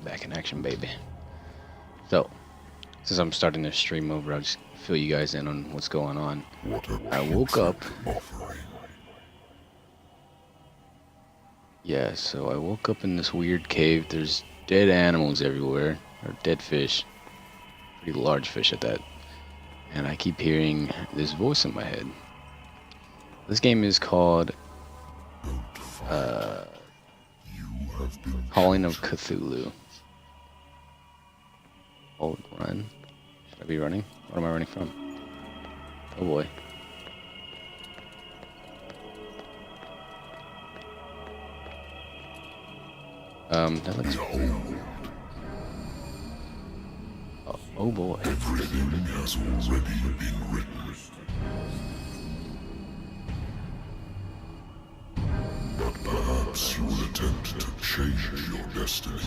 Back in action, baby. So, since I'm starting this stream over, I'll just fill you guys in on what's going on. I woke up. Yeah, so I woke up in this weird cave. There's dead animals everywhere, or dead fish. Pretty large fish at that. And I keep hearing this voice in my head. This game is called Calling of Cthulhu. Hold, run. Should I be running? What am I running from? Oh boy. That looks cool. Oh boy. Everything has already been written. But perhaps you will attempt to change your destiny.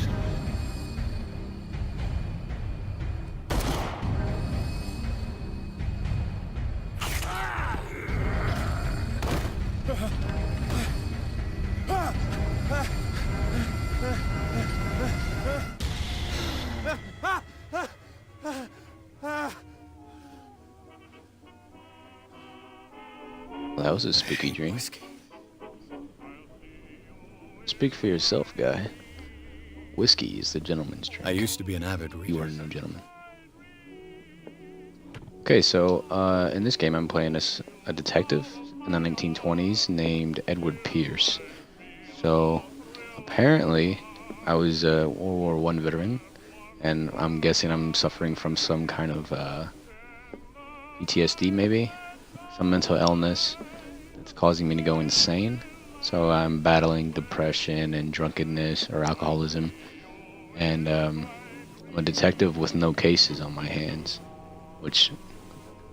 Well, that was a spooky dream. Speak for yourself, guy. Whiskey is the gentleman's drink. I used to be an avid reader. You are no gentleman. Okay, so in this game I'm playing as a detective in the 1920s named Edward Pierce. So apparently I was a World War I veteran, and I'm guessing I'm suffering from some kind of PTSD maybe, some mental illness that's causing me to go insane. So I'm battling depression and drunkenness or alcoholism, and I'm a detective with no cases on my hands, which,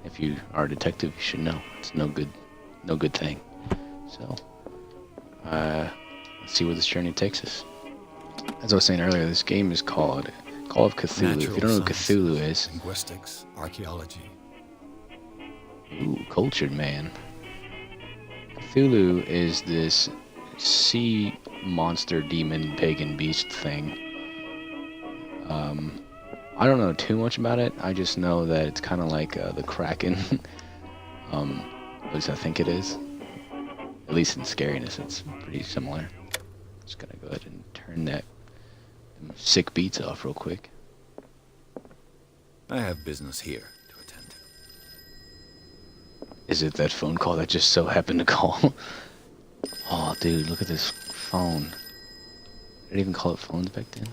if you are a detective, you should know it's no good thing. So let's see where this journey takes us. As I was saying earlier, this game is called Call of Cthulhu. Natural if you don't know what Cthulhu is, linguistics, archaeology. ooh, cultured man. Cthulhu is this sea monster, demon, pagan beast thing. I don't know too much about it. I just know that it's kind of like the Kraken. At least I think it is. At least in scariness, it's pretty similar. Just gonna go ahead and turn them sick beats off real quick. I have business here to attend. Is it that phone call that just so happened to call? Oh, dude, look at this phone. Did they even call it phones back then?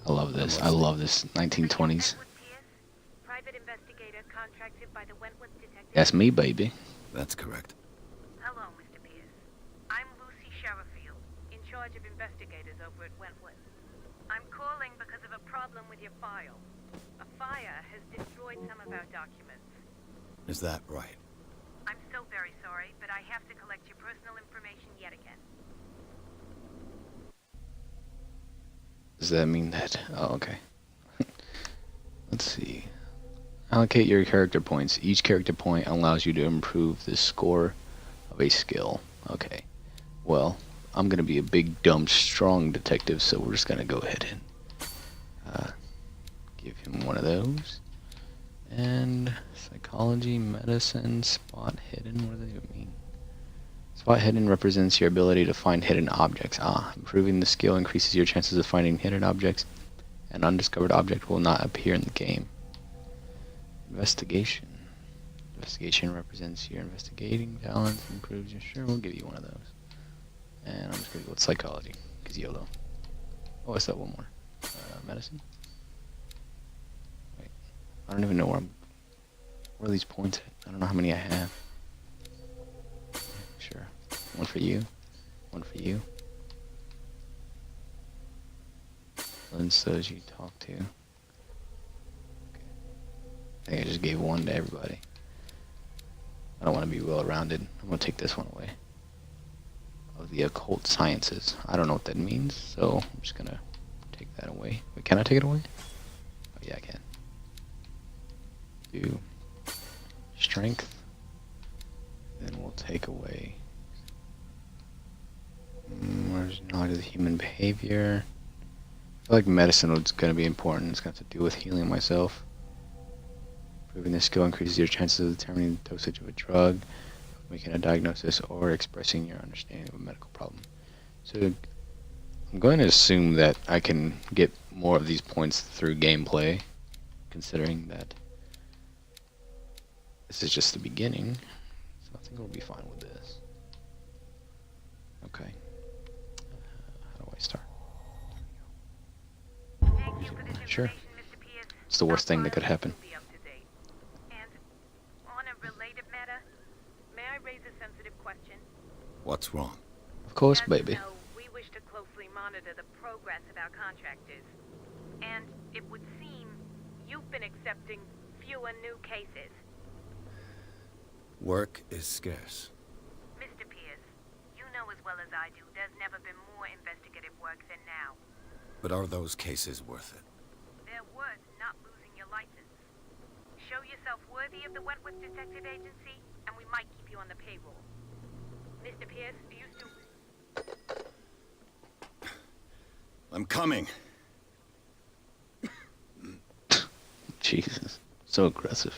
I love this. I love this 1920s. That's me, baby. That's correct. Hello, Mr. Pierce. I'm Lucy Sherifield, in charge of investigators over at Wentworth. I'm calling because of a problem with your file. A fire has destroyed some of our documents. Is that right? I'm so very sorry, but I have to collect your personal information yet again. Does that mean that? Oh, okay. Let's see. Allocate your character points. Each character point allows you to improve the score of a skill. Okay. Well, I'm going to be a big, dumb, strong detective, so we're just going to go ahead and give him one of those. And psychology, medicine, spot hidden. What do they mean? Spot hidden represents your ability to find hidden objects. Improving the skill increases your chances of finding hidden objects. An undiscovered object will not appear in the game. Investigation. Investigation represents your investigating talent. Improves your... Sure, we'll give you one of those. And I'm just going to go with psychology, because YOLO. Oh, I still have one more. Medicine? Wait. I don't even know where are these points at? I don't know how many I have. Sure. One for you. One for you. Lens those you talk to. Okay. I think I just gave one to everybody. I don't want to be well-rounded. I'm going to take this one away. Of the occult sciences. I don't know what that means, so I'm just going to take that away. Wait, can I take it away? Oh, yeah, I can. Do strength. Then we'll take away where's knowledge of the human behavior. feel like medicine is going to be important. It's going to have to do with healing myself. Proving this skill increases your chances of determining the dosage of a drug, making a diagnosis, or expressing your understanding of a medical problem. So I'm going to assume that I can get more of these points through gameplay, considering that this is just the beginning. So I think we'll be fine with this. Okay. How do I start? Thank you for this Sure. information, Mr. Pierce. It's the worst thing that could happen. Will be up to date. And on a related matter, may I raise a sensitive question? What's wrong? Of course, As baby. you know, we wish to closely monitor the progress of our contractors. And it would seem you've been accepting fewer new cases. Work is scarce. Mr. Pierce, you know as well as I do, there's never been more investigative work than now. But are those cases worth it? They're worth not losing your license. Show yourself worthy of the Wentworth Detective Agency, and we might keep you on the payroll. Mr. Pierce, are you still... I'm coming. Jesus. So aggressive.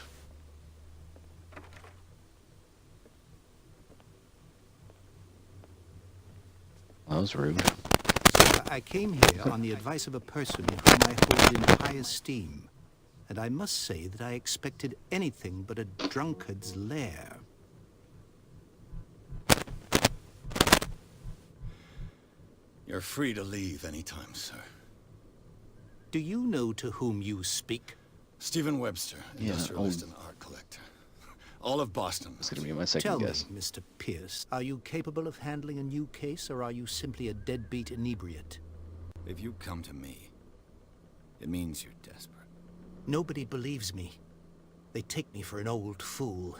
That was rude. I came here on the advice of a person whom I hold in high esteem, and I must say that I expected anything but a drunkard's lair. You're free to leave anytime, sir. Do you know to whom you speak? Stephen Webster, Yeah, industrialist and art collector. All of Boston. That's gonna be my second Tell guess. me, Mr. Pierce, are you capable of handling a new case, or are you simply a deadbeat inebriate? If you come to me, it means you're desperate. Nobody believes me. They take me for an old fool.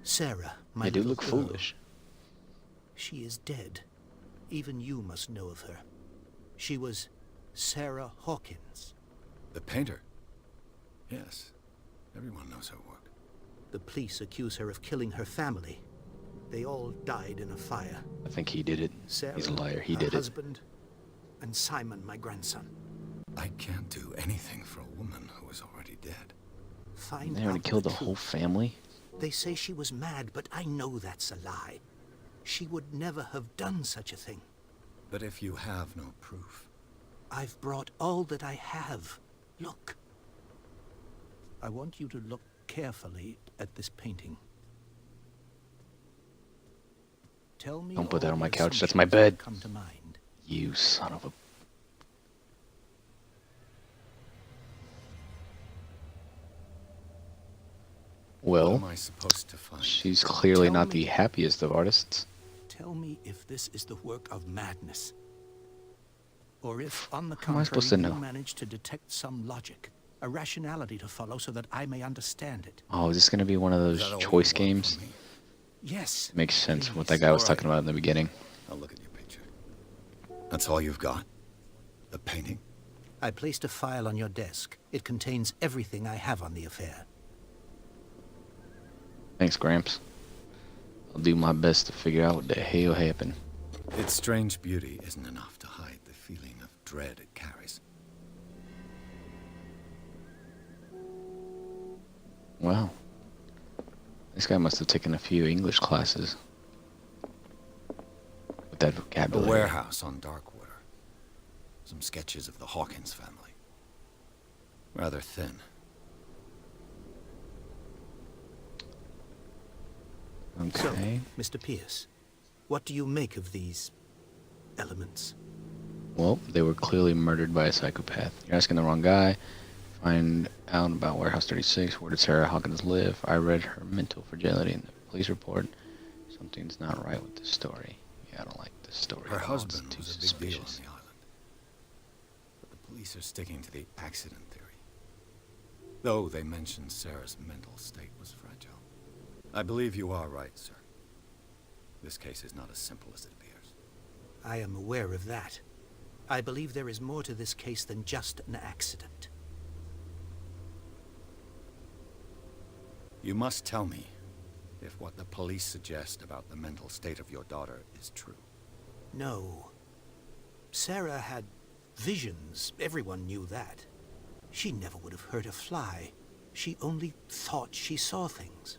Sarah, my They do little look girl, foolish. she is dead. Even you must know of her. She was Sarah Hawkins. The painter? Yes. Everyone knows her work. The police accuse her of killing her family. They all died in a fire. I think he did it. Sarah, He's a liar. He her did it. husband, and Simon, my grandson. I can't do anything for a woman who is already dead. Find They already out killed the truth. whole family. They say she was mad, but I know that's a lie. She would never have done such a thing. But if you have no proof, I've brought all that I have. Look. I want you to look carefully at this painting. Tell me. Don't put that all on my the couch. That's my assumptions that bed. come to mind. You son of a... what Well, am I supposed to find? she's clearly Tell not me. the happiest of artists. Tell me if this is the work of madness. Or if, on the How am I contrary, supposed to you know? manage to detect some logic, a rationality to follow so that I may understand it. Oh, is this going to be one of Is those that all you choice want games? from me? Yes. Makes sense what Please. that guy was All talking right. about in the beginning. I'll look at your picture. That's all you've got? The painting? I placed a file on your desk. It contains everything I have on the affair. Thanks, Gramps. I'll do my best to figure out what the hell happened. Its strange beauty isn't enough to hide the feeling of dread it carries. Wow. This guy must have taken a few English classes. With that A vocabulary. warehouse on Darkwater. Some sketches of the Hawkins family. Rather thin. So, Okay. Mr. Pierce, what do you make of these elements? Well, they were clearly murdered by a psychopath. You're asking the wrong guy. Find out about Warehouse 36. Where did Sarah Hawkins live? I read her mental fragility in the police report. Something's not right with this story. Yeah, I don't like this story. Her at all. It's husband too was a big deal on suspicious. the island. But the police are sticking to the accident theory. Though they mentioned Sarah's mental state was fragile. I believe you are right, sir. This case is not as simple as it appears. I am aware of that. I believe there is more to this case than just an accident. You must tell me if what the police suggest about the mental state of your daughter is true. No. Sarah had Visions, everyone knew that. She never would have hurt a fly. She only thought she saw things.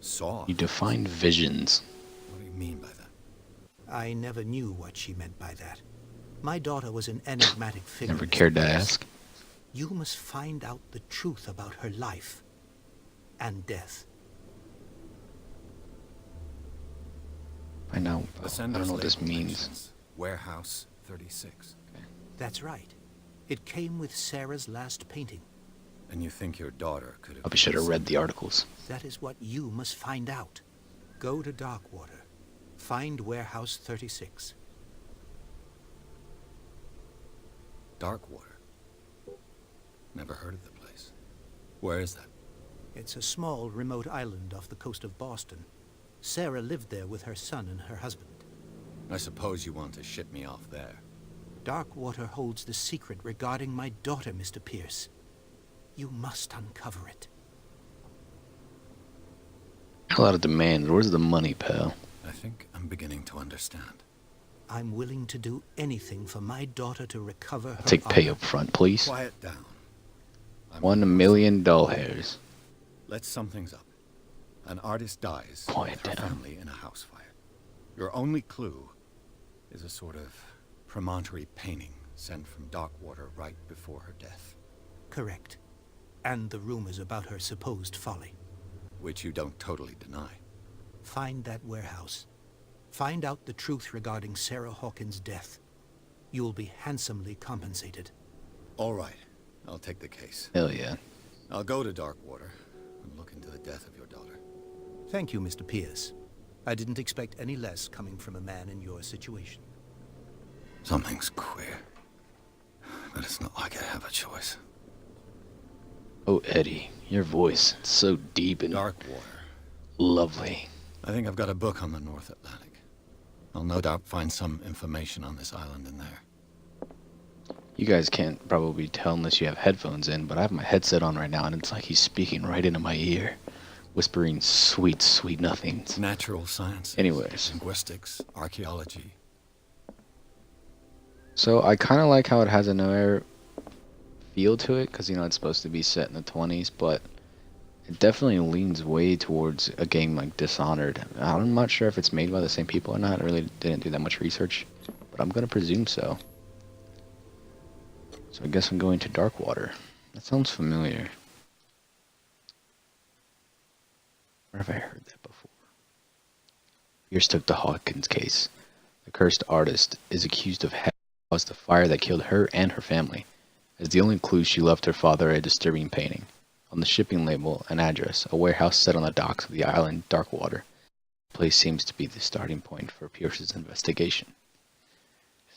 Saw? You defined visions. What do you mean by that? I never knew what she meant by that. My daughter was an enigmatic figure. Never Mr. cared to Pierce. ask. You must find out the truth about her life and death. I know. The I sender's don't know what this label means. mentions Warehouse 36. That's right. It came with Sarah's last painting. And you think your daughter could have... Probably should have read the articles. That is what you must find out. Go to Darkwater. Find Warehouse 36. Darkwater? Never heard of the place. Where is that? It's a small, remote island off the coast of Boston. Sarah lived there with her son and her husband. I suppose you want to ship me off there. Darkwater holds the secret regarding my daughter, Mr. Pierce. You must uncover it. A lot of demand. Where's the money, pal? I think I'm beginning to understand. I'm willing to do anything for my daughter to recover her I'll take pay honor. up front, please. Quiet down. I'm 1 million doll hairs. Let's sum things up. An artist dies Quiet with her down. family in a house fire. Your only clue is a sort of promontory painting sent from Darkwater right before her death, Correct. And the rumors about her supposed folly. which you don't totally deny. Find that warehouse. Find out the truth regarding Sarah Hawkins' death. You'll be handsomely compensated. All right, I'll take the case. Hell yeah. I'll go to Darkwater and look into the death of your daughter. Thank you, Mr. Pierce. I didn't expect any less coming from a man in your situation. Something's queer, but it's not like I have a choice. Oh, Eddie, your voice. It's so deep and Darkwater. lovely. I think I've got a book on the North Atlantic. I'll no doubt find some information on this island in there. You guys can't probably tell unless you have headphones in, but I have my headset on right now, and it's like he's speaking right into my ear, whispering sweet, sweet nothings. Natural sciences. Anyways. Linguistics, archaeology. So I kind of like how it has a noir feel to it, because, you know, it's supposed to be set in the 20s, but it definitely leans way towards a game like Dishonored. I'm not sure if it's made by the same people or not. I really didn't do that much research, but I'm going to presume so. So I guess I'm going to Darkwater. That sounds familiar. Where have I heard that before? Pierce took the Hawkins case. The cursed artist is accused of having caused the fire that killed her and her family. As the only clue, she left her father a disturbing painting. On the shipping label, an address, a warehouse set on the docks of the island Darkwater. The place seems to be the starting point for Pierce's investigation.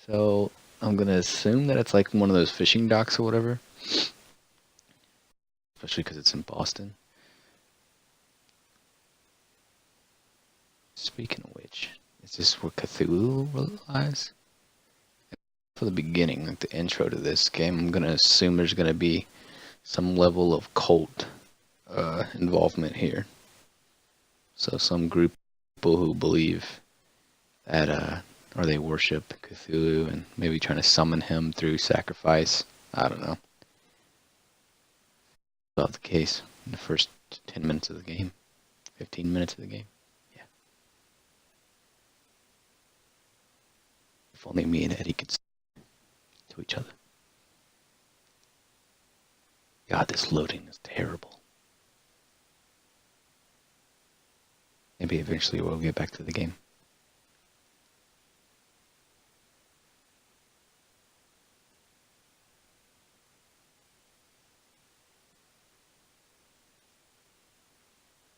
So, I'm going to assume that it's like one of those fishing docks or whatever. Especially because it's in Boston. Speaking of which, is this where Cthulhu lies? For the beginning, like the intro to this game, I'm going to assume there's going to be some level of cult involvement here. So some group of people who believe that, or they worship Cthulhu and maybe trying to summon him through sacrifice. I don't know. That's the case in the first 10 minutes of the game. 15 minutes of the game. Yeah. If only me and Eddie could to each other. God, this loading is terrible. Maybe eventually we'll get back to the game.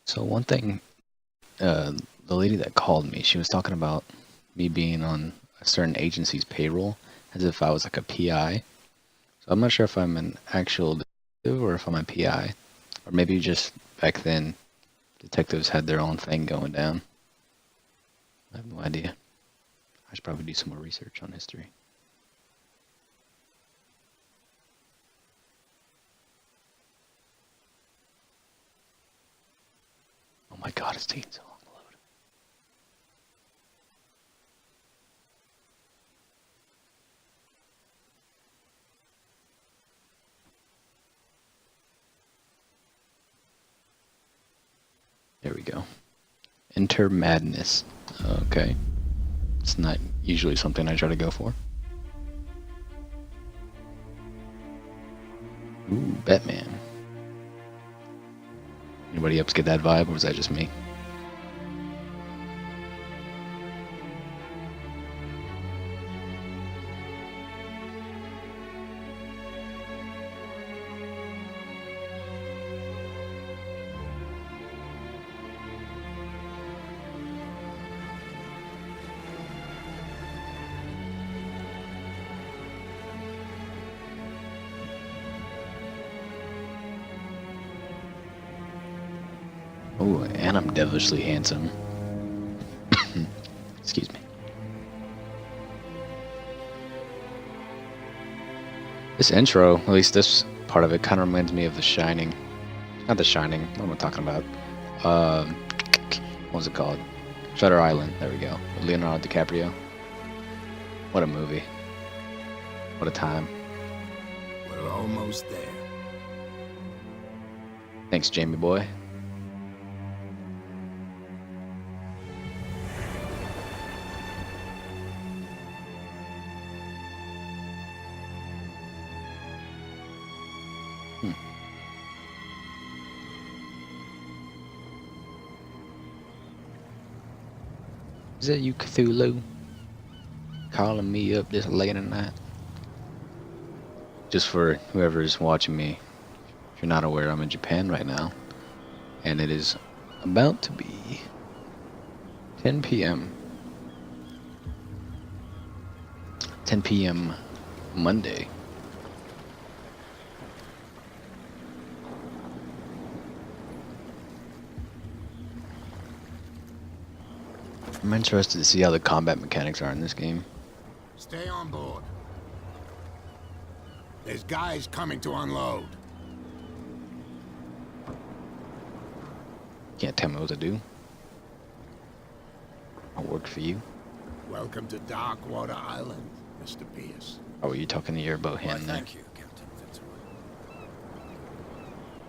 So one thing, the lady that called me, she was talking about me being on a certain agency's payroll as if I was like a PI. So I'm not sure if I'm an actual detective or if I'm a PI. Or maybe just back then, detectives had their own thing going down. I have no idea. I should probably do some more research on history. Oh my god, it's taking so long to load. There we go. Enter Madness. Okay. It's not usually something I try to go for. Ooh, Batman. Anybody else get that vibe, or was that just me? Oh, and I'm devilishly handsome. Excuse me. This intro, at least this part of it, kind of reminds me of The Shining. Not The Shining. What am I talking about? What was it called? Shutter Island. There we go. With Leonardo DiCaprio. What a movie. What a time. We're almost there. Thanks, Jamie boy. Is that you, Cthulhu? Calling me up this late at night? Just for whoever's watching me, if you're not aware, I'm in Japan right now. And it is about to be 10 p.m. 10 p.m. Monday. I'm interested to see how the combat mechanics are in this game. Stay on board. There's guys coming to unload. Can't tell me what to do. I'll work for you. Welcome to Darkwater Island, Mr. Pierce. Oh, are you talking to your boat Why, hand there? thank you, Captain Fitzroy.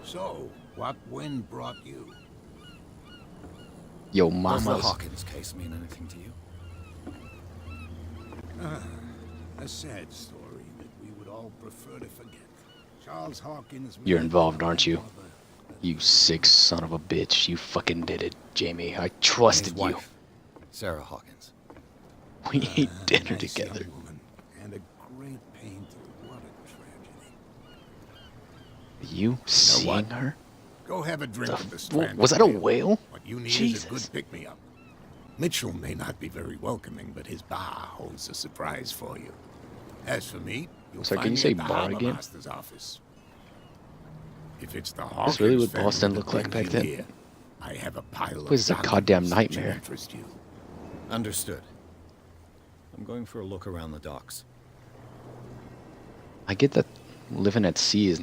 So, what wind brought you? Yo, Does the mamas. Hawkins case mean anything to you? A sad story that we would all prefer to forget. Charles Hawkins... You're involved, aren't you? You sick son of a bitch. You fucking did it, Jamie. I His trusted you. wife, Sarah Hawkins. We ate dinner nice together. young woman, and a great pain to what a tragedy. You seeing what? her? Go have a drink The with the f- stranded was that a whale. whale? What you need Jesus. is a good pick-me-up. Mitchell may not be very welcoming, but his bar holds a surprise for you. As for me, you'll Sorry, find can you me say at the bar harbor again? master's office. If it's the Hawkins This really what family Boston that looked like brings back you then? here, I have a pile of This is a goddamn documents that should nightmare. interest you. Understood. I'm going for a look around the docks. I get that living at sea is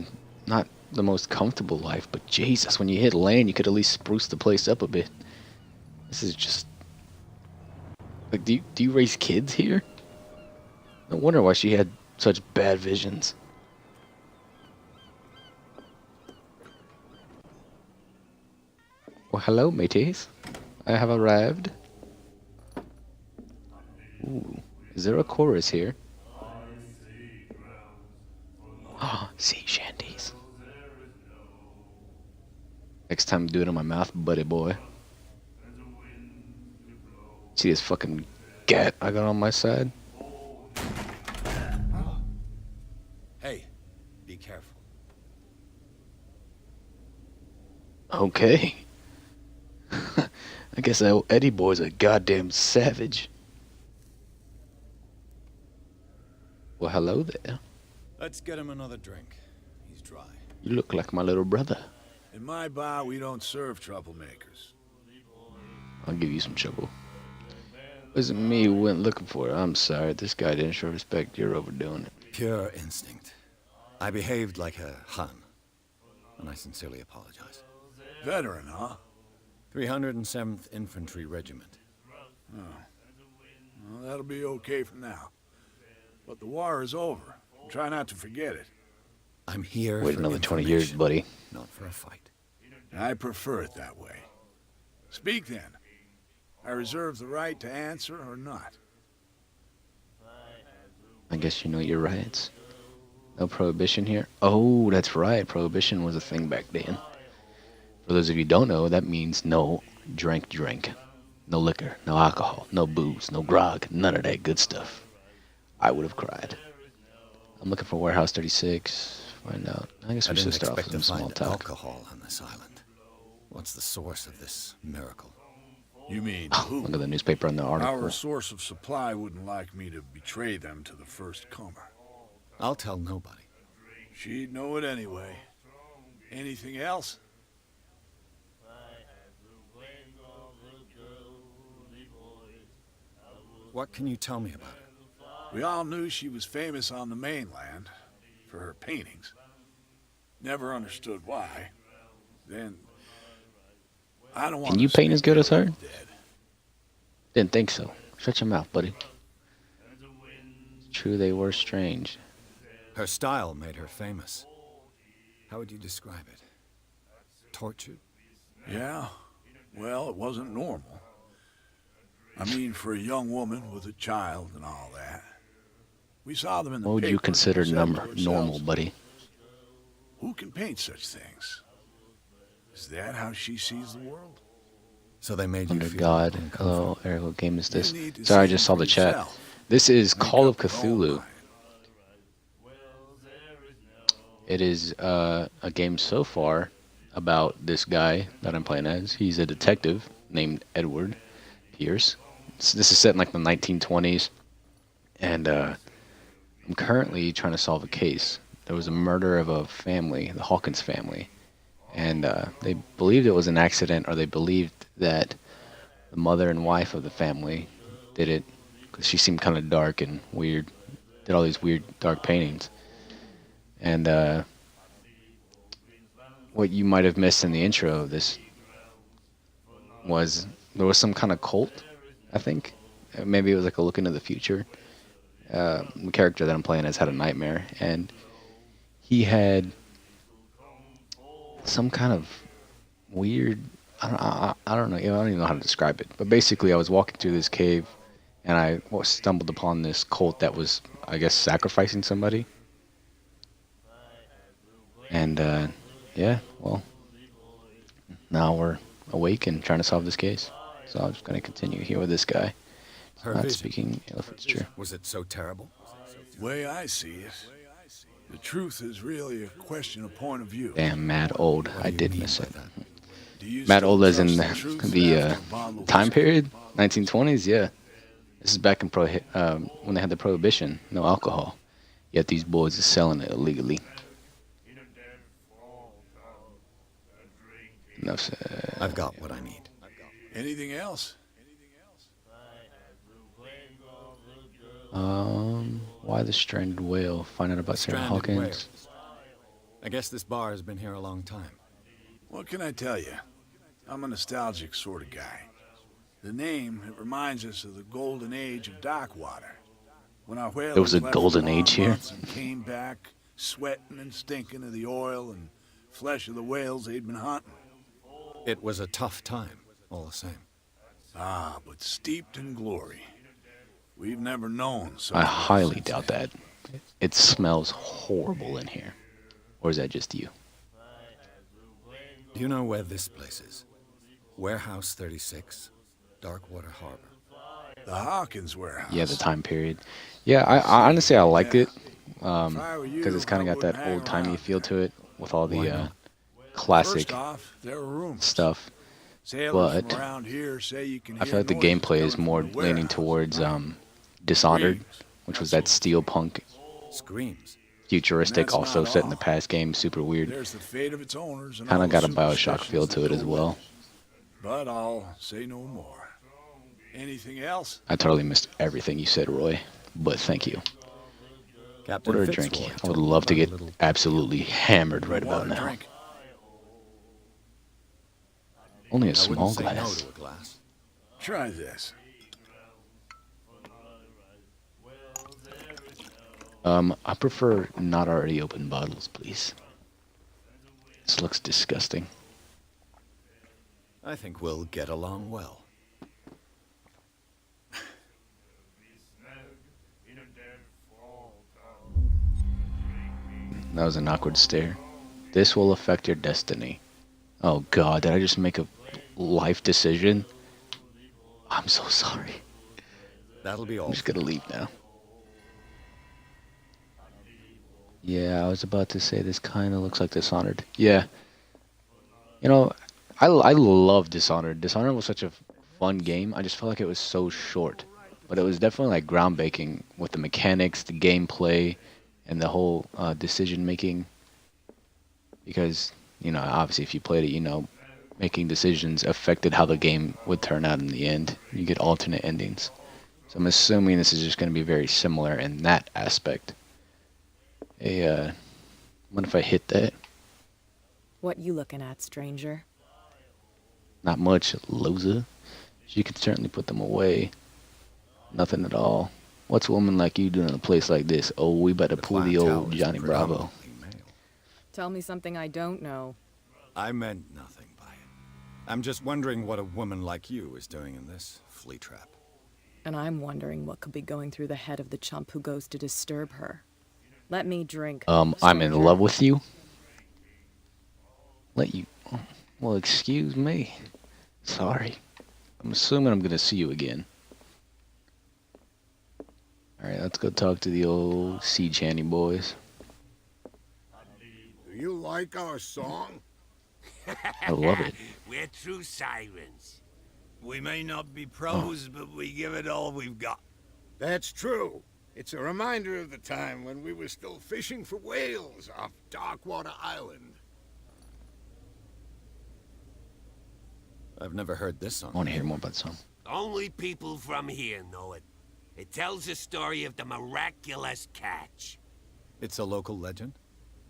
not the most comfortable life, but Jesus, when you hit land, you could at least spruce the place up a bit. This is just... Like, do you raise kids here? No wonder why she had such bad visions. Well, hello, mateys. I have arrived. Ooh, is there a chorus here? Ah, sea shanties. Next time, do it in my mouth, buddy boy. See this fucking gat I got on my side? Hey, be careful. Okay. I guess that Eddie boy's a goddamn savage. Well, hello there. Let's get him another drink. He's dry. You look like my little brother. In my bar, we don't serve troublemakers. I'll give you some trouble. Wasn't me who went looking for it. I'm sorry. This guy didn't show respect. You're overdoing it. Pure instinct. I behaved like a Hun, and I sincerely apologize. Veteran, huh? 307th Infantry Regiment. Well, that'll be okay for now. But the war is over. Try not to forget it. I'm here Wait for another 20 years, information, buddy. not for a fight. I prefer it that way. Speak then. I reserve the right to answer or not. I guess you know your rights. No prohibition here. Oh, that's right. Prohibition was a thing back then. For those of you who don't know, that means no drink. No liquor, no alcohol, no booze, no grog, none of that good stuff. I would have cried. I'm looking for Warehouse 36. Find out. I guess I we should didn't start off expect with to some small find talk. alcohol on this island. What's the source of this miracle? You mean Oh, who? look at the newspaper on the article. Our source of supply wouldn't like me to betray them to the first comer. I'll tell nobody. She'd know it anyway. Anything else? What can you tell me about her? We all knew she was famous on the mainland for her paintings. Never understood why. Then I don't want. Can you paint as good as her? Dead. Didn't think so. Shut your mouth, buddy. It's true they were strange. Her style made her famous. How would you describe it? Tortured? Yeah. Well, it wasn't normal. I mean, for a young woman with a child and all that. We saw them in the What would you papers consider and said to ourselves, normal, buddy? Who can paint such things? Is that how she sees the world? So they made you Under feel God. uncomfortable. Hello, Eric, what game is this? You need to Sorry, I see just it saw for the chat. yourself. This is Make Call of up your own Cthulhu. mind. It is a game so far about this guy that I'm playing as. He's a detective named Edward Pierce. This is set in like the 1920s, and I'm currently trying to solve a case. There was a murder of a family, the Hawkins family, and they believed it was an accident, or they believed that the mother and wife of the family did it because she seemed kind of dark and weird, did all these weird dark paintings. And what you might have missed in the intro of this was there was some kind of cult, I think. Maybe it was like a look into the future. The character that I'm playing has had a nightmare, and he had some kind of weird. I don't know. I don't even know how to describe it. But basically, I was walking through this cave, and I stumbled upon this cult that was, I guess, sacrificing somebody. And yeah, well, now we're awake and trying to solve this case. So I'm just going to continue here with this guy. Her Not vision. speaking ill if it's true. Was it so terrible? Way I see it, the truth is really a question of point of view. Damn, mad old. What do I you did mean miss by it. that? Do you Mad still old as in trust the truth the after a bottle of time whiskey? period, 1920s. Yeah, this is back in when they had the prohibition, no alcohol. Yet these boys are selling it illegally. Enough said. I've got what I need. Anything else? Why the stranded whale? Find out about Sarah Stranded Hawkins. I guess this bar has been here a long time. What can I tell you? I'm a nostalgic sort of guy. The name, it reminds us of the golden age of dockwater. When our whalers There was a left golden for long age here? months and came back sweating and stinking of the oil and flesh of the whales they'd been hunting. It was a tough time, all the same. Ah, but steeped in glory. We've never known so I much highly since doubt then. that. It smells horrible in here. Or is that just you? Do you know where this place is? Warehouse 36, Darkwater Harbor. The Hawkins warehouse. Yeah, the time period. Yeah, I honestly I liked it If I were you, because it's kind I of got that wouldn't hang old timey around feel there. to it with all Why the not? classic First off, there are rumors. stuff. Sailors but from around here say you can I hear feel like the noises gameplay is coming more from the leaning warehouse. towards Dishonored, which was that steampunk, Screams. futuristic, That's also not set in the all. past game, super weird. There's the fate of its owners and Kind all of the got a Bioshock feel superstitions to it that as go well. with it. But I'll say no more. Anything else? I totally missed everything you said, Roy, but thank you. Captain Order a Fitzroy drink. I told would me love to about a get little- absolutely hammered right about Water now. drink. Only a I small wouldn't say no glass. to a glass. Try this. I prefer not already open bottles, please. This looks disgusting. I think we'll get along well. That was an awkward stare. This will affect your destiny. Oh god, did I just make a life decision? I'm so sorry. That'll be all. I'm just gonna leave now. Yeah, I was about to say this kind of looks like Dishonored. Yeah. You know, I love Dishonored. Dishonored was such a fun game. I just felt like it was so short. But it was definitely like groundbreaking with the mechanics, the gameplay, and the whole decision making. Because, you know, obviously if you played it, you know, making decisions affected how the game would turn out in the end. You get alternate endings. So I'm assuming this is just going to be very similar in that aspect. What if I hit that? What you looking at, stranger? Not much, loser. You could certainly put them away. Nothing at all. What's a woman like you doing in a place like this? Oh, we better pull the old Johnny Bravo. Tell me something I don't know. I meant nothing by it. I'm just wondering what a woman like you is doing in this flea trap. And I'm wondering what could be going through the head of the chump who goes to disturb her. Let me drink. I'm in love with you? Let you... Well, excuse me. Sorry. I'm assuming I'm gonna see you again. Alright, let's go talk to the old sea chanty boys. Do you like our song? I love it. We're true sirens. We may not be pros, but we give it all we've got. That's true. It's a reminder of the time when we were still fishing for whales off Darkwater Island. I've never heard this song. I want to hear more about the song. Only people from here know it. It tells the story of the miraculous catch. It's a local legend?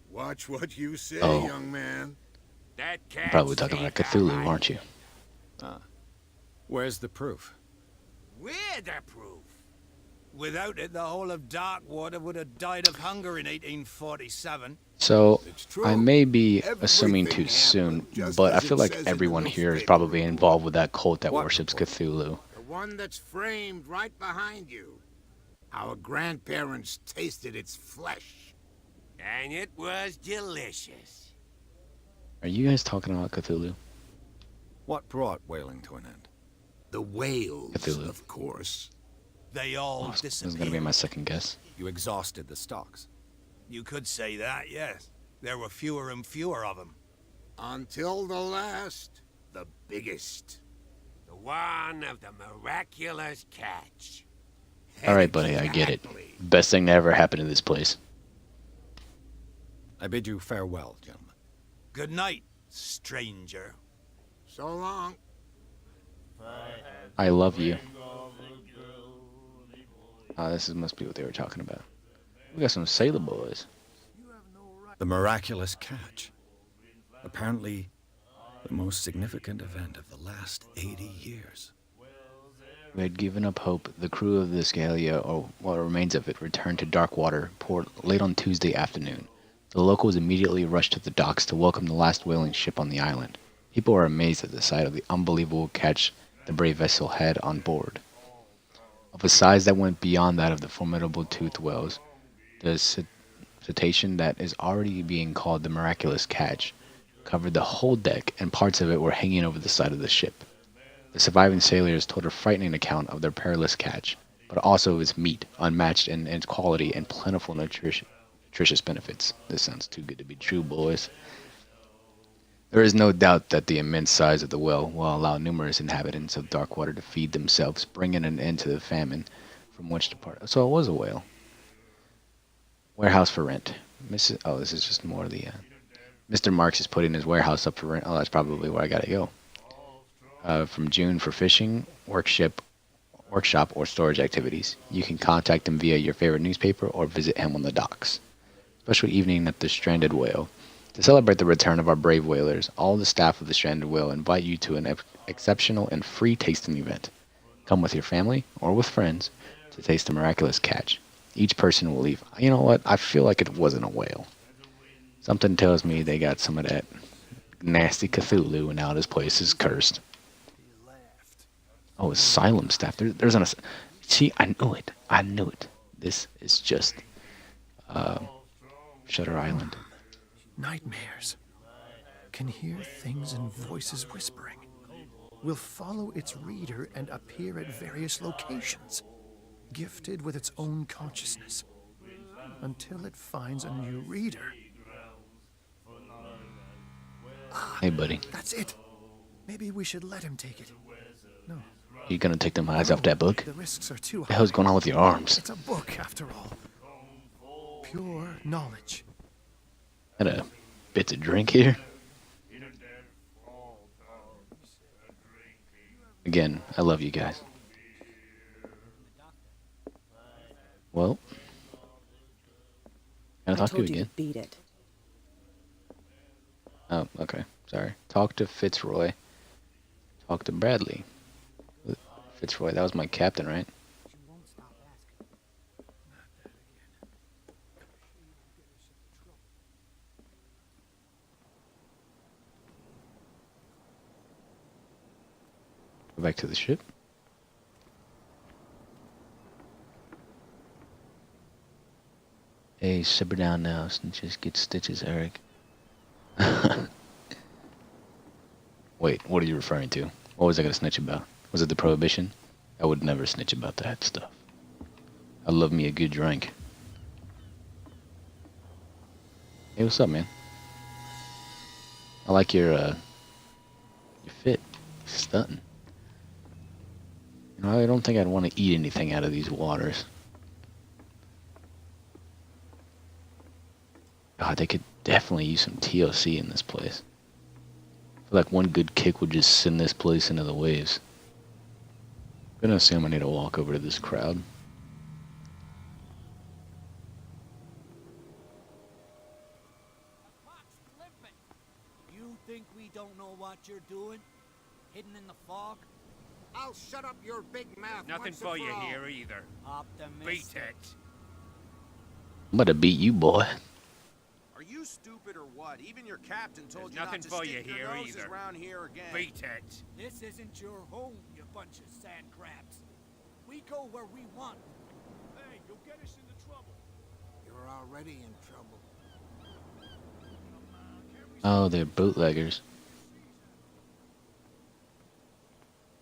Watch what you say, Oh. young man. That catch You're probably talking about Cthulhu, aren't you? Where's the proof? We're the proof. Without it, the whole of Darkwater would have died of hunger in 1847. So, It's true. I may be Everything assuming too happened soon, just but I as it feel like says in the everyone here is newspaper. probably involved with that cult that What worships report? Cthulhu. The one that's framed right behind you. Our grandparents tasted its flesh. And it was delicious. Are you guys talking about Cthulhu? What brought whaling to an end? The whales, Cthulhu. of course. They Oh, all this is going to be my second guess. You exhausted the stocks. You could say that, yes. There were fewer and fewer of them. Until the last, the biggest. The one of the miraculous catch. Alright, buddy, I get it. Exactly. Best thing to ever happen in this place. I bid you farewell, gentlemen. Good night, stranger. So long. I love you. Oh, must be what they were talking about. We got some sailor boys. The miraculous catch. Apparently, the most significant event of the last 80 years. We had given up hope. The crew of the Scalia, or what remains of it, returned to Darkwater port late on Tuesday afternoon. The locals immediately rushed to the docks to welcome the last whaling ship on the island. People were amazed at the sight of the unbelievable catch the brave vessel had on board. Of a size that went beyond that of the formidable toothed whales, the cetacean that is already being called the miraculous catch covered the whole deck, and parts of it were hanging over the side of the ship. The surviving sailors told a frightening account of their perilous catch, but also of its meat, unmatched in its quality and plentiful nutritious benefits. This sounds too good to be true, boys. There is no doubt that the immense size of the whale will allow numerous inhabitants of Darkwater to feed themselves, bringing an end to the famine from which to part. So it was a whale. Warehouse for rent. Oh, this is just more of the... Mr. Marks is putting his warehouse up for rent. Oh, that's probably where I gotta go. From June for fishing, workshop, or storage activities. You can contact him via your favorite newspaper or visit him on the docks. Special evening at the Stranded Whale. To celebrate the return of our brave whalers, all the staff of the Stranded Whale invite you to an exceptional and free tasting event. Come with your family or with friends to taste the miraculous catch. Each person will leave. You know what? I feel like it wasn't a whale. Something tells me they got some of that nasty Cthulhu and now this place is cursed. Oh, asylum staff. There's an. See, I knew it. I knew it. This is just Shutter Island. Nightmares. Can hear things and voices whispering. Will follow its reader and appear at various locations, gifted with its own consciousness, until it finds a new reader. Hey, buddy. That's it. Maybe we should let him take it. No. You gonna take them eyes off that book? The risks are too What high. the hell's going on with your arms? It's a book, after all. Pure knowledge. Got a bit to drink here? Again, I love you guys. Well, can I talk to you told you again? to beat it. Oh, okay. Sorry. Talk to Fitzroy. Talk to Bradley. Fitzroy, that was my captain, right? Go back to the ship. Hey, sit down now and just get stitches, Eric. Wait, what are you referring to? What was I gonna snitch about? Was it the prohibition? I would never snitch about that stuff. I love me a good drink. Hey, what's up, man? I like your fit. Stunting. You know, I don't think I'd want to eat anything out of these waters. God, they could definitely use some TLC in this place. I feel like one good kick would just send this place into the waves. I'm gonna assume I need to walk over to this crowd. You think we don't know what you're doing? Hidden in the fog? I'll shut up your big mouth. Nothing for you here either. Beat it. I'm about to beat you, boy. Are you stupid or what? Even your captain told There's you not nothing to for you stick your here noses either. around here again. Beat it. This isn't your home, you bunch of sand crabs. We go where we want. Hey, you'll get us into trouble. You're already in trouble. Oh, they're bootleggers.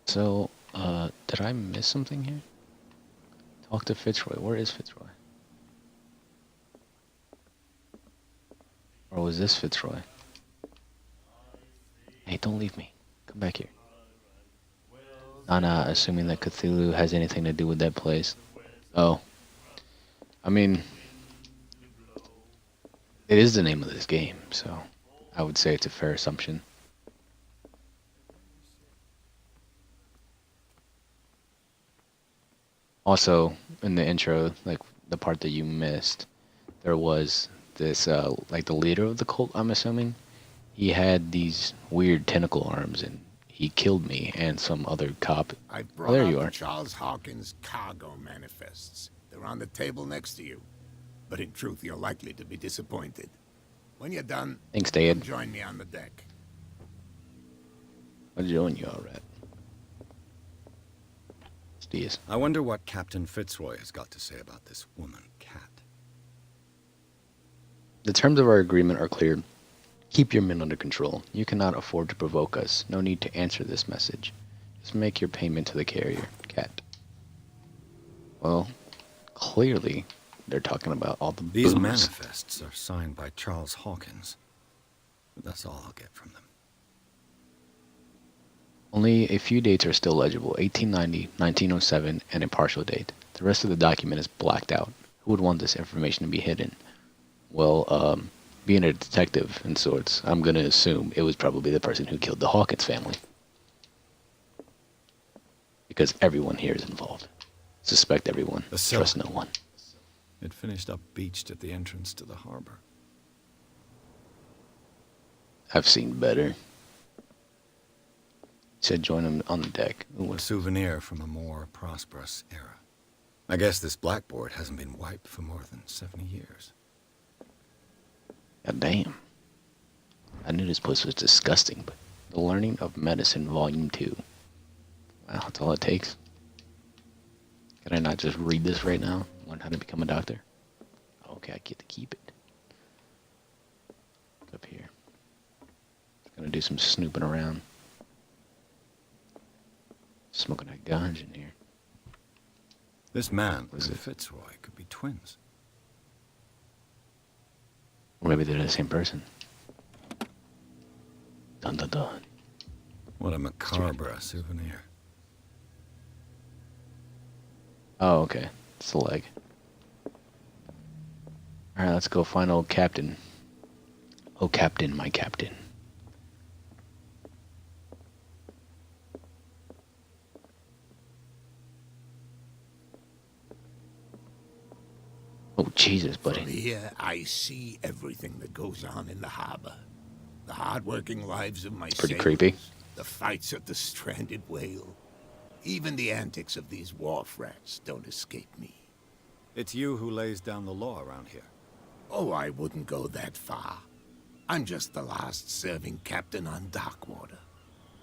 So, did I miss something here? Talk to Fitzroy. Where is Fitzroy? Or was this Fitzroy? Hey, don't leave me. Come back here. I'm not assuming that Cthulhu has anything to do with that place. Oh. I mean, it is the name of this game, so I would say it's a fair assumption. Also, in the intro, like the part that you missed, there was this, like the leader of the cult, I'm assuming. He had these weird tentacle arms and he killed me and some other cop. I Oh, brought there out you the are. Charles Hawkins cargo manifests. They're on the table next to you. But in truth, you're likely to be disappointed. When you're done, Thanks, come Dad. join me on the deck. I'll join you, alright. Steers. I wonder what Captain Fitzroy has got to say about this woman, Cat. The terms of our agreement are clear. Keep your men under control. You cannot afford to provoke us. No need to answer this message. Just make your payment to the carrier, Cat. Well, clearly they're talking about all the These booze. manifests are signed by Charles Hawkins. But that's all I'll get from them. Only a few dates are still legible, 1890, 1907, and a partial date. The rest of the document is blacked out. Who would want this information to be hidden? Well, being a detective in sorts, I'm going to assume it was probably the person who killed the Hawkins family. Because everyone here is involved. Suspect everyone. The Trust no one. It finished up beached at the entrance to the harbor. I've seen better. Said join him on the deck. Ooh, A what's souvenir from a more prosperous era. I guess this blackboard hasn't been wiped for more than 70 years. God damn. I knew this place was disgusting, but The Learning of Medicine, Volume 2. Wow, that's all it takes. Can I not just read this right now? Learn how to become a doctor? Okay, I get to keep it. What's up here? Gonna do some snooping around. Smoking that ganja in here. This man Was and it? Fitzroy could be twins. Or maybe they're the same person. Dun dun dun. What a macabre souvenir. Oh, okay. It's the leg. Alright, let's go find old Captain. Oh, Captain, my Captain. Oh, Jesus, From buddy. here, I see everything that goes on in the harbor. The hard-working lives of my Pretty sailors, creepy. the fights at the stranded whale. Even the antics of these wharf rats don't escape me. It's you who lays down the law around here. Oh, I wouldn't go that far. I'm just the last serving captain on Darkwater.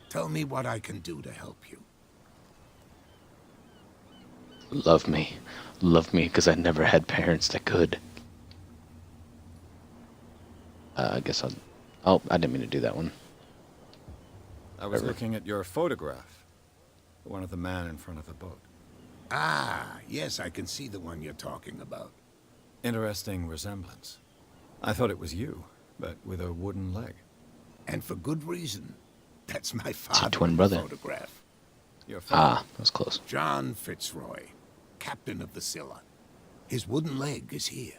Tell me what I can do to help you. Love me. Love me, because I never had parents that could. I guess I'll... Oh, I didn't mean to do that one. I was looking at your photograph. The one of the man in front of the boat. Ah, yes, I can see the one you're talking about. Interesting resemblance. I thought it was you, but with a wooden leg. And for good reason. That's my your father twin in the brother. photograph. Your father. Ah, that was close. John Fitzroy, captain of the Scylla. His wooden leg is here.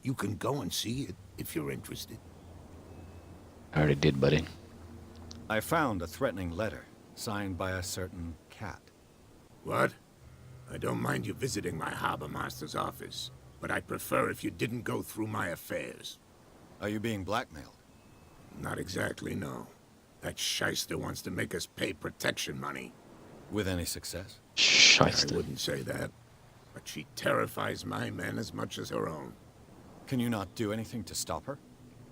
You can go and see it if you're interested. I already did, buddy. I found a threatening letter signed by a certain cat. What? I don't mind you visiting my harbor master's office, but I'd prefer if you didn't go through my affairs. Are you being blackmailed? Not exactly, no. That shyster wants to make us pay protection money. With any success? I Shyster. wouldn't say that, but she terrifies my men as much as her own. Can you not do anything to stop her?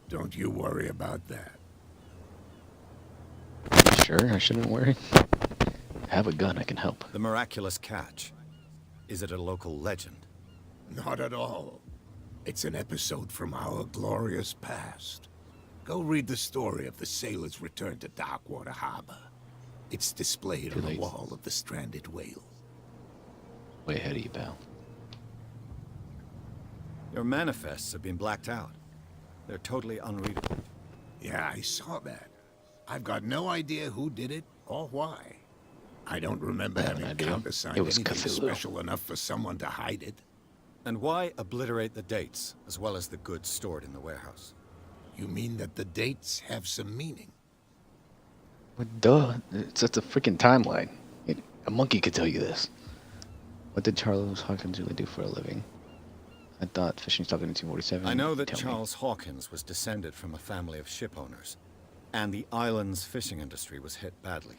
Don't you worry about that. Sure, I shouldn't worry. I have a gun, I can help. The miraculous catch. Is it a local legend? Not at all. It's an episode from our glorious past. Go read the story of the sailor's return to Darkwater Harbor. It's displayed Too on the late. wall of the stranded whale. Way ahead of you, pal. Your manifests have been blacked out. They're totally unreadable. Yeah, I saw that. I've got no idea who did it or why. I don't remember I have an having idea. countersigned It was anything Cthulhu. special enough for someone to hide it. And why obliterate the dates, as well as the goods stored in the warehouse? You mean that the dates have some meaning? What, duh. It's just a freaking timeline. A monkey could tell you this. What did Charles Hawkins really do for a living? I thought fishing stopped in 1847. I know that Tell me. Charles Hawkins was descended from a family of ship owners, and the island's fishing industry was hit badly.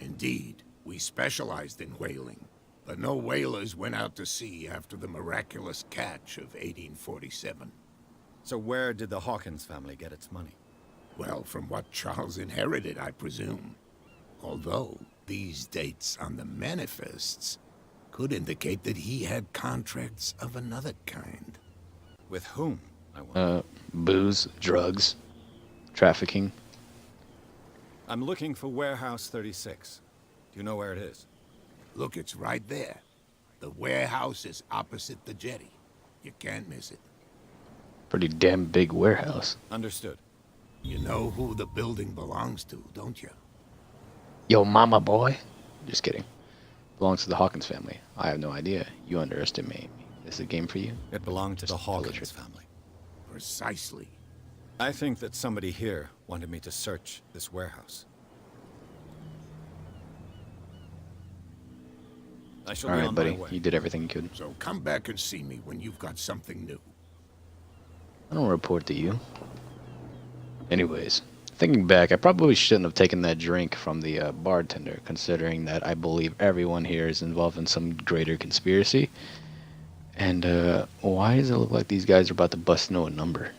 Indeed, we specialized in whaling, but no whalers went out to sea after the miraculous catch of 1847. So where did the Hawkins family get its money? Well, from what Charles inherited, I presume. Although, these dates on the manifests could indicate that he had contracts of another kind. With whom, I wonder? Booze, drugs, trafficking. I'm looking for Warehouse 36. Do you know where it is? Look, it's right there. The warehouse is opposite the jetty. You can't miss it. Pretty damn big warehouse. Understood. You know who the building belongs to, don't you? Yo, mama boy. Just kidding. Belongs to the Hawkins family. I have no idea. You underestimate me. This is a game for you? It belonged to the Just Hawkins illiterate. family. Precisely. I think that somebody here wanted me to search this warehouse. I shall All be right, on buddy. my way. You did everything you could. So come back and see me when you've got something new. I don't report to you. Anyways, thinking back, I probably shouldn't have taken that drink from the bartender, considering that I believe everyone here is involved in some greater conspiracy. And why does it look like these guys are about to bust no number?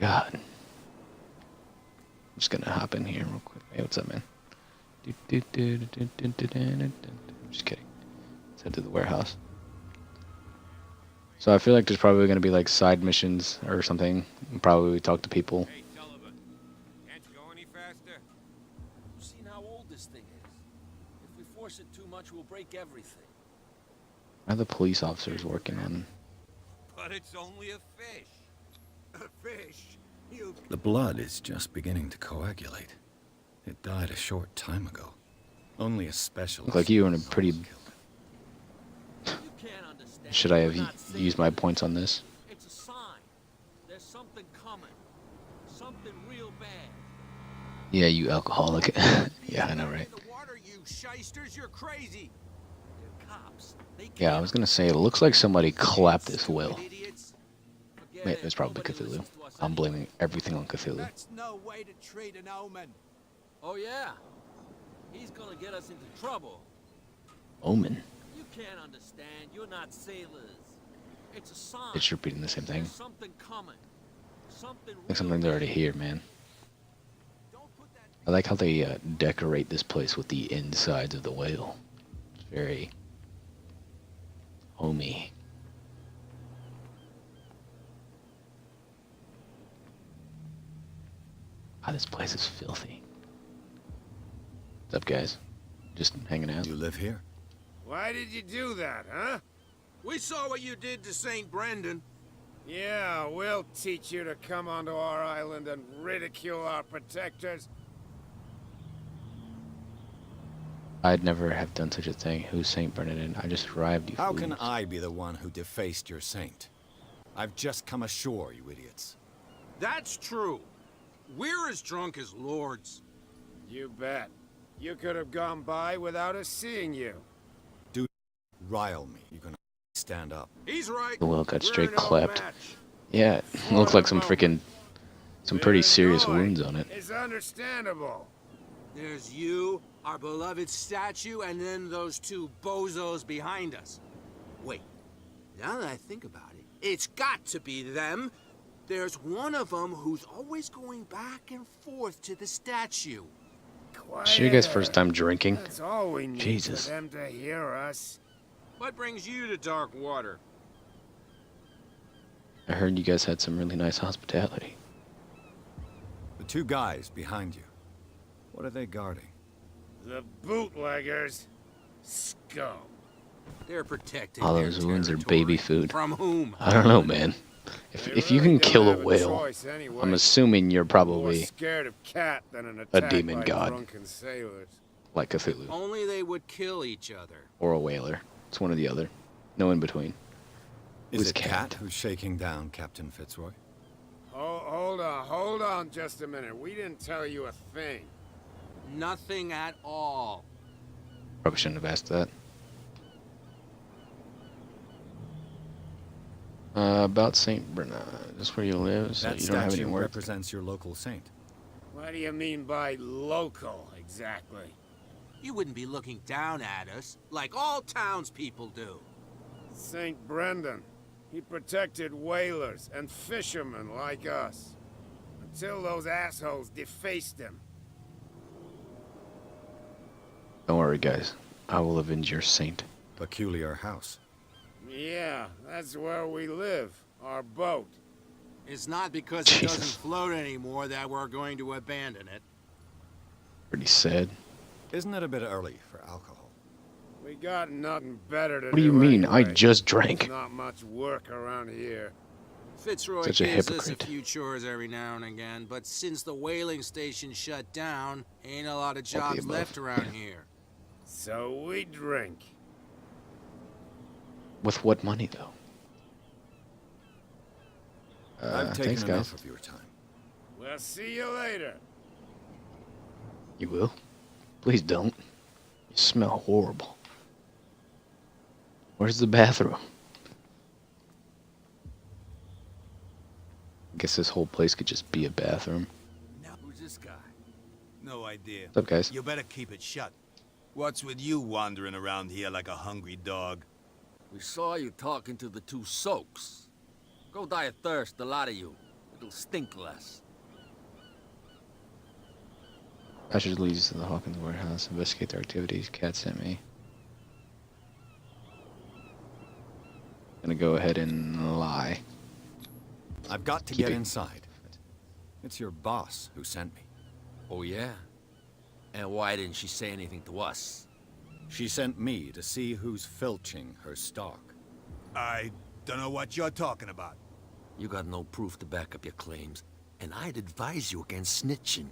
God. I'm just gonna hop in here real quick. Hey, what's up, man? Just kidding. Let's head to the warehouse. So I feel like there's probably going to be like side missions or something. Probably talk to people. Hey, Sullivan. Can't you go any faster? You've seen how old this thing is. If we force it too much, we'll break everything. Are the police officers working on? But it's only a fish. A fish? You... The blood is just beginning to coagulate. It died a short time ago. Only a specialist. Look like you were in a pretty. You can't understand. Should I have We're not used my points on this? It's a sign. There's something coming. Something real bad. Yeah, you alcoholic. Yeah, I know, right? The water, you shysters, you're crazy. They're cops. They Yeah, I can't was gonna say it looks like somebody clapped this whale. idiots. forget Wait, it. it's probably Nobody Cthulhu. listens to us I'm anyway. blaming everything on Cthulhu. That's no way to treat an omen. Oh yeah. He's gonna get us into trouble. Omen. You can't understand. You're not sailors. It's a sign. It's repeating the same thing. There's something coming. Something Like something's already here, man. I like how they decorate this place with the insides of the whale. It's very homey. Ah, this place is filthy. What's up, guys? Just hanging out? You live here? Why did you do that, huh? We saw what you did to St. Brendan. Yeah, we'll teach you to come onto our island and ridicule our protectors. I'd never have done such a thing. Who's Saint Bernardine? I just arrived, you How can fools. I be the one who defaced your saint? I've just come ashore, you idiots. That's true. We're as drunk as lords. You bet. You could have gone by without us seeing you. Do rile me. You can stand up. He's right. The whale got We're straight no clapped. match. Yeah, it looked like some freaking, some pretty serious wounds on it. It's understandable. There's you, our beloved statue, and then those two bozos behind us. Wait, now that I think about it, it's got to be them. There's one of them who's always going back and forth to the statue. Is you guys' first time drinking? That's all we need Jesus. for them to hear us. What brings you to dark water? I heard you guys had some really nice hospitality. The two guys behind you. What are they guarding? The bootleggers. Scum. They're protecting All their those wounds are territory. baby food. From whom? I don't know, man. They If you really can kill don't a have whale, choice anyway. I'm assuming you're More probably scared of cat than an a attack demon by god. drunken sailors. like Cthulhu Only they would kill each other. or a whaler. It's one or the other. No in between. Is Who's it Cat who's shaking down Captain Fitzroy? Oh, hold on just a minute. We didn't tell you a thing. Nothing at all. Probably shouldn't have asked that. About Saint Bernard. Is this where you live? So That you don't have any statue work? represents your local saint. What do you mean by local, exactly? You wouldn't be looking down at us like all townspeople do. St. Brendan. He protected whalers and fishermen like us. Until those assholes defaced him. Don't worry, guys. I will avenge your saint. Peculiar house. Yeah, that's where we live. Our boat. It's not because it Jesus. doesn't float anymore that we're going to abandon it. Pretty sad. Isn't it a bit early for alcohol? We got nothing better to do. What do you mean? I anyway. just drank. There's not much work around here. Fitzroy Such a gives us a hypocrite. few chores every now and again, but since the whaling station shut down, ain't a lot of the jobs above. left around here. So we drink. With what money, though? I've taken Thanks, enough guys. of your time. We'll see you later. You will? Please don't. You smell horrible. Where's the bathroom? I guess this whole place could just be a bathroom. Now, who's this guy? No idea. What's up, guys? You better keep it shut. What's with you wandering around here like a hungry dog? We saw you talking to the two soaks. Go die of thirst, the lot of you. It'll stink less. Passage leads to the Hawkins warehouse. Investigate their activities. Cat sent me. Gonna go ahead and lie. I've got to Keep get it. inside. It's your boss who sent me. Oh, yeah? And why didn't she say anything to us? She sent me to see who's filching her stock. I don't know what you're talking about. You got no proof to back up your claims, and I'd advise you against snitching.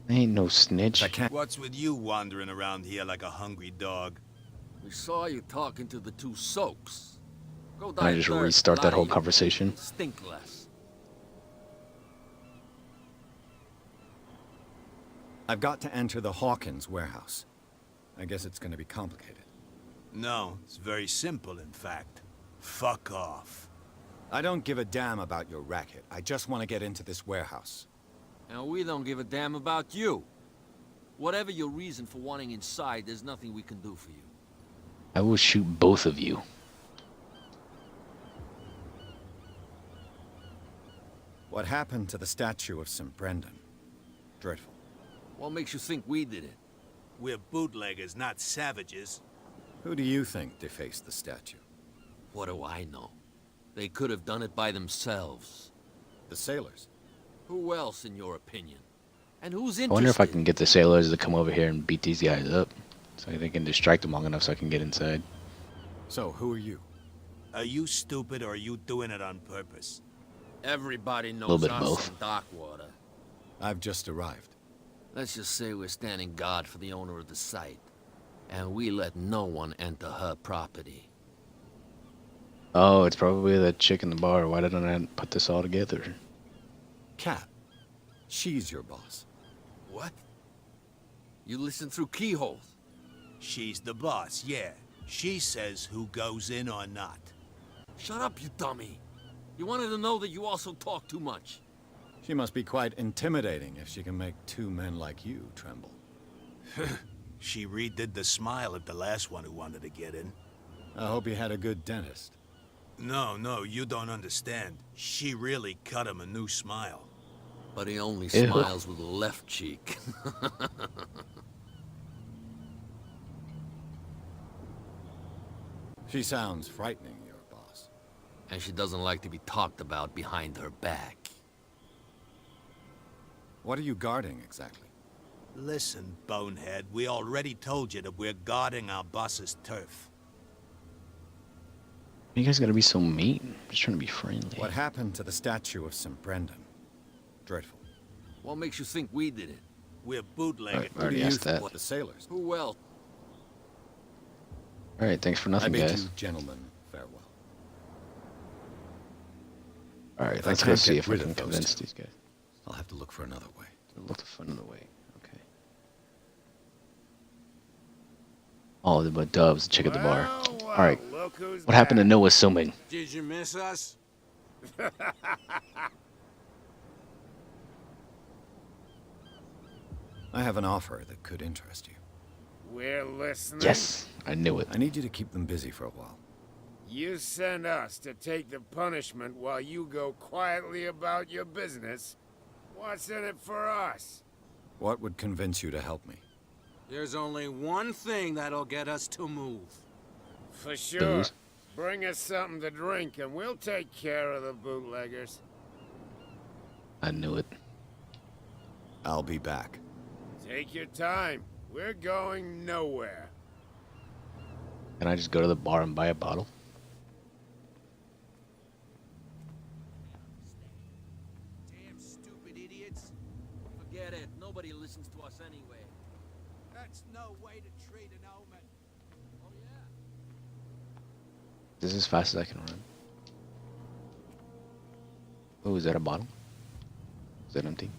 I ain't no snitch. I can't. What's with you wandering around here like a hungry dog? We saw you talking to the two soaks. Go Can I die just thirst, restart that lie whole you conversation? Stink less. I've got to enter the Hawkins warehouse. I guess it's going to be complicated. No, it's very simple, in fact. Fuck off. I don't give a damn about your racket. I just want to get into this warehouse. And we don't give a damn about you. Whatever your reason for wanting inside, there's nothing we can do for you. I will shoot both of you. What happened to the statue of St. Brendan? Dreadful. What makes you think we did it? We're bootleggers, not savages. Who do you think defaced the statue? What do I know? They could have done it by themselves. The sailors. Who else, in your opinion? And who's I interested? wonder if I can get the sailors to come over here and beat these guys up. So they can distract them long enough so I can get inside. So, who are you? Are you stupid or are you doing it on purpose? Everybody Little knows bit of us both. in Darkwater. I've just arrived. Let's just say we're standing guard for the owner of the site. And we let no one enter her property. Oh, it's probably the chick in the bar. Why didn't I put this all together? Cat. She's your boss. What? You listen through keyholes. She's the boss, yeah. She says who goes in or not. Shut up, you dummy. You wanted to know that you also talk too much. She must be quite intimidating if she can make two men like you tremble. She redid the smile at the last one who wanted to get in. I hope you had a good dentist. No, you don't understand. She really cut him a new smile. But he only Ew. smiles with the left cheek. She sounds frightening, your boss. And she doesn't like to be talked about behind her back. What are you guarding, exactly? Listen, bonehead, we already told you that we're guarding our boss's turf. You guys gotta be so mean. I'm just trying to be friendly. What happened to the statue of St. Brendan? Dreadful. What makes you think we did it? We're bootleggers. I already asked that. The sailors. Who else? Alright, thanks for I nothing, bid guys. you gentlemen farewell. Alright, If I let's go can't see get if I rid can of those convince two, these guys. I'll have to look for another way. Look for another way. Okay. Oh, but Dove's the chick at the bar. Alright. What happened to Noah Summing? Did you miss us? I have an offer that could interest you. We're listening. Yes, I knew it. I need you to keep them busy for a while. You send us to take the punishment while you go quietly about your business. What's in it for us? What would convince you to help me? There's only one thing that'll get us to move. For sure. Booze. Bring us something to drink and we'll take care of the bootleggers. I knew it. I'll be back. Take your time. We're going nowhere. Can I just go to the bar and buy a bottle? Damn stupid idiots. Forget it. Nobody listens to us anyway. That's no way to treat an omen. Oh, yeah. This is as fast as I can run. Oh, is that a bottle? Is that empty?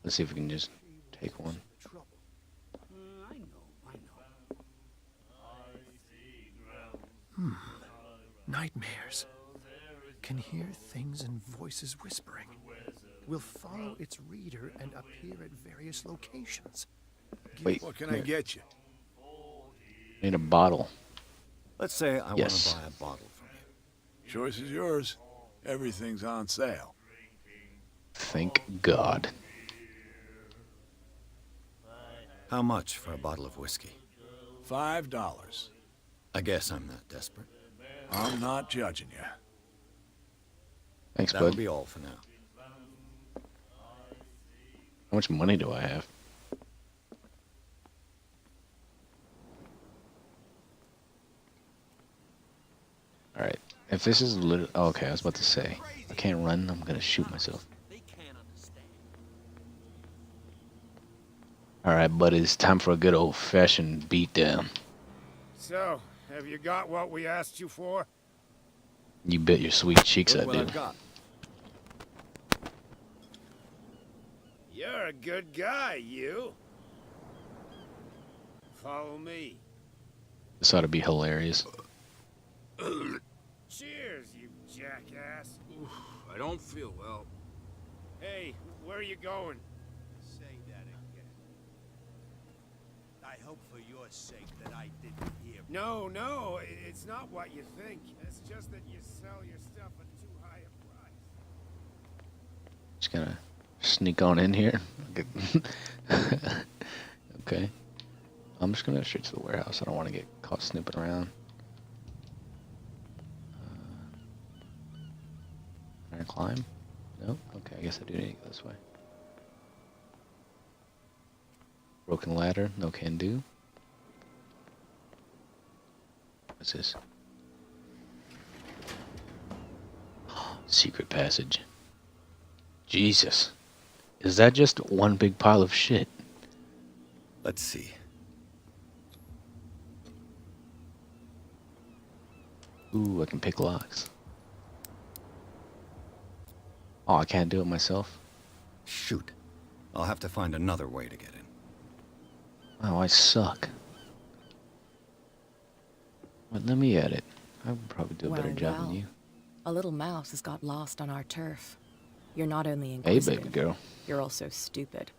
Let's see if we can just take one. I know. Nightmares. Can hear things and voices whispering. Will follow its reader and appear at various locations. Wait, What can I get you? I need a bottle. Let's say I Yes. want to buy a bottle from you. Choice is yours. Everything's on sale. Thank God. How much for a bottle of whiskey? $5. I guess I'm not desperate. I'm not judging you. Thanks, That'll bud. be all for now. How much money do I have? Alright. If this is literally... Oh, okay, I was about to say. I can't run, I'm gonna shoot myself. Alright, but it's time for a good old-fashioned beatdown. So, have you got what we asked you for? You bet your sweet cheeks I Look what do. I've got. You're a good guy, you. Follow me. This ought to be hilarious. Cheers, you jackass. I don't feel well. Hey, where are you going? Say that again. I hope for your sake that I didn't hear. No, it's not what you think. It's just that you sell your stuff at too high a price. Just gonna sneak on in here. Okay. I'm just gonna straight to the warehouse. I don't want to get caught snooping around. Can I climb? Nope. Okay, I guess I do need to go this way. Broken ladder. No can do. What's this? Secret passage. Jesus. Is that just one big pile of shit? Let's see. Ooh, I can pick locks. Oh, I can't do it myself? Shoot. I'll have to find another way to get in. Oh, I suck. But let me at it. I would probably do a better job than you. A little mouse has got lost on our turf. You're not only Hey, inquisitive, baby girl. you're also stupid.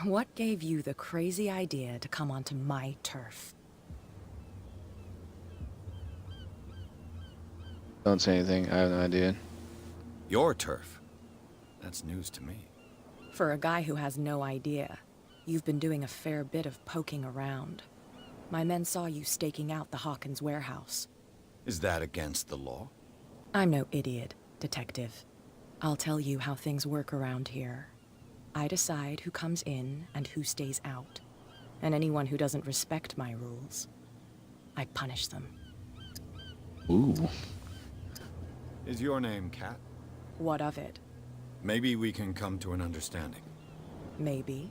What gave you the crazy idea to come onto my turf? Don't say anything. I have no idea. Your turf? That's news to me. For a guy who has no idea, you've been doing a fair bit of poking around. My men saw you staking out the Hawkins warehouse. Is that against the law? I'm no idiot, detective. I'll tell you how things work around here. I decide who comes in and who stays out. And anyone who doesn't respect my rules, I punish them. Ooh. Is your name Kat? What of it? Maybe we can come to an understanding. Maybe.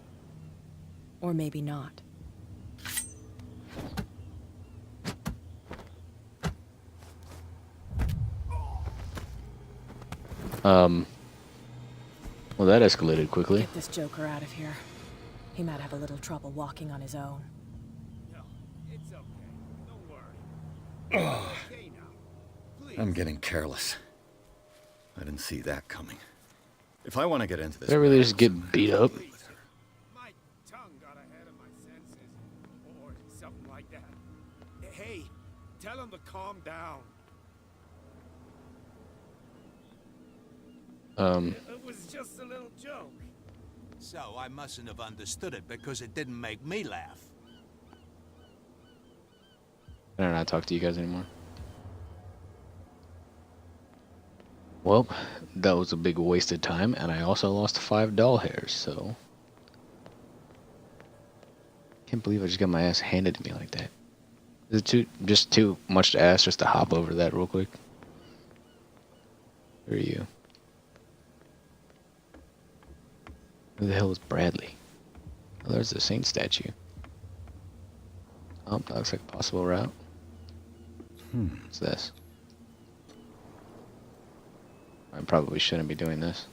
Or maybe not. Well, that escalated quickly. Get this joker out of here. He might have a little trouble walking on his own. No, it's okay. Don't worry. Okay now. Please. I'm getting careless. I didn't see that coming. If I want to get into this... Did I really just get beat up? My tongue got ahead of my senses. Or something like that. Hey, tell him to calm down. It was just a little joke. So I mustn't have understood it because it didn't make me laugh. I don't know how to talk to you guys anymore. Well, that was a big waste of time, and I also lost 5 doll hairs, so... Can't believe I just got my ass handed to me like that. Is it just too much to ask just to hop over that real quick? Who are you? Who the hell is Bradley? Oh, there's the Saint statue. Oh, that looks like a possible route. What's this? I probably shouldn't be doing this.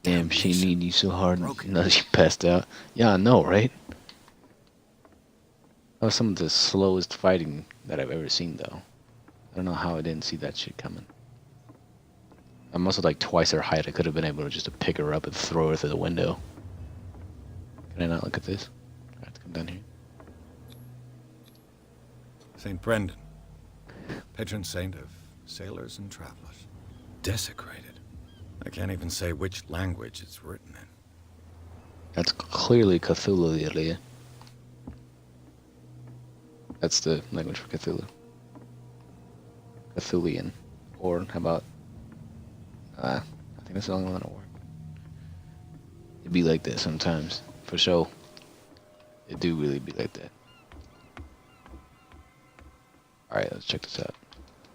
Damn, she needed you so hard. No, she passed out. Yeah, I know, right? That was some of the slowest fighting that I've ever seen, though. I don't know how I didn't see that shit coming. I'm also like twice her height. I could have been able to just pick her up and throw her through the window. Can I not look at this? I have to come down here. St. Brendan, patron saint of sailors and travelers. Desecrated. I can't even say which language it's written in. That's clearly Cthulhu. That's the language for Cthulhu. Cthulian. Or how about... I think that's the only one that'll work. It'd be like that sometimes. For sure. It do really be like that. Alright, let's check this out.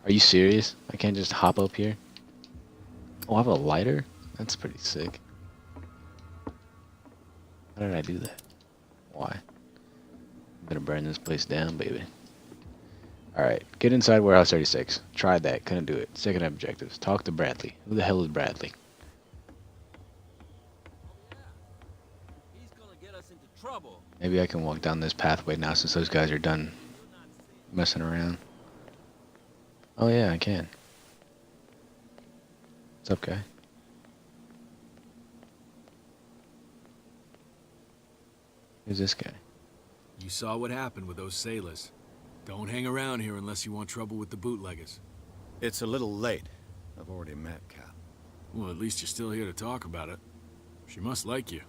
Are you serious? I can't just hop up here? Oh, I have a lighter? That's pretty sick. How did I do that? Why? Better burn this place down, baby. Alright, get inside Warehouse 36. Tried that, couldn't do it. Second objectives. Talk to Bradley. Who the hell is Bradley? He's gonna get us into trouble. Maybe I can walk down this pathway now since those guys are done messing around. Oh yeah, I can. What's up, guy? Who's this guy? You saw what happened with those sailors. Don't hang around here unless you want trouble with the bootleggers. It's a little late. I've already met Cap. Well, at least you're still here to talk about it. She must like you.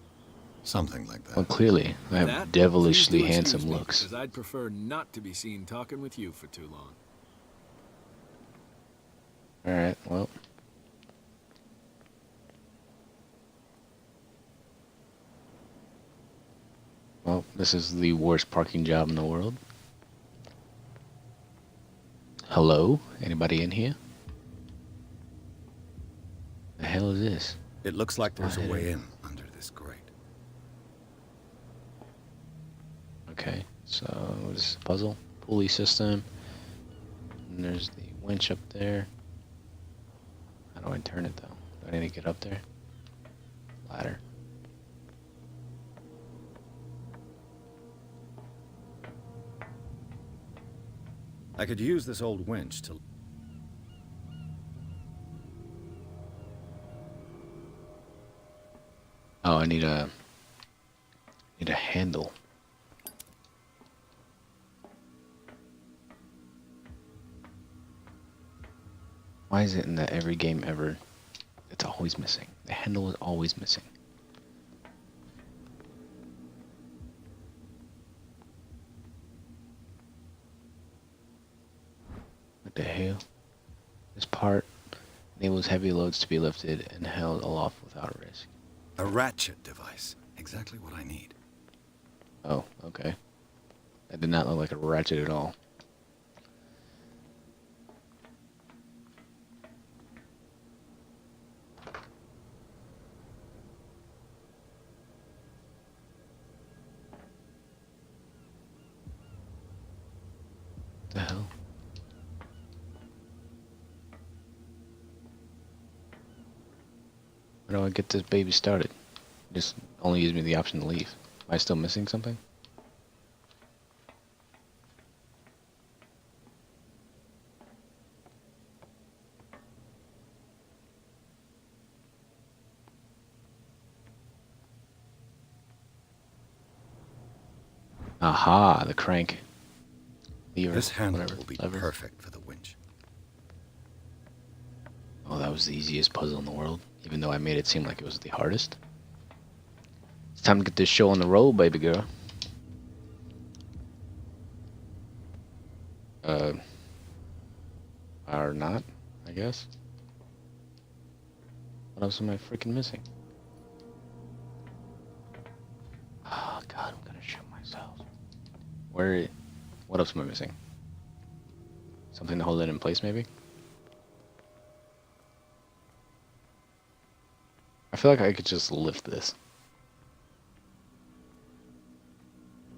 Something like that. Well, clearly, I have That, devilishly please do handsome excuse me, looks. because I'd prefer not to be seen talking with you for too long. Alright, well. Well, this is the worst parking job in the world. Hello? Anybody in here? The hell is this? It looks like there's a way in under this grate. Okay, so this is a puzzle. Pulley system. And there's the winch up there. How do I turn it though? Do I need to get up there? Ladder. I could use this old winch to... Oh, I need a handle. Why is it in that every game ever, it's always missing? The handle is always missing. What the hell? This part enables heavy loads to be lifted and held aloft without risk. A ratchet device. Exactly what I need. Oh, okay. That did not look like a ratchet at all. What the hell? How do I get this baby started? Just only gives me the option to leave. Am I still missing something? Aha, the crank. Lever, This handle whatever, will be lever. perfect for the winch. Oh, that was the easiest puzzle in the world, even though I made it seem like it was the hardest. It's time to get this show on the road, baby girl. Or not, I guess. What else am I freaking missing? Oh god, I'm gonna shoot myself. What else am I missing? Something to hold it in place, maybe? I feel like I could just lift this.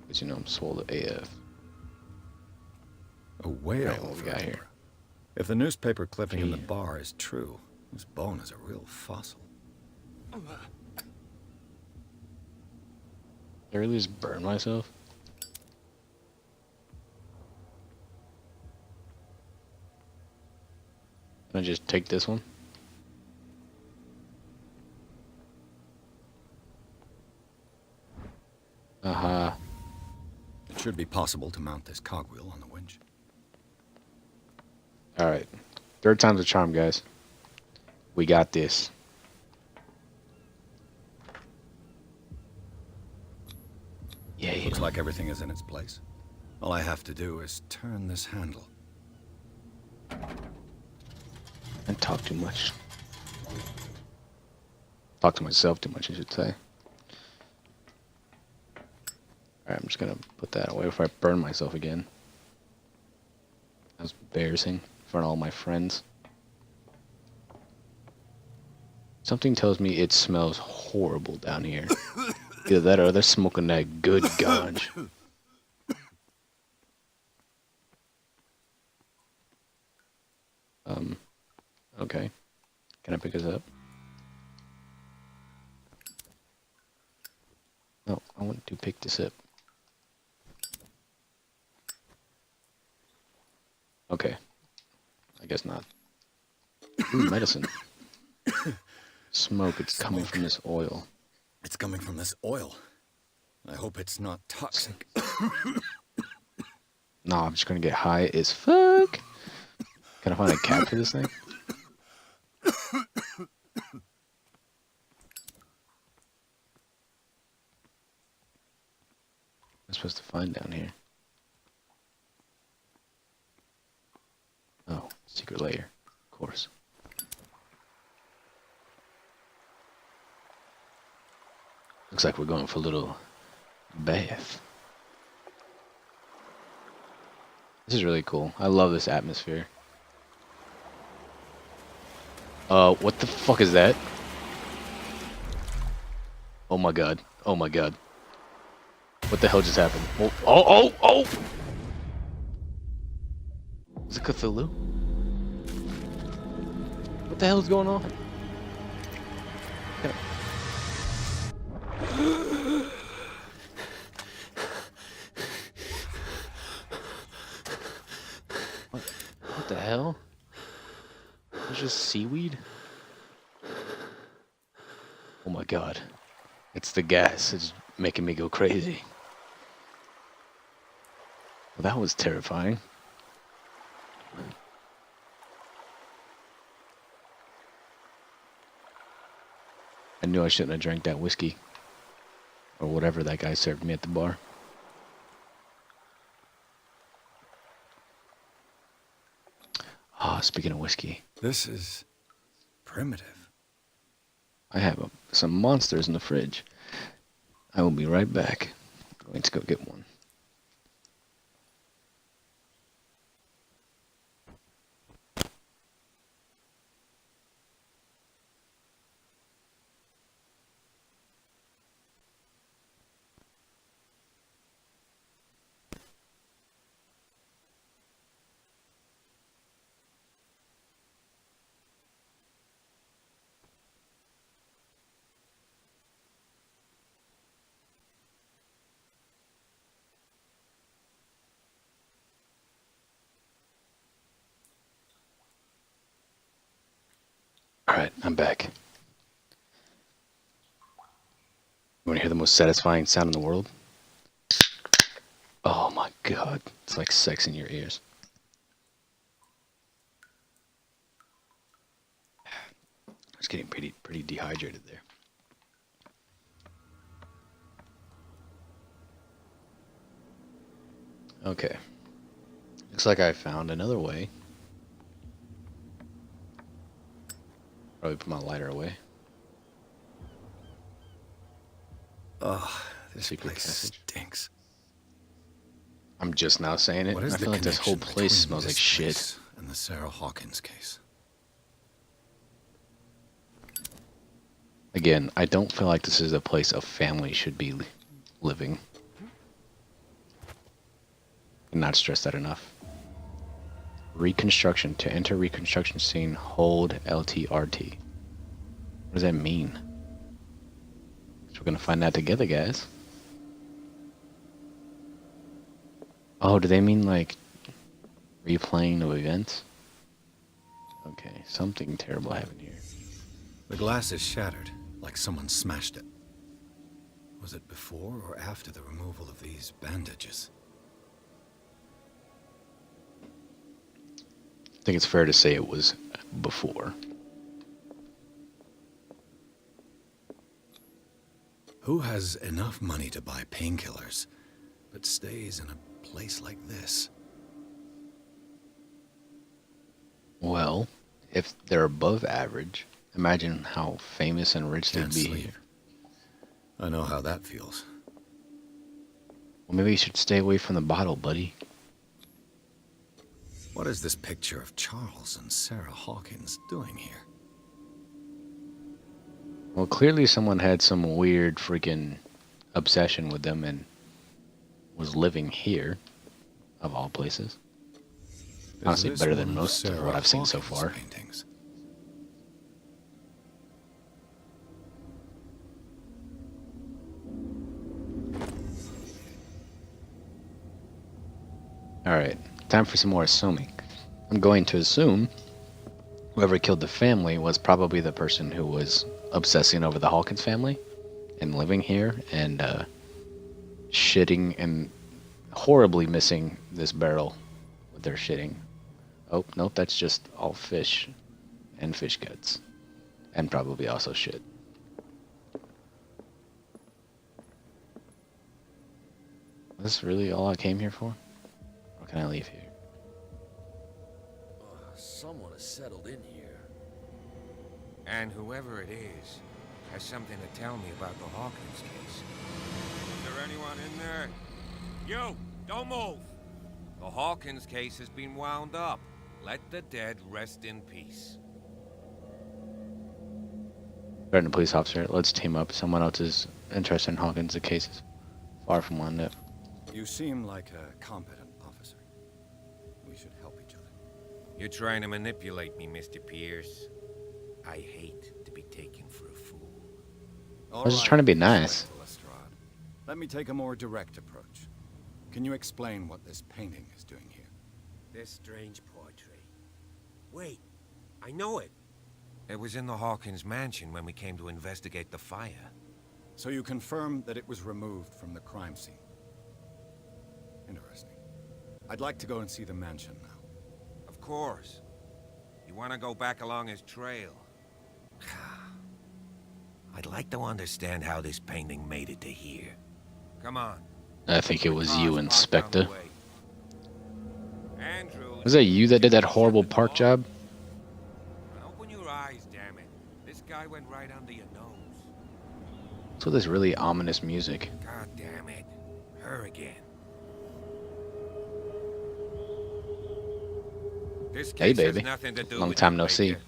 But you know, I'm swole AF. A whale Alright, what we got here? If the newspaper clipping in the Gee. bar is true, this bone is a real fossil. Did I really just burn myself? Can I just take this one? Aha. It should be possible to mount this cogwheel on the winch. Alright. Third time's a charm, guys. We got this. Yeah. Looks like everything is in its place. All I have to do is turn this handle. And talk too much. Talk to myself too much, I should say. Alright, I'm just gonna put that away before I burn myself again. That was embarrassing in front of all my friends. Something tells me it smells horrible down here. Either that or they're smoking that good ganj. Okay. Can I pick this up? No, I want to pick this up. Okay. I guess not. Ooh, medicine. Smoke, it's coming from this oil. It's coming from this oil. I hope it's not toxic. Nah, I'm just gonna get high as fuck. Can I find a cap for this thing? I'm supposed to find down here. Oh, secret layer, of course. Looks like we're going for a little bath. This is really cool. I love this atmosphere. What the fuck is that? Oh my god. Oh my god. What the hell just happened? Oh, oh, oh, oh! Is it Cthulhu? What the hell is going on? What the hell? It's just seaweed? Oh my god. It's the gas. It's making me go crazy. Well, that was terrifying. I knew I shouldn't have drank that whiskey. Or whatever that guy served me at the bar. Ah, speaking of whiskey. This is primitive. I have some monsters in the fridge. I will be right back. I'm going to go get one. Alright, I'm back. You want to hear the most satisfying sound in the world? Oh my god. It's like sex in your ears. I was getting pretty dehydrated there. Okay. Looks like I found another way. Probably put my lighter away. Oh, this Secret place passage. stinks. I'm just now saying it. What is I feel like this whole connection place between smells like this shit. place and the Sarah Hawkins case? Again, I don't feel like this is a place a family should be living. Cannot stress that enough. Reconstruction. To enter reconstruction scene, hold LTRT. What does that mean? So we're gonna find that together, guys. Oh, do they mean like replaying of events? Okay, something terrible happened here. The glass is shattered, like someone smashed it. Was it before or after the removal of these bandages? think it's fair to say it was before. Who has enough money to buy painkillers, but stays in a place like this? Well, if they're above average, imagine how famous and rich they'd Can't be sleep. here. I know how that feels. Well, maybe you should stay away from the bottle, buddy. What is this picture of Charles and Sarah Hawkins doing here? Well, clearly someone had some weird freaking obsession with them and was living here, of all places. Honestly, better than most of what I've seen so far. Paintings? Alright, time for some more assuming. I'm going to assume whoever killed the family was probably the person who was obsessing over the Hawkins family and living here and shitting and horribly missing this barrel with their shitting. Oh, nope, that's just all fish and fish guts. And probably also shit. Is this really all I came here for? Or can I leave here? Someone has settled in here. And whoever it is has something to tell me about the Hawkins case. Is there anyone in there? You! Don't move! The Hawkins case has been wound up. Let the dead rest in peace. Threaten a police officer. Let's team up. Someone else is interested in Hawkins. The case is far from wound up. You seem like a competent officer. We should help each other. You're trying to manipulate me, Mr. Pierce. I hate to be taken for a fool. I was just trying to be nice. Let me take a more direct approach. Can you explain what this painting is doing here? This strange portrait. Wait, I know it. It was in the Hawkins mansion when we came to investigate the fire. So you confirm that it was removed from the crime scene? Interesting. I'd like to go and see the mansion now. Of course. You want to go back along his trail? I'd like to understand how this painting made it to here. Come on. I think it was you, Inspector. Andrew, Was that you that did that horrible park job? open your eyes, damn it. This guy went right under your nose. So this really ominous music. God damn it. Her again. This Hey, case has baby. nothing to do Long with time you, no see. Baker.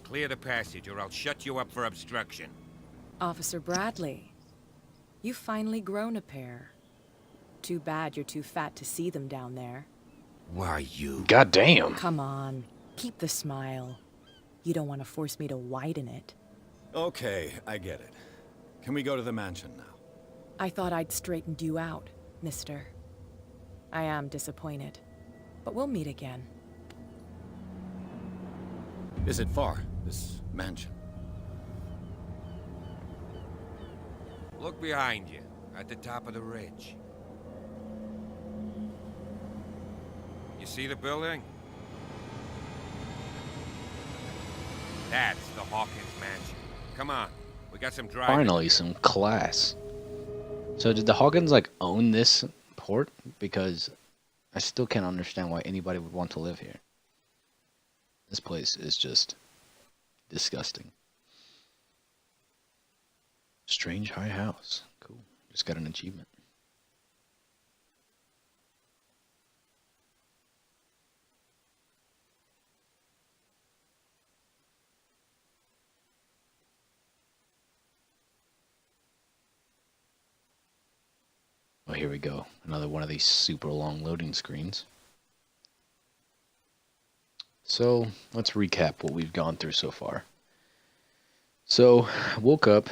Clear the passage or I'll shut you up for obstruction. Officer Bradley, you've finally grown a pair. Too bad you're too fat to see them down there. Why, you... God damn. Come on, keep the smile. You don't want to force me to widen it. Okay, I get it. Can we go to the mansion now? I thought I'd straightened you out, mister. I am disappointed, but we'll meet again. Is it far, this mansion? Look behind you, at the top of the ridge. You see the building? That's the Hawkins mansion. Come on, we got some driving. Finally, some class. So did the Hawkins, like, own this port? Because I still can't understand why anybody would want to live here. This place is just disgusting. Strange high house. Cool. Just got an achievement. Oh, here we go. Another one of these super long loading screens. So, let's recap what we've gone through so far. So, I woke up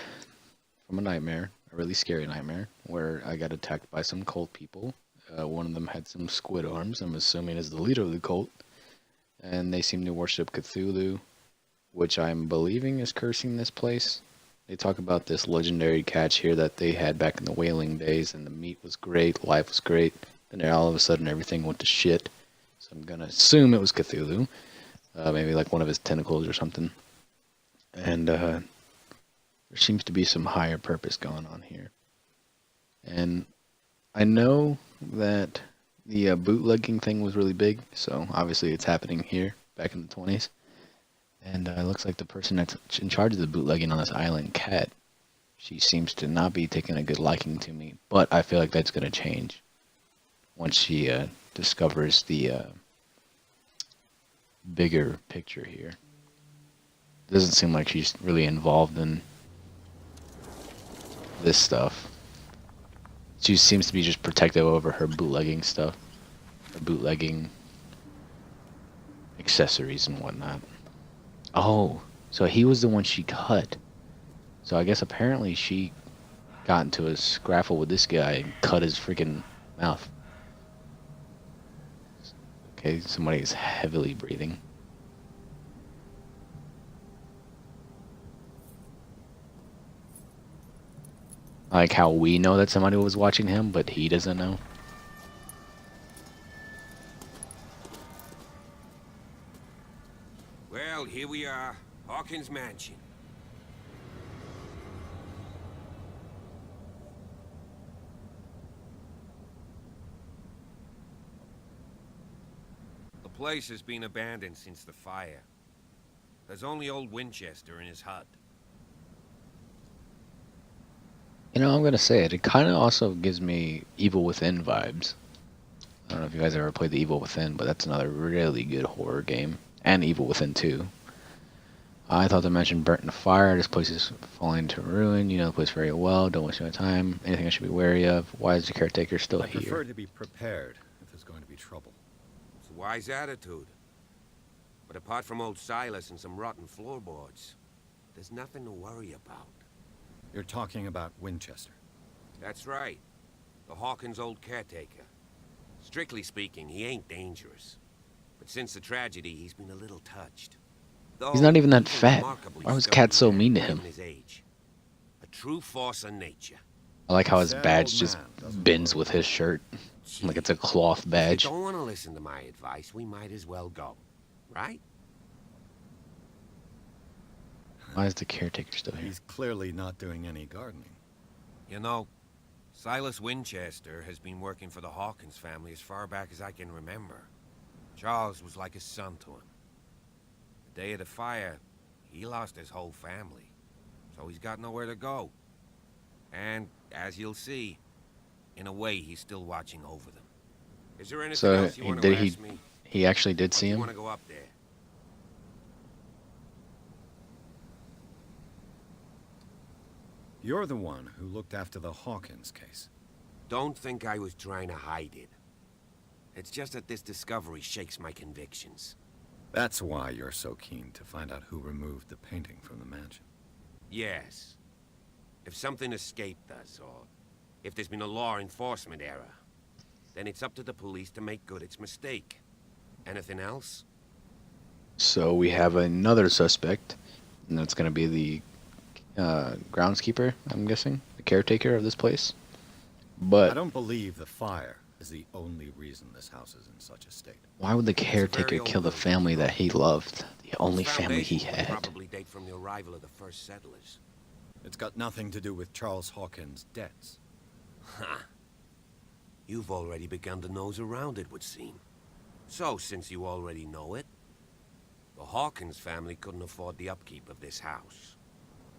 from a nightmare, a really scary nightmare, where I got attacked by some cult people. One of them had some squid arms, I'm assuming is the leader of the cult. And they seem to worship Cthulhu, which I'm believing is cursing this place. They talk about this legendary catch here that they had back in the whaling days, and the meat was great, life was great. Then all of a sudden everything went to shit. So I'm gonna assume it was Cthulhu. maybe like one of his tentacles or something. And there seems to be some higher purpose going on here. And I know that the bootlegging thing was really big, so obviously it's happening here back in the 20s. And it looks like the person that's in charge of the bootlegging on this island, Kat, she seems to not be taking a good liking to me. But I feel like that's going to change once she discovers the bigger picture here. Doesn't seem like she's really involved in this stuff. She seems to be just protective over her bootlegging stuff, her bootlegging accessories and whatnot. Oh, so he was the one she cut. So I guess apparently she got into a scraffle with this guy and cut his freaking mouth. Okay, somebody is heavily breathing. I like how we know that somebody was watching him, but he doesn't know. Well, here we are. Hawkins Mansion. The place has been abandoned since the fire. There's only old Winchester in his hut. You know, I'm gonna say it. It kind of also gives me Evil Within vibes. I don't know if you guys ever played the Evil Within, but that's another really good horror game. And Evil Within 2. I thought the mansion burnt in a fire. This place is falling to ruin. You know the place very well. Don't waste my time. Anything I should be wary of? Why is the caretaker still I here? prefer to be prepared if there's going to be trouble. It's a wise attitude. But apart from old Silas and some rotten floorboards, there's nothing to worry about. You're talking about Winchester. That's right. The Hawkins' old caretaker. Strictly speaking, he ain't dangerous. But since the tragedy, he's been a little touched. He's not even that He's a fat. remarkably Why was sturdy Kat so man, mean to given him? his age. A true force of nature. I like how his Sad badge old just man doesn't bends worry. with his shirt. Like it's a cloth badge. If you don't want to listen to my advice, we might as well go. Right? Why is the caretaker still here? He's clearly not doing any gardening. You know, Silas Winchester has been working for the Hawkins family as far back as I can remember. Charles was like a son to him. The day of the fire, he lost his whole family. So he's got nowhere to go. And, as you'll see, in a way, he's still watching over them. Is there anything So else you want to did ask me? he actually did see You him? want to go up there? You're the one who looked after the Hawkins case. Don't think I was trying to hide it. It's just that this discovery shakes my convictions. That's why you're so keen to find out who removed the painting from the mansion. Yes. If something escaped us, or if there's been a law enforcement error, then it's up to the police to make good its mistake. Anything else? So we have another suspect, and that's going to be the groundskeeper, I'm guessing, the caretaker of this place. But I don't believe the fire is the only reason this house is in such a state. why would the caretaker kill the family that he loved? The only Its family he foundation would had. probably date from the arrival of the first settlers. It's got nothing to do with Charles Hawkins' debts. Ha! You've already begun to nose around, it would seem. So, since you already know it, the Hawkins family couldn't afford the upkeep of this house.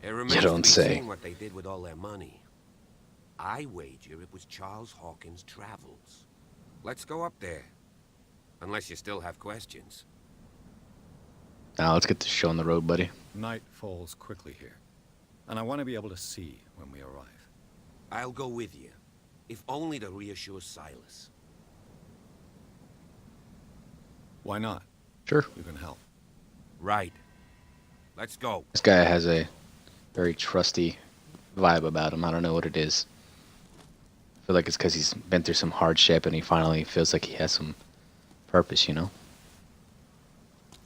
It remains to don't be say. seen what they did with all their money. I wager it was Charles Hawkins' travels. Let's go up there. Unless you still have questions. Now let's get this show on the road, buddy. Night falls quickly here, and I want to be able to see when we arrive. I'll go with you, if only to reassure Silas. Why not? Sure. You can help. Right. Let's go. This guy has a very trusty vibe about him. I don't know what it is. I feel like it's because he's been through some hardship and he finally feels like he has some purpose, you know?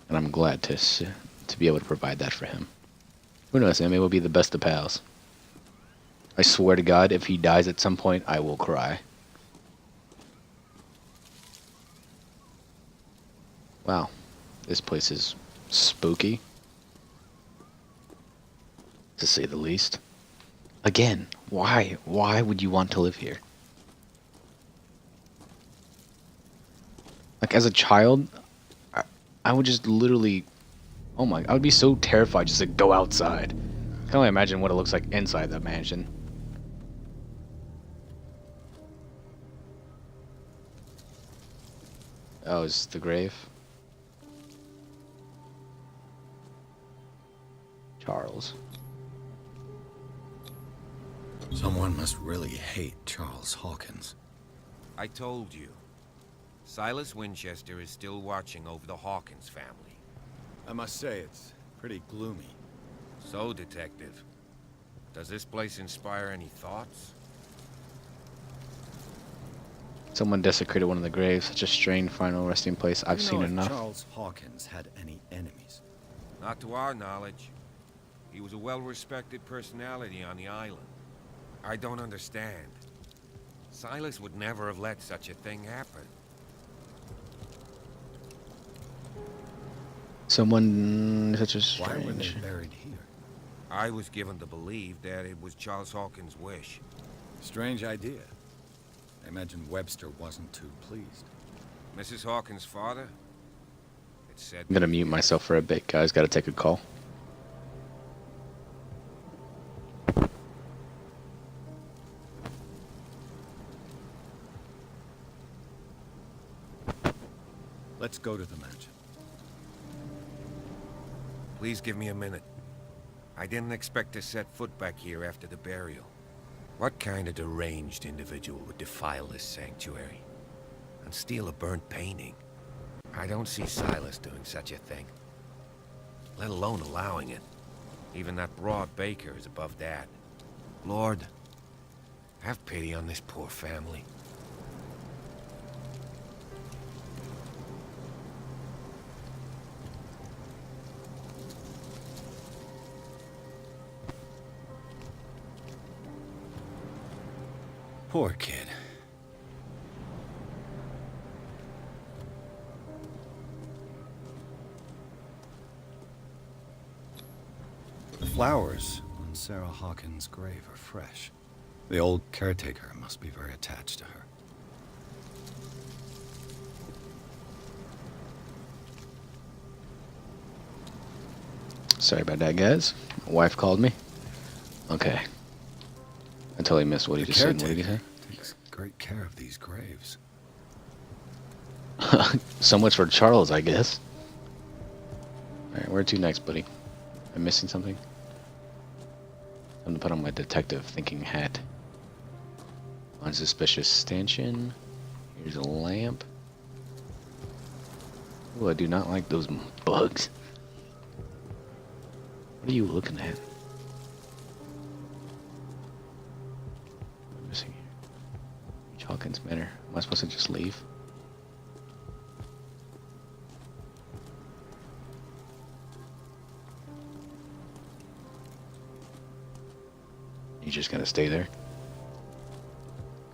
And I'm glad to be able to provide that for him. Who knows? Maybe we'll be the best of pals. I swear to God, if he dies at some point, I will cry. Wow. This place is spooky, to say the least. Again, why? Why would you want to live here? Like, as a child, I would just literally... Oh my... I would be so terrified just to go outside. I can only imagine what it looks like inside that mansion. Oh, is the grave? Charles. Someone must really hate Charles Hawkins. I told you. Silas Winchester is still watching over the Hawkins family. I must say, it's pretty gloomy. So, Detective, does this place inspire any thoughts? Someone desecrated one of the graves. Such a strange final resting place. I've seen enough. Charles Hawkins had any enemies? Not to our knowledge. He was a well-respected personality on the island. I don't understand. Silas would never have let such a thing happen. Someone such a Why were they strange... buried here? I was given to believe that it was Charles Hawkins' wish. Strange idea. I imagine Webster wasn't too pleased. Mrs. Hawkins' father? It said... I'm gonna mute myself for a bit, guys. Gotta take a call. Let's go to the mansion. Please give me a minute. I didn't expect to set foot back here after the burial. What kind of deranged individual would defile this sanctuary and steal a burnt painting? I don't see Silas doing such a thing, let alone allowing it. Even that broad baker is above that. Lord, have pity on this poor family. Poor kid. The flowers on Sarah Hawkins' grave are fresh. The old caretaker must be very attached to her. Sorry about that, guys. My wife called me. Okay. I totally missed what he just said. What did he say? Takes great care of these graves. So much for Charles, I guess. Alright, where to next, buddy? Am I missing something? I'm gonna put on my detective thinking hat. Unsuspicious stanchion. Here's a lamp. Oh, I do not like those bugs. What are you looking at? What am I missing here? Hawkins Manor. Am I supposed to just leave? You just gonna stay there?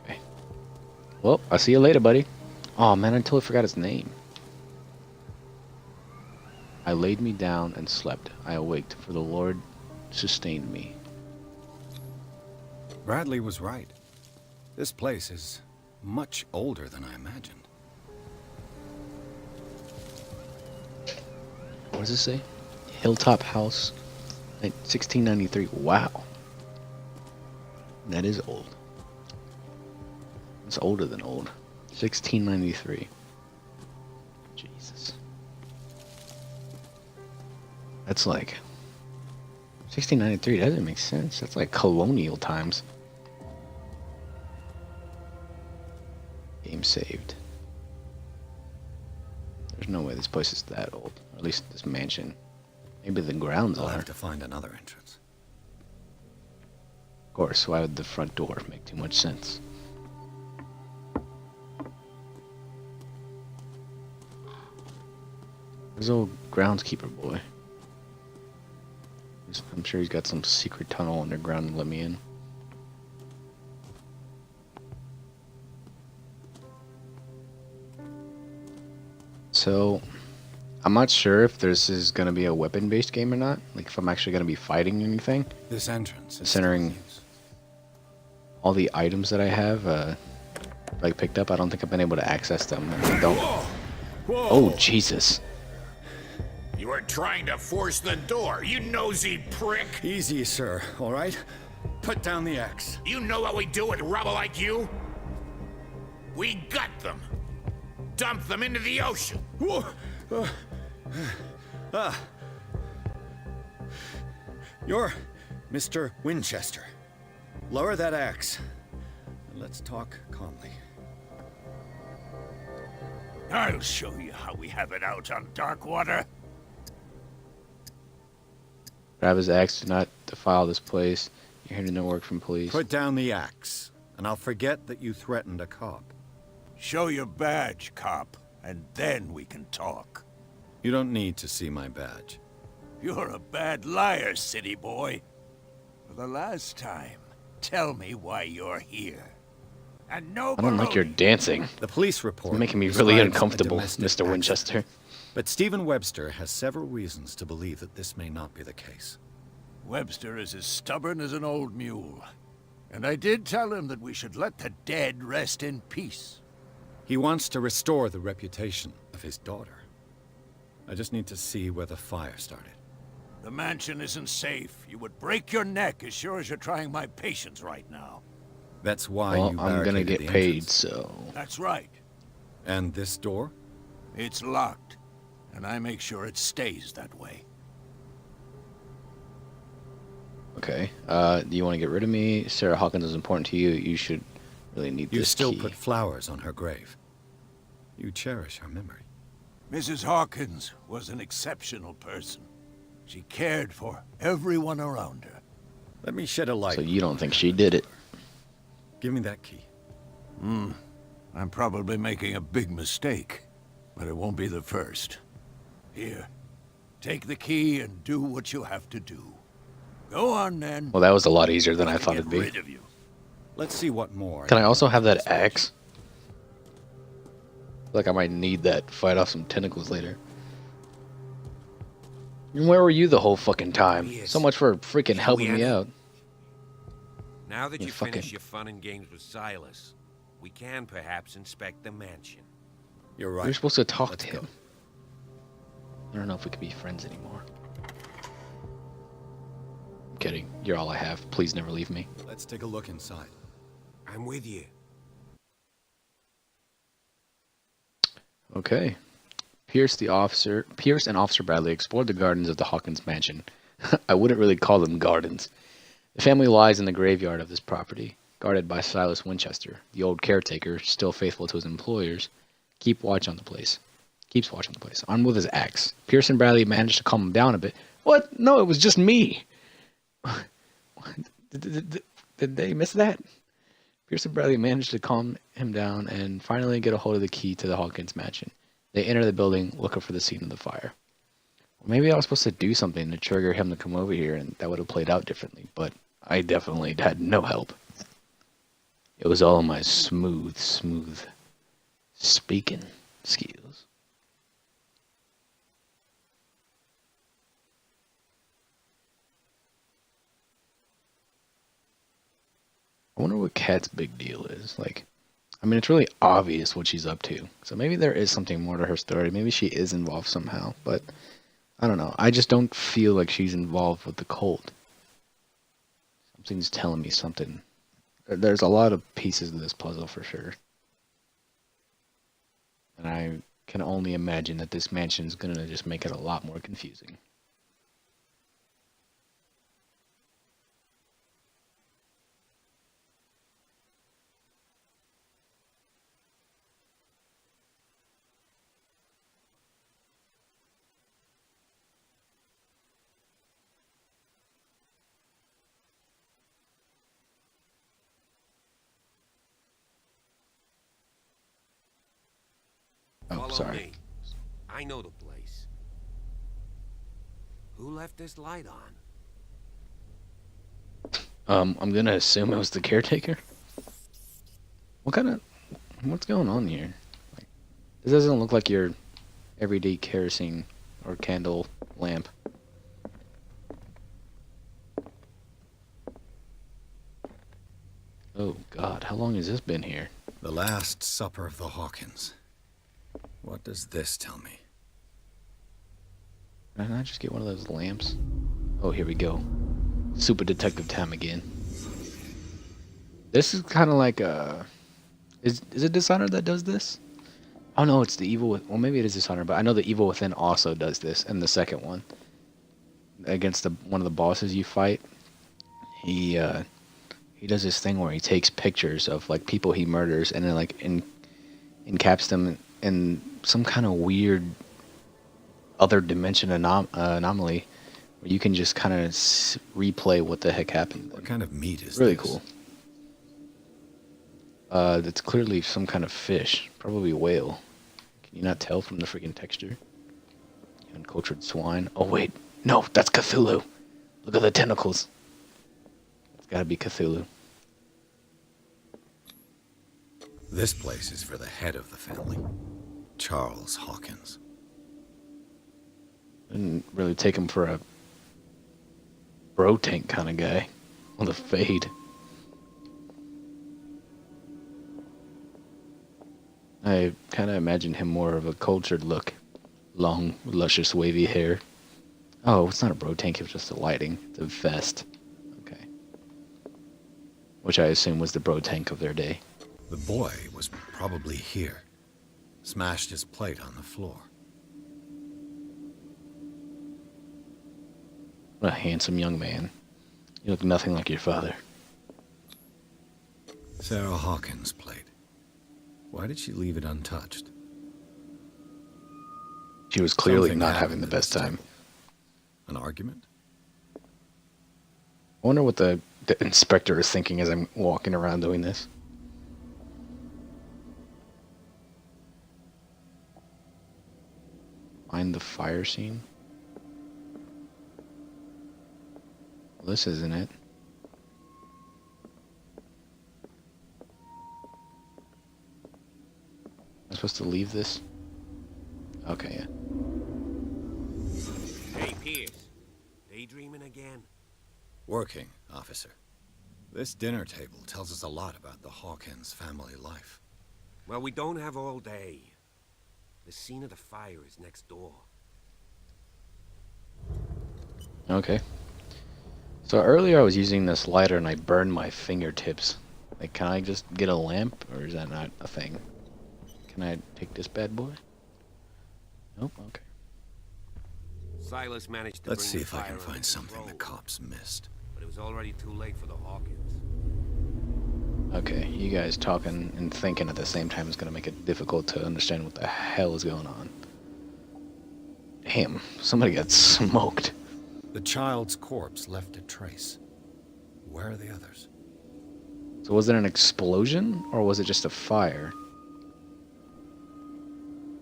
Okay. Well, I'll see you later, buddy. Oh man, I totally forgot his name. I laid me down and slept. I awaked, for the Lord sustained me. Bradley was right. This place is much older than I imagined. What does it say? Hilltop House, like 1693. Wow. That is old. It's older than old. 1693. Jesus. That's like 1693. That doesn't make sense. That's like colonial times. Game saved. There's no way this place is that old. Or at least this mansion. Maybe the grounds I'll are. have to find another entrance. Of course, why would the front door make too much sense? There's old groundskeeper boy. I'm sure he's got some secret tunnel underground to let me in. So, I'm not sure if this is going to be a weapon-based game or not. Like, if I'm actually going to be fighting anything. This entrance is Considering all the items that I have, like, picked up, I don't think I've been able to access them. I don't. Whoa. Oh, Jesus. You are trying to force the door, you nosy prick! Easy, sir, all right? Put down the axe. You know what we do with rubble like you? We gut them. Dump them into the ocean. You're Mr. Winchester. Lower that axe. And let's talk calmly. I'll show you how we have it out on Darkwater. Grab his axe. Do not defile this place. You're hearing no work from police. Put down the axe, and I'll forget that you threatened a cop. Show your badge, cop, and then we can talk. You don't need to see my badge. You're a bad liar, city boy. For the last time, tell me why you're here. And no I don't like your dancing. The police report It's making me really describes a uncomfortable, domestic Mr. Winchester. accident. But Stephen Webster has several reasons to believe that this may not be the case. Webster is as stubborn as an old mule. And I did tell him that we should let the dead rest in peace. He wants to restore the reputation of his daughter. I just need to see where the fire started. The mansion isn't safe. You would break your neck as sure as you're trying my patience right now. That's why Well, you I'm gonna barricaded get the paid, entrance. so... That's right. And this door? It's locked. And I make sure it stays that way. Okay. Do you want to get rid of me? Sarah Hawkins is important to you. You should really need You this still key. put flowers on her grave. You cherish her memory. Mrs. Hawkins was an exceptional person. She cared for everyone around her. Let me shed a light. So you don't think she did it? Give me that key. I'm probably making a big mistake, but it won't be the first. Here, take the key and do what you have to do. Go on, then. Well, that was a lot easier than I thought Get it'd be. rid of you. Let's see what more. Can I also have that axe? Like I might need that to fight off some tentacles later. Where were you the whole fucking time? So much for freaking helping me out. Now that You you fucking- finish your fun and games with Silas, we can perhaps inspect the mansion. You're We right. were supposed to talk Let's to go. him. I don't know if we can be friends anymore. I'm kidding. You're all I have. Please never leave me. Let's take a look inside. I'm with you. Okay. Pierce and Officer Bradley explored the gardens of the Hawkins mansion. I wouldn't really call them gardens. The family lies in the graveyard of this property, guarded by Silas Winchester, the old caretaker, still faithful to his employers. Keeps watch on the place. Armed with his axe. Pierce and Bradley managed to calm him down a bit. What? No, it was just me. Did they miss that? Pierce and Bradley managed to calm him down and finally get a hold of the key to the Hawkins mansion. They enter the building looking for the scene of the fire. Well, maybe I was supposed to do something to trigger him to come over here and that would have played out differently, but I definitely had no help. It was all my smooth speaking skills. I wonder what Kat's big deal is. Like, I mean, it's really obvious what she's up to. So maybe there is something more to her story. Maybe she is involved somehow. But, I don't know. I just don't feel like she's involved with the cult. Something's telling me something. There's a lot of pieces of this puzzle for sure. And I can only imagine that this mansion is going to just make it a lot more confusing. Oh, Follow sorry. me. I know the place. Who left this light on? I'm gonna assume it was the caretaker. What's going on here? Like, this doesn't look like your everyday kerosene or candle lamp. Oh God, how long has this been here? The Last Supper of the Hawkins. What does this tell me? Can I just get one of those lamps? Oh, here we go. Super detective time again. This is kind of like a... Is it Dishonored that does this? Oh no, it's the Evil Within. Well, maybe it is Dishonored, but I know the Evil Within also does this in the second one. Against one of the bosses you fight, he does this thing where he takes pictures of like people he murders and then like encaps them in some kind of weird other dimension anomaly where you can just kind of replay what the heck happened. What kind of meat is really this? cool. That's clearly some kind of fish, probably whale. Can you not tell from the freaking texture? Uncultured swine. Oh wait, no, that's Cthulhu. Look at the tentacles. It's gotta be Cthulhu. This place is for the head of the family, Charles Hawkins. Didn't really take him for a bro tank kind of guy with a fade. I kind of imagined him more of a cultured look. Long, luscious, wavy hair. Oh, it's not a bro tank, it was just the lighting. It's a vest. Okay. Which I assume was the bro tank of their day. The boy was probably here. Smashed his plate on the floor. What a handsome young man. You look nothing like your father. Sarah Hawkins' plate. Why did she leave it untouched? She was clearly Something not happened having the at best this time. table. An argument? I wonder what the inspector is thinking as I'm walking around doing this. Find the fire scene? Well, this isn't it. Am I supposed to leave this? Okay, yeah. Hey, Pierce. Daydreaming again? Working, officer. This dinner table tells us a lot about the Hawkins family life. Well, we don't have all day. The scene of the fire is next door. Okay. So earlier I was using this lighter and I burned my fingertips. Like, can I just get a lamp, or is that not a thing? Can I take this bad boy? Nope, okay. Silas managed to Let's bring see the if I fire can under find something the control, cops missed. but it was already too late for the Hawkins. Okay, you guys talking and thinking at the same time is going to make it difficult to understand what the hell is going on. Damn, somebody got smoked. The child's corpse left a trace. Where are the others? So was it an explosion, or was it just a fire?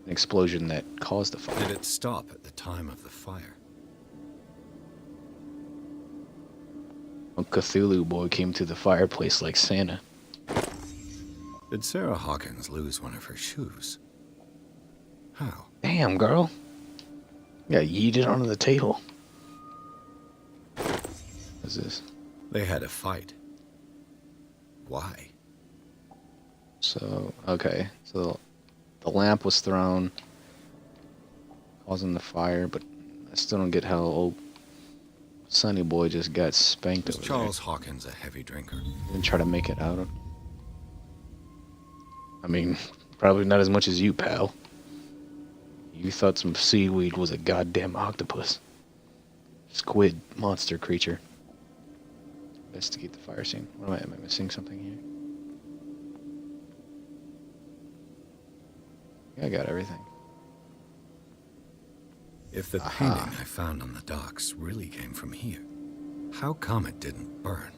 An explosion that caused the fire. Did it stop at the time of the fire? A Cthulhu boy came to the fireplace like Santa. Did Sarah Hawkins lose one of her shoes? How? Damn, girl. You got yeeted onto the table. What's this? They had a fight. Why? So, okay. So the lamp was thrown, causing the fire, but I still don't get how old Sonny boy just got spanked Was over Charles Hawkins a heavy drinker? there. And try to make it out of. I mean, probably not as much as you, pal. You thought some seaweed was a goddamn octopus. Squid monster creature. Investigate the fire scene. What am I missing something here? I got everything. If the painting I found on the docks really came from here, how come it didn't burn?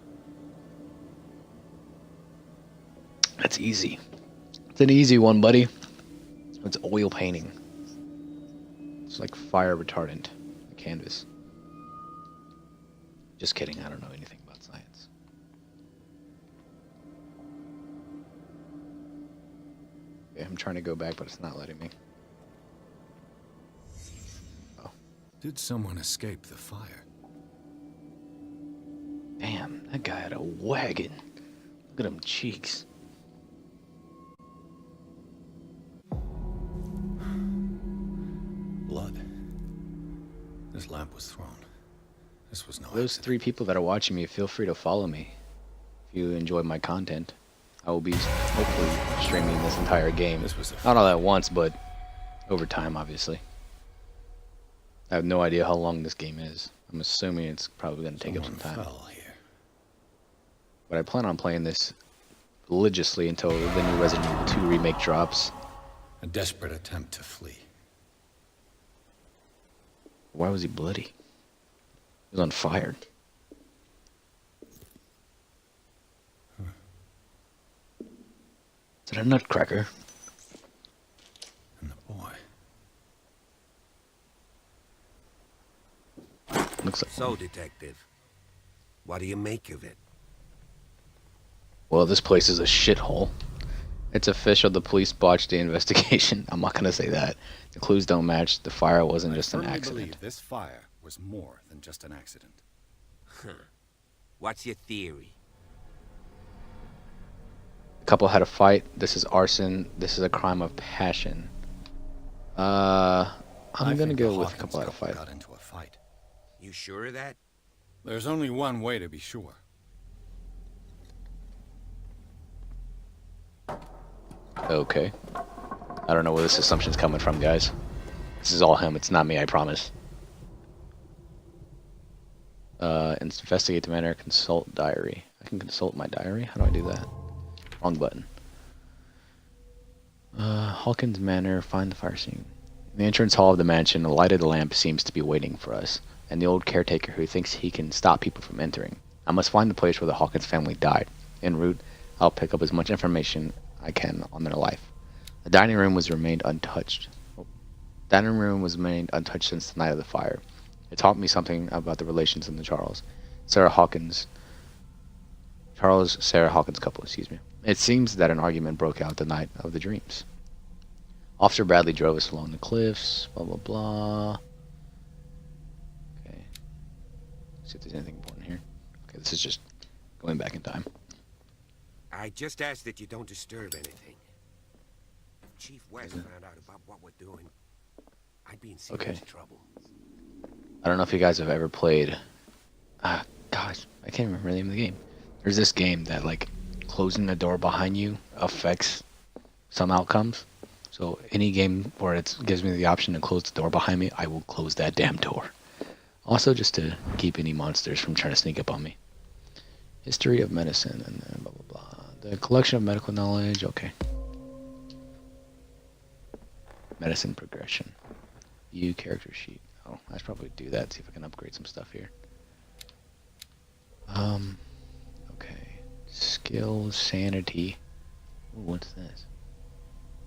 That's easy. It's an easy one, buddy. It's oil painting. It's like fire retardant canvas. Just kidding, I don't know anything about science. Okay, I'm trying to go back, but it's not letting me. Oh, Did someone escape the fire? Damn, that guy had a wagon. Look at them cheeks. Blood. This lamp was thrown. This was no Those accident. 3 people that are watching me, feel free to follow me if you enjoy my content. I will be hopefully streaming this entire game. Not all at once, but over time, obviously. I have no idea how long this game is. I'm assuming it's probably going to take up some time. But I plan on playing this religiously until the new Resident Evil 2 remake drops. A desperate attempt to flee. Why was he bloody? He was on fire. Is it a nutcracker? And the boy. Looks like... So, Detective, what do you make of it? Well, this place is a shithole. It's official, the police botched the investigation. I'm not gonna say that. The clues don't match. The fire wasn't just an I firmly accident. believe this fire was more than just an accident. What's your theory? The couple had a fight. This is arson. This is a crime of passion. I'm gonna go with a couple had a fight. Got into a fight. You sure of that? There's only one way to be sure. Okay. I don't know where this assumption's coming from, guys. This is all him. It's not me, I promise. Investigate the matter, consult diary. I can consult my diary? How do I do that? Wrong button. Hawkins Manor, find the fire scene. In the entrance hall of the mansion, a lighted lamp seems to be waiting for us, and the old caretaker who thinks he can stop people from entering. I must find the place where the Hawkins family died. En route, I'll pick up as much information I can on their life. The dining room remained untouched. Dining room was remained untouched since the night of the fire. It taught me something about the relations in the Charles, Sarah Hawkins couple, excuse me. It seems that an argument broke out the night of the dreams. Officer Bradley drove us along the cliffs, blah blah blah. Okay. Let's see if there's anything important here. Okay, this is just going back in time. I just ask that you don't disturb anything. If Chief West found out about what we're doing, I'd be in serious trouble. I don't know if you guys have ever played... gosh, I can't remember the name of the game. There's this game that, like, closing the door behind you affects some outcomes. So any game where it gives me the option to close the door behind me, I will close that damn door. Also, just to keep any monsters from trying to sneak up on me. History of medicine, and then blah, blah, blah. The collection of medical knowledge, okay. Medicine progression. View character sheet. Oh, I should probably do that, see if I can upgrade some stuff here. Okay. Skills, sanity. Ooh, what's this?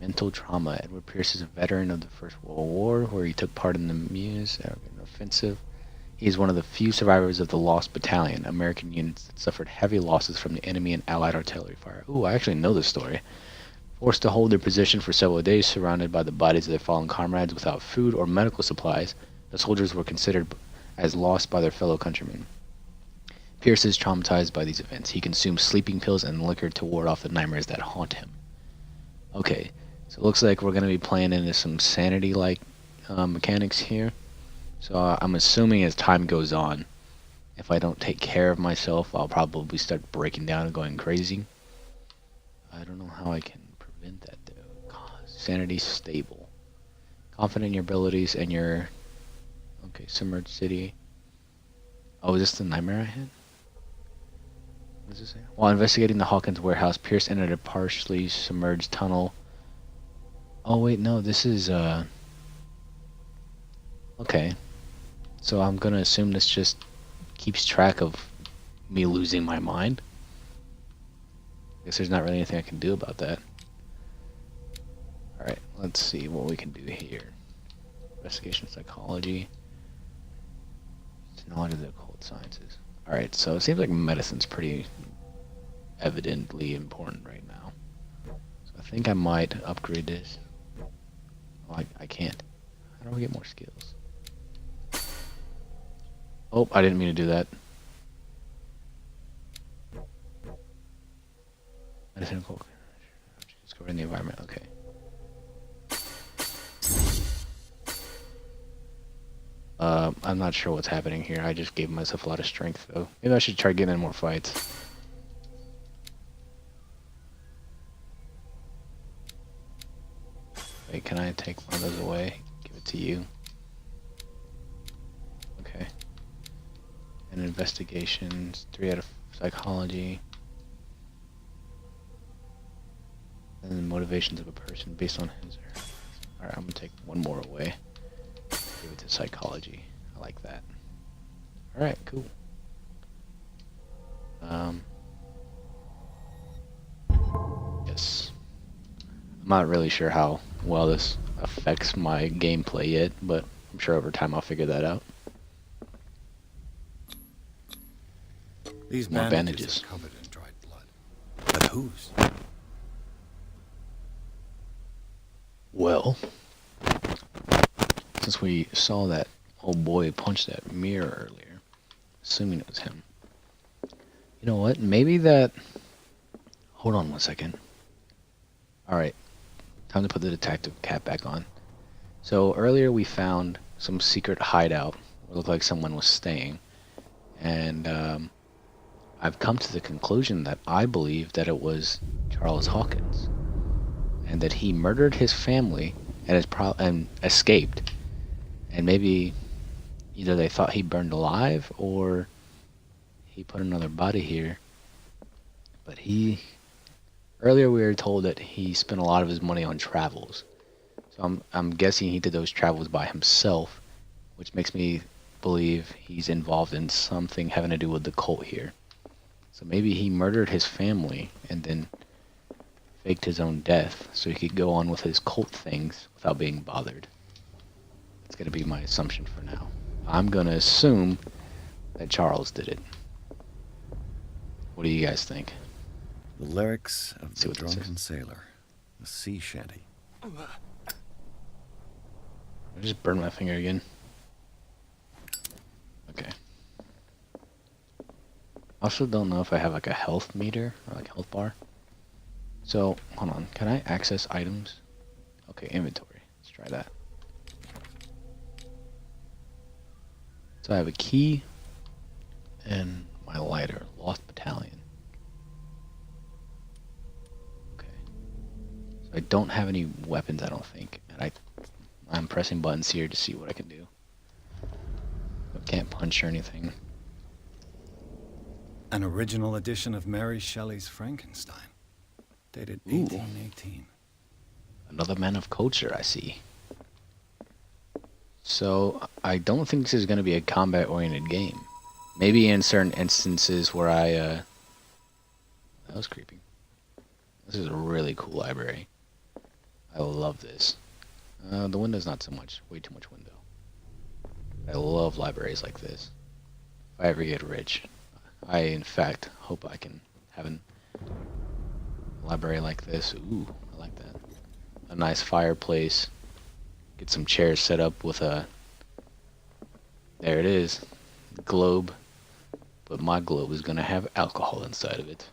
Mental trauma. Edward Pierce is a veteran of the First World War, where he took part in the Meuse offensive. He is one of the few survivors of the Lost Battalion, American units that suffered heavy losses from the enemy and Allied artillery fire. Ooh, I actually know this story. Forced to hold their position for several days, surrounded by the bodies of their fallen comrades without food or medical supplies, the soldiers were considered as lost by their fellow countrymen. Pierce is traumatized by these events. He consumes sleeping pills and liquor to ward off the nightmares that haunt him. Okay, so it looks like we're going to be playing into some sanity-like mechanics here. So I'm assuming as time goes on, if I don't take care of myself, I'll probably start breaking down and going crazy. I don't know how I can prevent that, though. God, sanity stable. Confident in your abilities and your... Okay, submerged city. Oh, is this the nightmare I had? What does it say? While investigating the Hawkins warehouse, Pierce entered a partially submerged tunnel. Oh, wait, no, this is, Okay. So I'm gonna assume this just keeps track of me losing my mind. Guess there's not really anything I can do about that. Alright, let's see what we can do here. Investigation psychology. Knowledge of the occult sciences. Alright, so it seems like medicine's pretty evidently important right now. So I think I might upgrade this. Oh, I can't. How do I get more skills? Oh, I didn't mean to do that. Medicine cool. Discover in the environment. Okay. I'm not sure what's happening here. I just gave myself a lot of strength, though. Maybe I should try getting in more fights. Wait, can I take one of those away? Give it to you. Okay. And investigations, 3 out of psychology. And then motivations of a person based on his or her. Alright, I'm gonna take one more away. Give it to psychology. I like that. Alright, cool. Yes. I'm not really sure how well this affects my gameplay yet, but I'm sure over time I'll figure that out. These More bandages bandages. are covered in dried blood. But whose? Well, since we saw that old boy punch that mirror earlier, assuming it was him. You know what? Maybe that... Hold on 1 second. Alright. Time to put the detective cap back on. So earlier we found some secret hideout where it looked like someone was staying. And I've come to the conclusion that I believe that it was Charles Hawkins. And that he murdered his family and escaped. And maybe either they thought he burned alive or he put another body here. But earlier we were told that he spent a lot of his money on travels. So I'm guessing he did those travels by himself, which makes me believe he's involved in something having to do with the cult here. So maybe he murdered his family and then faked his own death so he could go on with his cult things without being bothered. That's going to be my assumption for now. I'm going to assume that Charles did it. What do you guys think? The lyrics of See the what this drunken is. sailor. The sea shanty. I just burned my finger again. Okay. I also don't know if I have like a health meter or like health bar. So, hold on. Can I access items? Okay, inventory. Let's try that. So I have a key and my lighter. Lost Battalion. Okay. So I don't have any weapons, I don't think. And I'm pressing buttons here to see what I can do. I can't punch or anything. An original edition of Mary Shelley's Frankenstein. Dated 1818. Another man of culture, I see. So, I don't think this is going to be a combat-oriented game. Maybe in certain instances where that was creepy. This is a really cool library. I love this. The window's not so much. Way too much window. I love libraries like this. If I ever get rich, I, in fact, hope I can have a library like this. Ooh, I like that. A nice fireplace. Get some chairs set up with a... There it is. Globe. But my globe is going to have alcohol inside of it.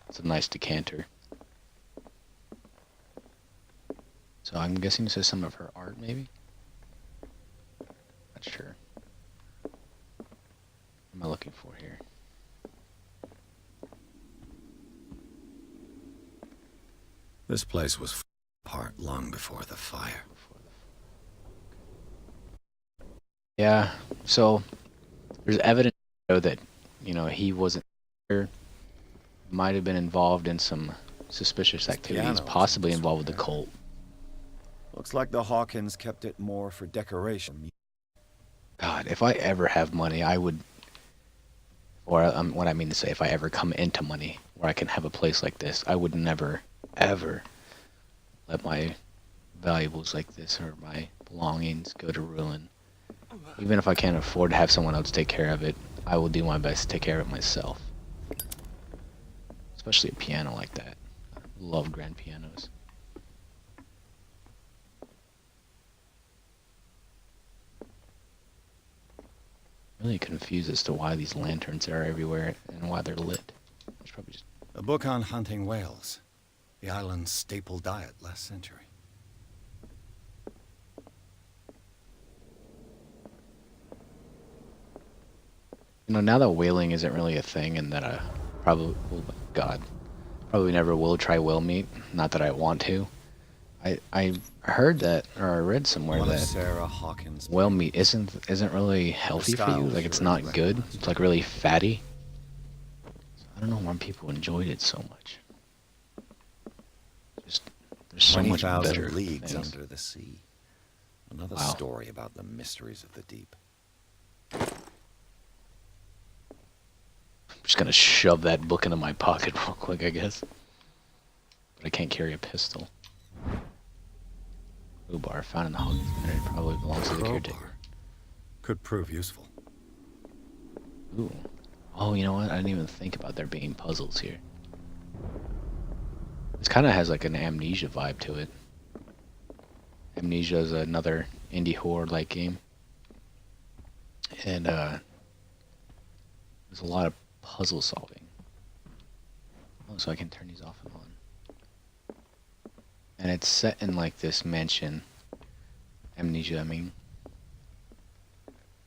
It's a nice decanter. So I'm guessing this is some of her art, maybe? Not sure. What am I looking for here? This place was apart long before the fire. Yeah, so there's evidence that, you know, he wasn't there. Might have been involved in some suspicious activities, possibly involved with the cult. Looks like the Hawkins kept it more for decoration. God, if I ever have money, I would... Or what I mean to say, if I ever come into money where I can have a place like this, I would never, ever let my valuables like this or my belongings go to ruin. Even if I can't afford to have someone else take care of it, I will do my best to take care of it myself. Especially a piano like that. I love grand pianos. Really confused as to why these lanterns are everywhere and why they're lit. It's probably just... A book on hunting whales. The island's staple diet last century. You know, now that whaling isn't really a thing and that I probably, oh my God, probably never will try whale meat. Not that I want to. I heard that, or I read somewhere that Sarah Hawkins' whale meat isn't really healthy for you. Like it's not good. It's like really fatty. So I don't know why people enjoyed it so much. Just there's so much better 20,000 leagues things. under the sea. Another Wow. story about the mysteries of the deep. I'm just gonna shove that book into my pocket real quick, I guess. But I can't carry a pistol. Crowbar found in the Hawkins Manor. It probably belongs to the caretaker. Could prove useful. Ooh. Oh, you know what? I didn't even think about there being puzzles here. This kind of has like an Amnesia vibe to it. Amnesia is another indie horror-like game. And there's a lot of puzzle solving. Oh, so I can turn these off and on. And it's set in like this mansion. Amnesia, I mean.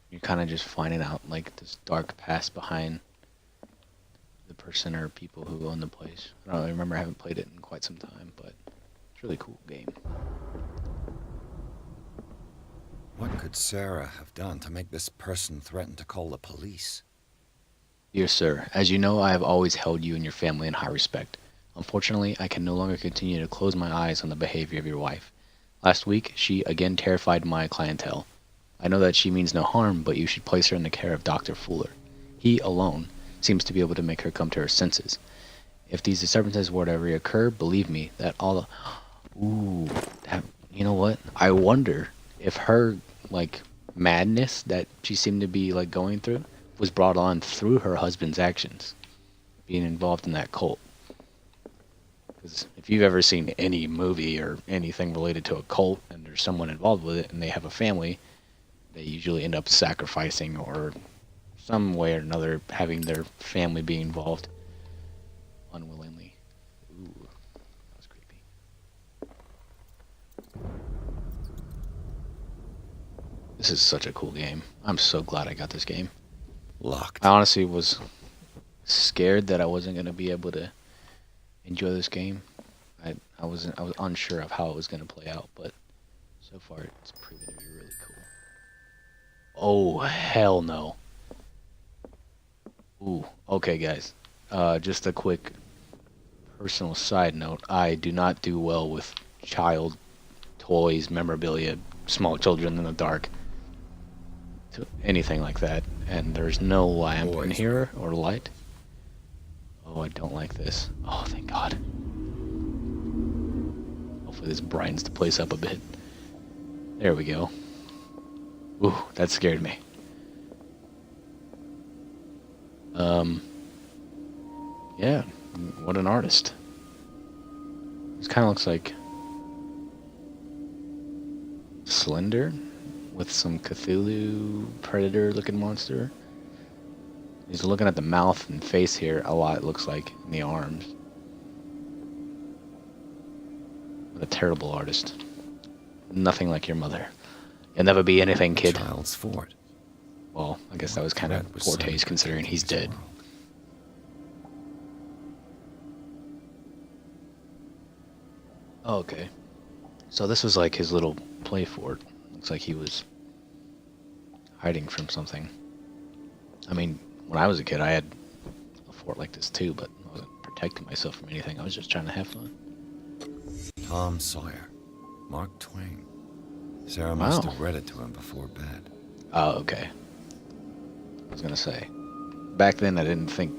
You're kind of just finding out like this dark past behind the person or people who own the place. I don't really remember, I haven't played it in quite some time, but it's a really cool game. What could Sarah have done to make this person threaten to call the police? Dear sir, as you know, I have always held you and your family in high respect. Unfortunately, I can no longer continue to close my eyes on the behavior of your wife. Last week, she again terrified my clientele. I know that she means no harm, but you should place her in the care of Dr. Fuller. He alone seems to be able to make her come to her senses. If these disturbances were to reoccur, believe me, that all the... Ooh, that, you know what? I wonder if her, like, madness that she seemed to be, like, going through was brought on through her husband's actions, being involved in that cult. Because if you've ever seen any movie or anything related to a cult and there's someone involved with it and they have a family, they usually end up sacrificing or some way or another having their family be involved unwillingly. Ooh, that was creepy. This is such a cool game. I'm so glad I got this game. Locked. I honestly was scared that I wasn't going to be able to enjoy this game. I was unsure of how it was going to play out, but so far it's proven to be really cool. Oh, hell no. Ooh, okay guys. Just a quick personal side note. I do not do well with child toys, memorabilia, small children in the dark. Anything like that. And there's no lamp in here or light. Oh, I don't like this. Oh, thank God. Hopefully this brightens the place up a bit. There we go. Ooh, that scared me. Yeah, what an artist. This kind of looks like Slender with some Cthulhu predator-looking monster. He's looking at the mouth and face here a lot, it looks like, in the arms. What a terrible artist. Nothing like your mother. You'll never be anything, kid. Child's fort. Well, I guess that was kind of poor taste considering he's dead. Oh, okay. So this was like his little play fort. Looks like he was hiding from something. I mean, when I was a kid, I had a fort like this too, but I wasn't protecting myself from anything. I was just trying to have fun. Tom Sawyer. Mark Twain. Sarah must have read it to him before bed. Oh, okay. I was gonna say. Back then, I didn't think...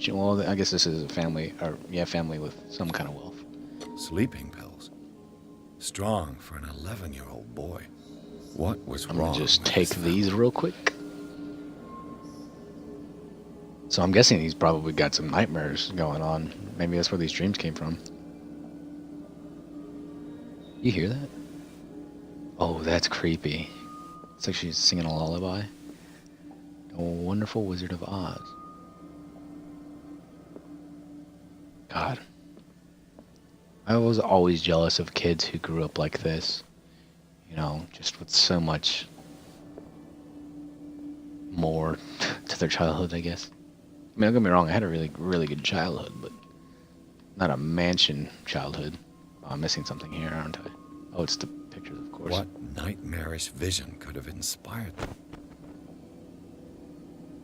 Well, I guess this is a family, or yeah, family with some kind of wealth. Sleeping pills. Strong for an 11-year-old boy. What was I'm wrong? gonna just take these real quick. So I'm guessing he's probably got some nightmares going on. Maybe that's where these dreams came from. You hear that? Oh, that's creepy. It's like she's singing a lullaby. A Wonderful Wizard of Oz. God. I was always jealous of kids who grew up like this. You know, just with so much more to their childhood, I guess. I mean, don't get me wrong, I had a really, really good childhood, but not a mansion childhood. Oh, I'm missing something here, aren't I? Oh, it's the pictures, of course. What nightmarish vision could have inspired them?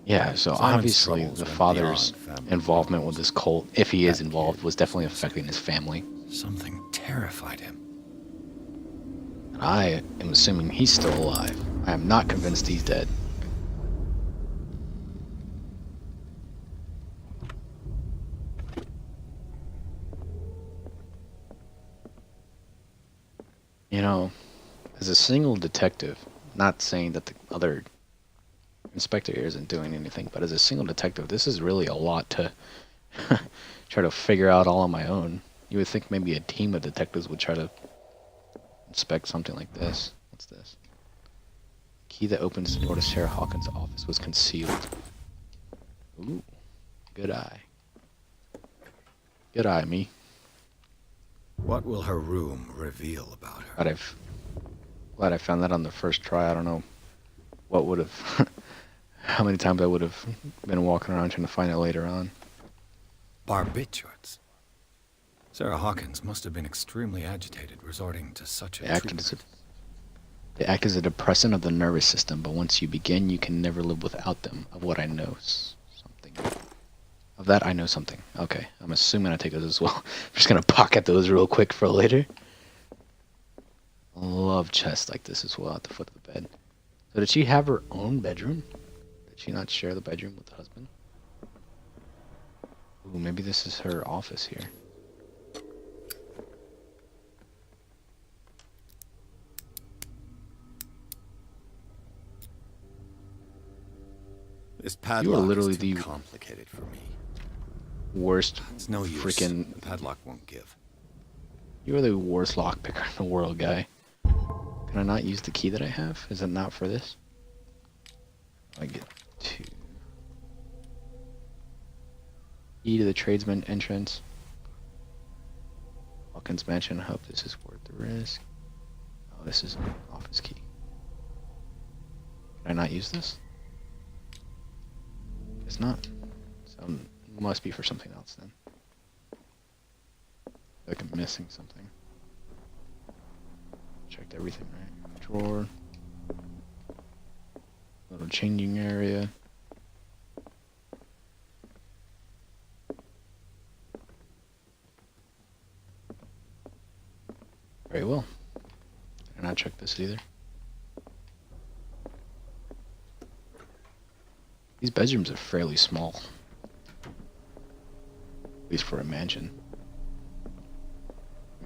Yeah, so Simon's obviously troubles the went father's beyond family involvement with this cult, if he is That involved, kid was definitely affecting his family. Something terrified him. And I am assuming he's still alive. I am not convinced he's dead. You know, as a single detective, not saying that the other inspector here isn't doing anything, but as a single detective, this is really a lot to try to figure out all on my own. You would think maybe a team of detectives would try to inspect something like this. What's this? Key that opens the door to Sarah Hawkins' office was concealed. Ooh, good eye. Good eye, me. What will her room reveal about her? Glad I found that on the first try. I don't know what would have, how many times I would have been walking around trying to find it later on. Barbiturates. Sarah Hawkins must have been extremely agitated, resorting to such a treatment. They act as a depressant of the nervous system, but once you begin, you can never live without them. Of what I know, something. Of that, I know something. Okay, I'm assuming I take those as well. I'm just gonna pocket those real quick for later. I love chests like this as well at the foot of the bed. So did she have her own bedroom? Did she not share the bedroom with the husband? Ooh, maybe this is her office here. This padlock literally is too the complicated for me. Worst It's no use. freaking The padlock won't give. You are the worst lockpicker in the world, guy. Can I not use the key that I have? Is it not for this? I get two. Key to the tradesman entrance. Hawkins Mansion. I hope this is worth the risk. Oh, this is an office key. Can I not use this? It's not. So it must be for something else then. Like I'm missing something. Checked everything right. Drawer. Little changing area. Very well. Did I not check this either? These bedrooms are fairly small. At least for a mansion.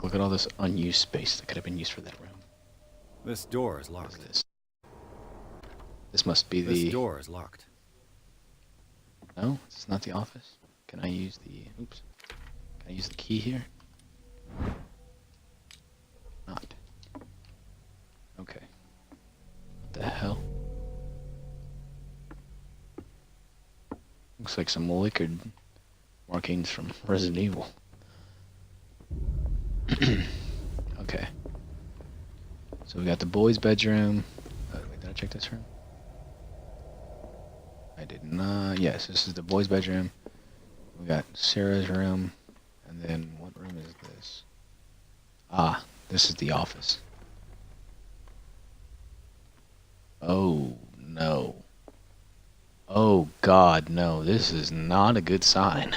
Look at all this unused space that could have been used for that room. This door is locked. This must be the... This door is locked. No, it's not the office. Can I use the... Oops. Can I use the key here? Not. Okay. What the hell? Looks like some liquored markings from Resident Evil. Okay. So we got the boys' bedroom. Wait, did I check this room? I did not. Yes, this is the boys' bedroom. We got Sarah's room. And then what room is this? Ah, this is the office. Oh, no. Oh, God, no. This is not a good sign.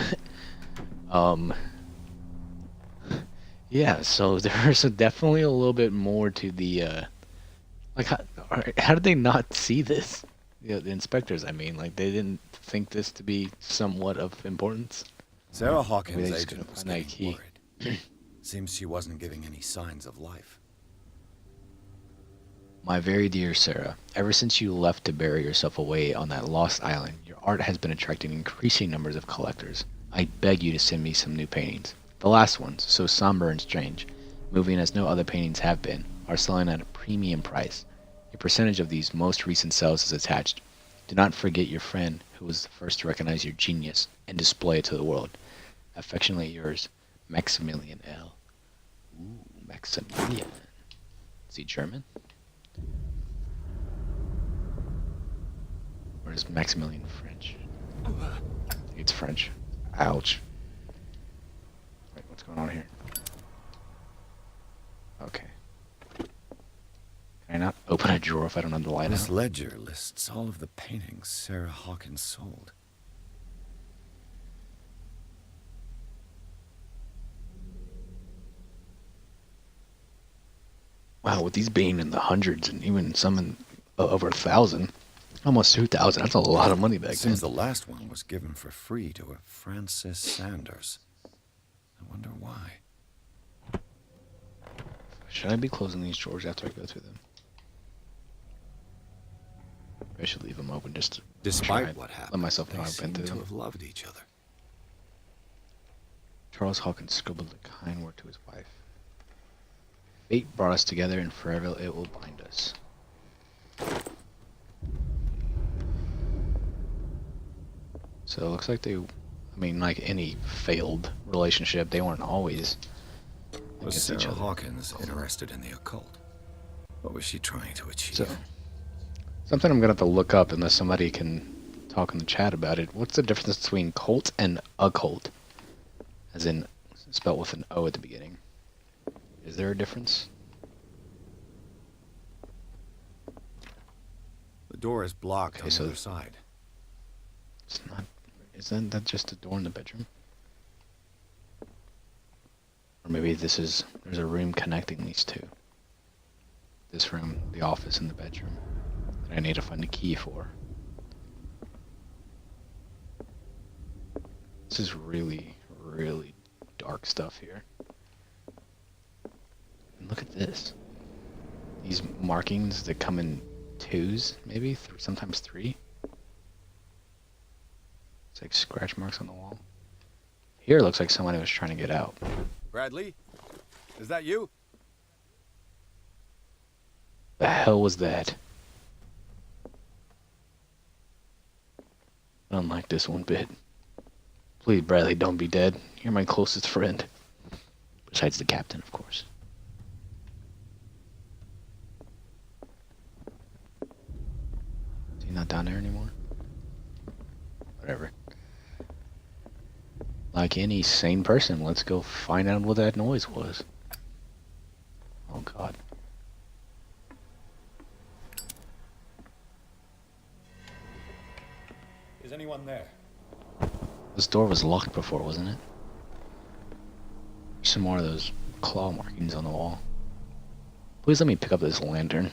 Yeah, so there's definitely a little bit more to the, like, how did they not see this? The inspectors, I mean, like, they didn't think this to be somewhat of importance? Sarah Hawkins' Maybe they just agent couldn't was find that getting key. worried. Seems she wasn't giving any signs of life. My very dear Sarah, ever since you left to bury yourself away on that lost island, your art has been attracting increasing numbers of collectors. I beg you to send me some new paintings. The last ones, so somber and strange, moving as no other paintings have been, are selling at a premium price. A percentage of these most recent sales is attached. Do not forget your friend who was the first to recognize your genius and display it to the world. Affectionately yours, Maximilian L. Ooh, Maximilian. Is he German? Or is Maximilian French? I think it's French. Ouch. Wait, what's going on here? Okay. Can I not open a drawer if I don't have the light This out? ledger lists all of the paintings Sarah Hawkins sold. Wow, with these being in the hundreds and even some in over 1,000, almost 2,000, that's a lot of money back then. Seems the last one was given for free to a Francis Sanders. I wonder why. Should I be closing these drawers after I go through them? I should leave them open just to Despite what happened, let myself know they I've been seem through to them. have loved each other. Charles Hawkins scribbled a kind word to his wife. Fate brought us together, and forever it will bind us. So it looks like they, I mean, like any failed relationship, they weren't always Was against Sarah each other. Hawkins interested in the occult? What was she trying to achieve? So, something I'm gonna have to look up unless somebody can talk in the chat about it. What's the difference between cult and occult? As in, spelled with an O at the beginning. Is there a difference? The door is blocked on so the other side. It's not. Isn't that just a door in the bedroom? Or maybe there's a room connecting these two. This room, the office, and the bedroom that I need to find a key for. This is really, really dark stuff here. And look at this. These markings that come in twos, maybe, sometimes three. It's like scratch marks on the wall. Here it looks like somebody was trying to get out. Bradley? Is that you? The hell was that? I don't like this one bit. Please, Bradley, don't be dead. You're my closest friend. Besides the captain, of course. Is he not down there anymore? Whatever. Like any sane person, let's go find out what that noise was. Oh, God. Is anyone there? This door was locked before, wasn't it? Some more of those claw markings on the wall. Please let me pick up this lantern.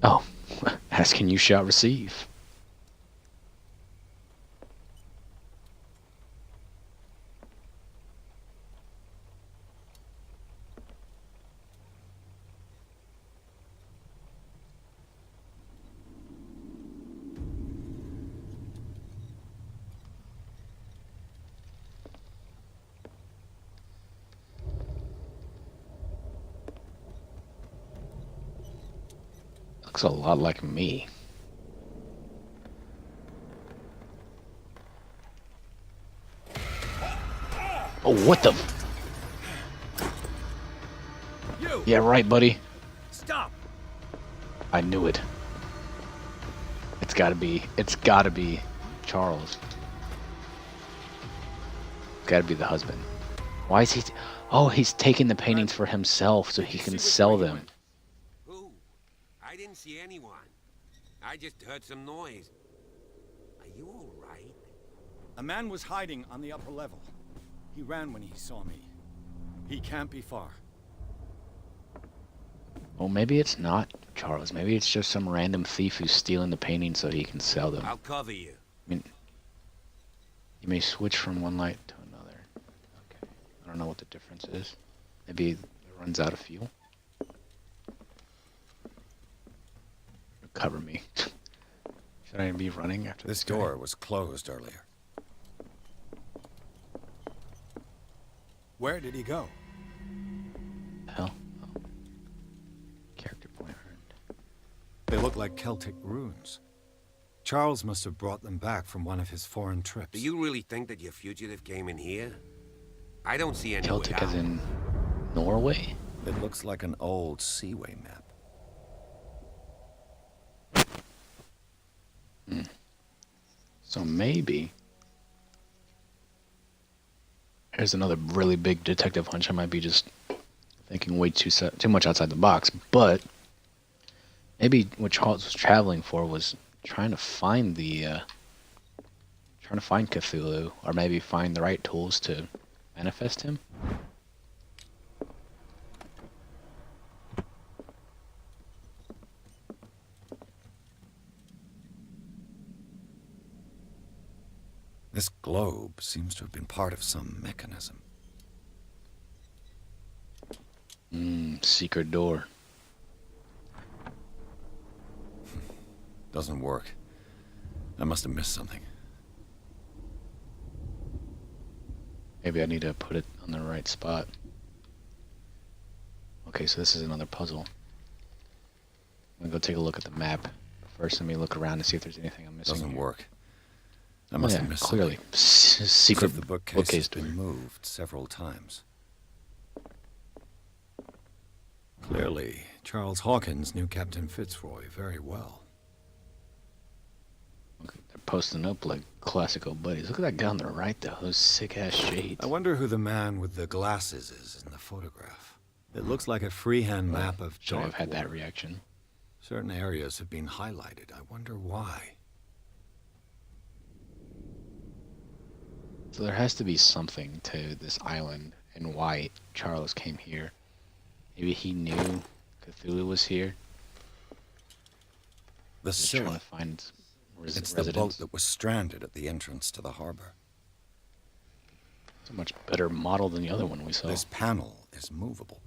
Oh, asking you shall receive. Looks a lot like me. Oh, what the? You! Yeah, right, buddy. Stop! I knew it. It's gotta be Charles. It's gotta be the husband. Why is he? Oh, he's taking the paintings for himself so he can sell them. Who? I didn't see anyone. I just heard some noise. Are you all right? A man was hiding on the upper level. He ran when he saw me. He can't be far. Well, maybe it's not Charles. Maybe it's just some random thief who's stealing the paintings so he can sell them. I'll cover you. I mean, you may switch from one light to another. Okay. I don't know what the difference is. Maybe it runs out of fuel. Cover me. Should I be running after This guy? door was closed earlier. Where did he go? Hell. Oh. Character point earned. like Celtic runes. Charles must have brought them back from one of his foreign trips. Do you really think that your fugitive came in here? I don't see any way Celtic as out. in Norway? It looks like an old seaway map. So maybe here's another really big detective hunch. I might be just thinking way too much outside the box, but maybe what Charles was traveling for was trying to find Cthulhu, or maybe find the right tools to manifest him. This globe seems to have been part of some mechanism. Secret door. Doesn't work. I must have missed something. Maybe I need to put it on the right spot. Okay, so this is another puzzle. I'm gonna go take a look at the map. First, let me look around and see if there's anything I'm missing. Doesn't here. work. I must have missed clearly. something. Secret The bookcase bookcase has door. been moved several times. Clearly, Charles Hawkins knew Captain Fitzroy very well. They're posting up like classical buddies. Look at that guy on the right, though. Those sick-ass shades. I wonder who the man with the glasses is in the photograph. It looks like a freehand map of Should have dark had that water. reaction. Certain areas have been highlighted. I wonder why. So there has to be something to this island and why Charles came here. Maybe he knew Cthulhu was here. The Just Scylla. trying to find It's the boat that was stranded at the entrance to the harbor. It's a much better model than the other one we saw. This panel is movable.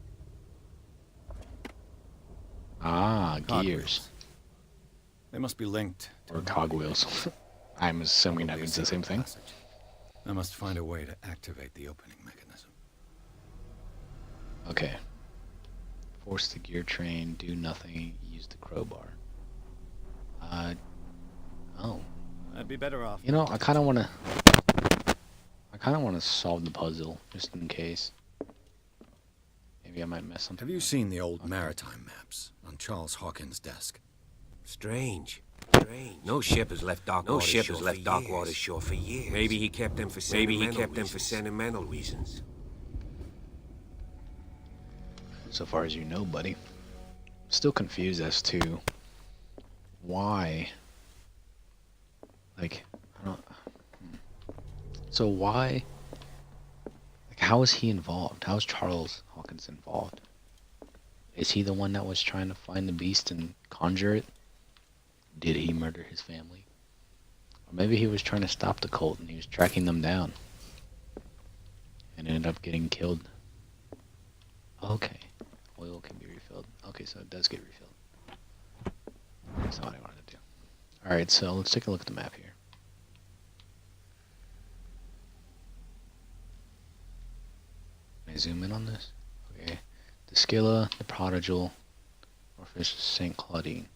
Ah, Cogwheels. gears. They must be linked to Or cogwheels. I'm assuming that Probably a means the same secret thing. passage. I must find a way to activate the opening mechanism. Okay. Force the gear train, do nothing, use the crowbar. Oh. I'd be better off. You know, I kind of want to solve the puzzle, just in case. Maybe I might mess something Have you up. seen the old maritime maps on Charles Hawkins' desk? Strange. No ship has left Dark Water shore for years. Maybe he kept them for sentimental reasons. So far as you know, buddy. Still confused as to why. Like, I don't. So why? Like, how is he involved? How is Charles Hawkins involved? Is he the one that was trying to find the beast and conjure it? Did he murder his family? Or maybe he was trying to stop the cult and he was tracking them down and ended up getting killed. Okay. Oil can be refilled. Okay, so it does get refilled. That's not what I wanted to do. Alright, so let's take a look at the map here. Can I zoom in on this? Okay. The Scylla, the Prodigal, Orpheus, St. Claudine.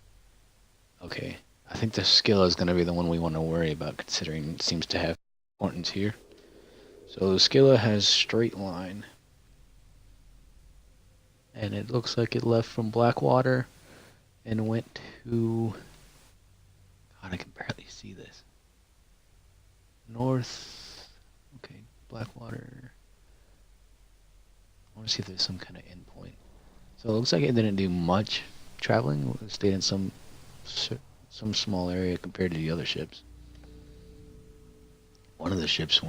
Okay. I think the Scylla is going to be the one we want to worry about, considering it seems to have importance here. So the Scylla has straight line. And it looks like it left from Blackwater and went to... God, I can barely see this. North... Okay, Blackwater... I want to see if there's some kind of endpoint. So it looks like it didn't do much traveling. It stayed in some small area compared to the other ships. One of the ships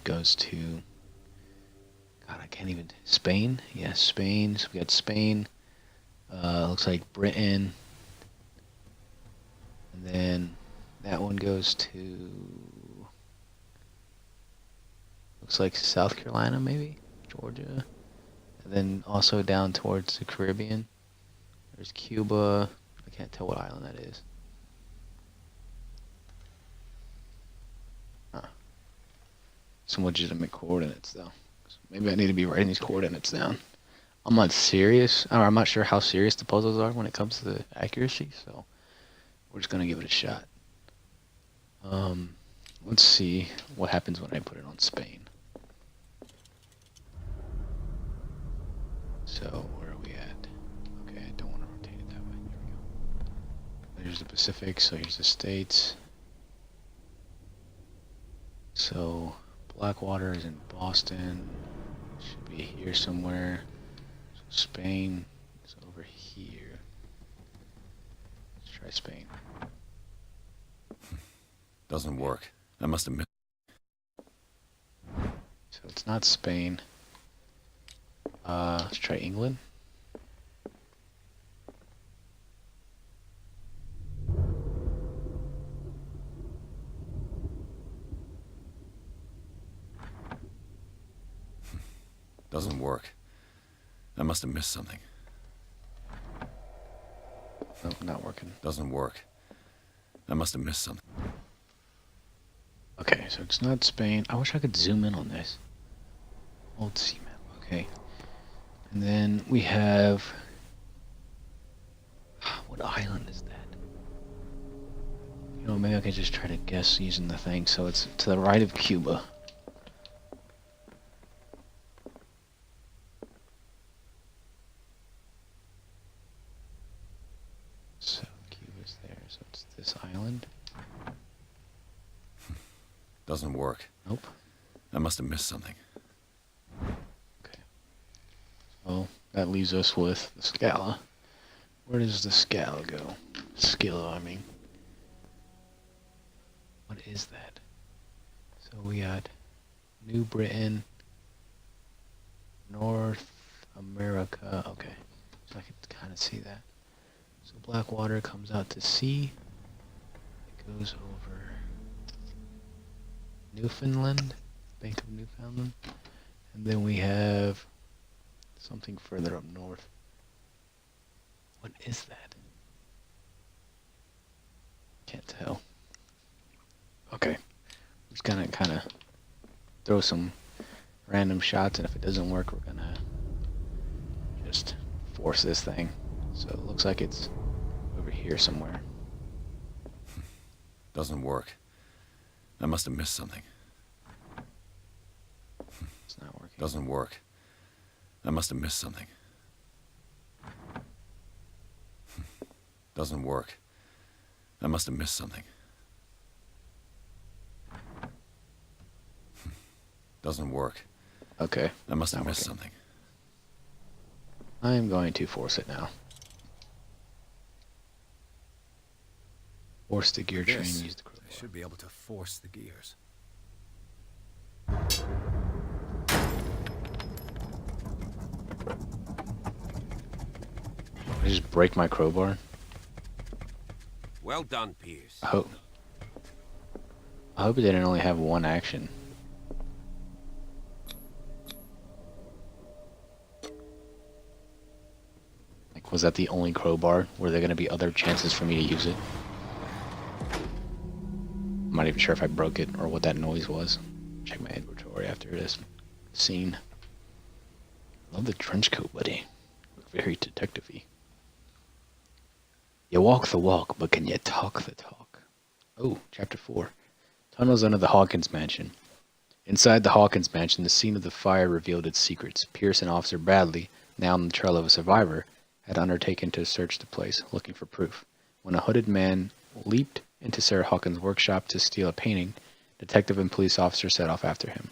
goes to... God, I can't even... Spain? Yeah, Spain. So we got Spain. Looks like Britain. And then that one goes to... Looks like South Carolina, maybe? Georgia. And then also down towards the Caribbean. There's Cuba. I can't tell what island that is. Huh. Some legitimate coordinates, though. Maybe I need to be writing these coordinates down. I'm not serious, or I'm not sure how serious the puzzles are when it comes to the accuracy, so We're just gonna give it a shot. Let's see what happens when I put it on Spain. So where are we at? Okay, I don't want to rotate it that way. There we go. There's the Pacific, so here's the States. So Blackwater is in Boston. Should be here somewhere. So Spain is over here. Let's try Spain. Doesn't work. I must have missed. So it's not Spain. Let's try England. Doesn't work. I must have missed something. Nope, not working. Doesn't work. I must have missed something. Okay, so it's not Spain. I wish I could zoom in on this. Old sea map. Okay. And then we have... What island is that? You know, maybe I could just try to guess using the thing. So it's to the right of Cuba. So Cuba's there. So it's this island. Doesn't work. Nope. I must have missed something. Okay. Well, that leaves us with the Scala. Where does the Scala go? Skillo, I mean. What is that? So we got New Britain, North America. Okay, so I can kind of see that. So Blackwater comes out to sea. It goes over Newfoundland, Bank of Newfoundland, and then we have something further up north. What is that? Can't tell. Okay, I'm just gonna kind of throw some random shots, and if it doesn't work, we're gonna just force this thing. So it looks like it's over here somewhere. Doesn't work. I must have missed something. It's not working. Doesn't work. I must have missed something. Doesn't work. I must have missed something. Doesn't work. Okay. I must have missed something. I'm going to force it now. Force the gear train, use the crowbar. I should be able to force the gears. I just break my crowbar. Well done, Pierce. I hope it didn't only have one action. Like, was that the only crowbar? Were there going to be other chances for me to use it? I'm not even sure if I broke it or what that noise was. Check my inventory after this scene. Love the trench coat, buddy. Very detective-y. You walk the walk, but can you talk the talk? Oh, chapter 4. Tunnels under the Hawkins mansion. Inside the Hawkins mansion, the scene of the fire revealed its secrets. Pierce and Officer Bradley, now on the trail of a survivor, had undertaken to search the place, looking for proof. When a hooded man leaped into Sarah Hawkins' workshop to steal a painting, detective and police officers set off after him.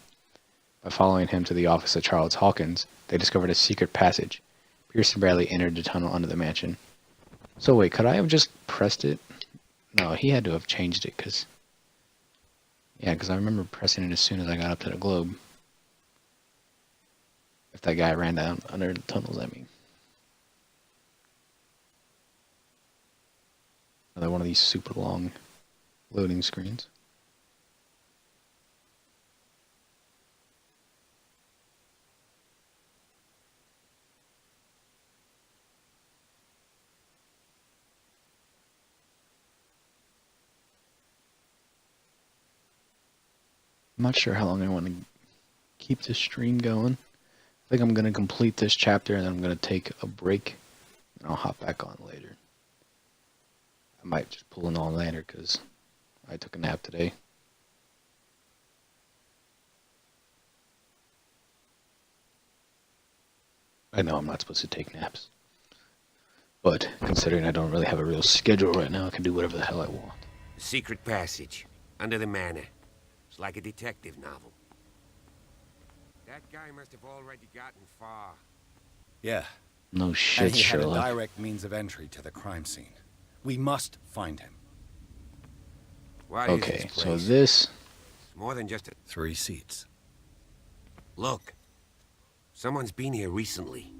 By following him to the office of Charles Hawkins, they discovered a secret passage. Pierce and Bradley entered the tunnel under the mansion. So wait, could I have just pressed it? No, he had to have changed it, because... Yeah, because I remember pressing it as soon as I got up to the globe. If that guy ran down under the tunnels, I mean. Another one of these super long loading screens. I'm not sure how long I want to keep this stream going. I think I'm going to complete this chapter and then I'm going to take a break and I'll hop back on later. I might just pull an all-nighter because I took a nap today. I know I'm not supposed to take naps. But considering I don't really have a real schedule right now, I can do whatever the hell I want. Secret passage, under the manor. It's like a detective novel. That guy must have already gotten far. Yeah. No shit, and he had a Sherlock. direct means of entry to the crime scene. We must find him. What is Okay, this so place? this... It's more than just a... 3 seats. Look. Someone's been here recently.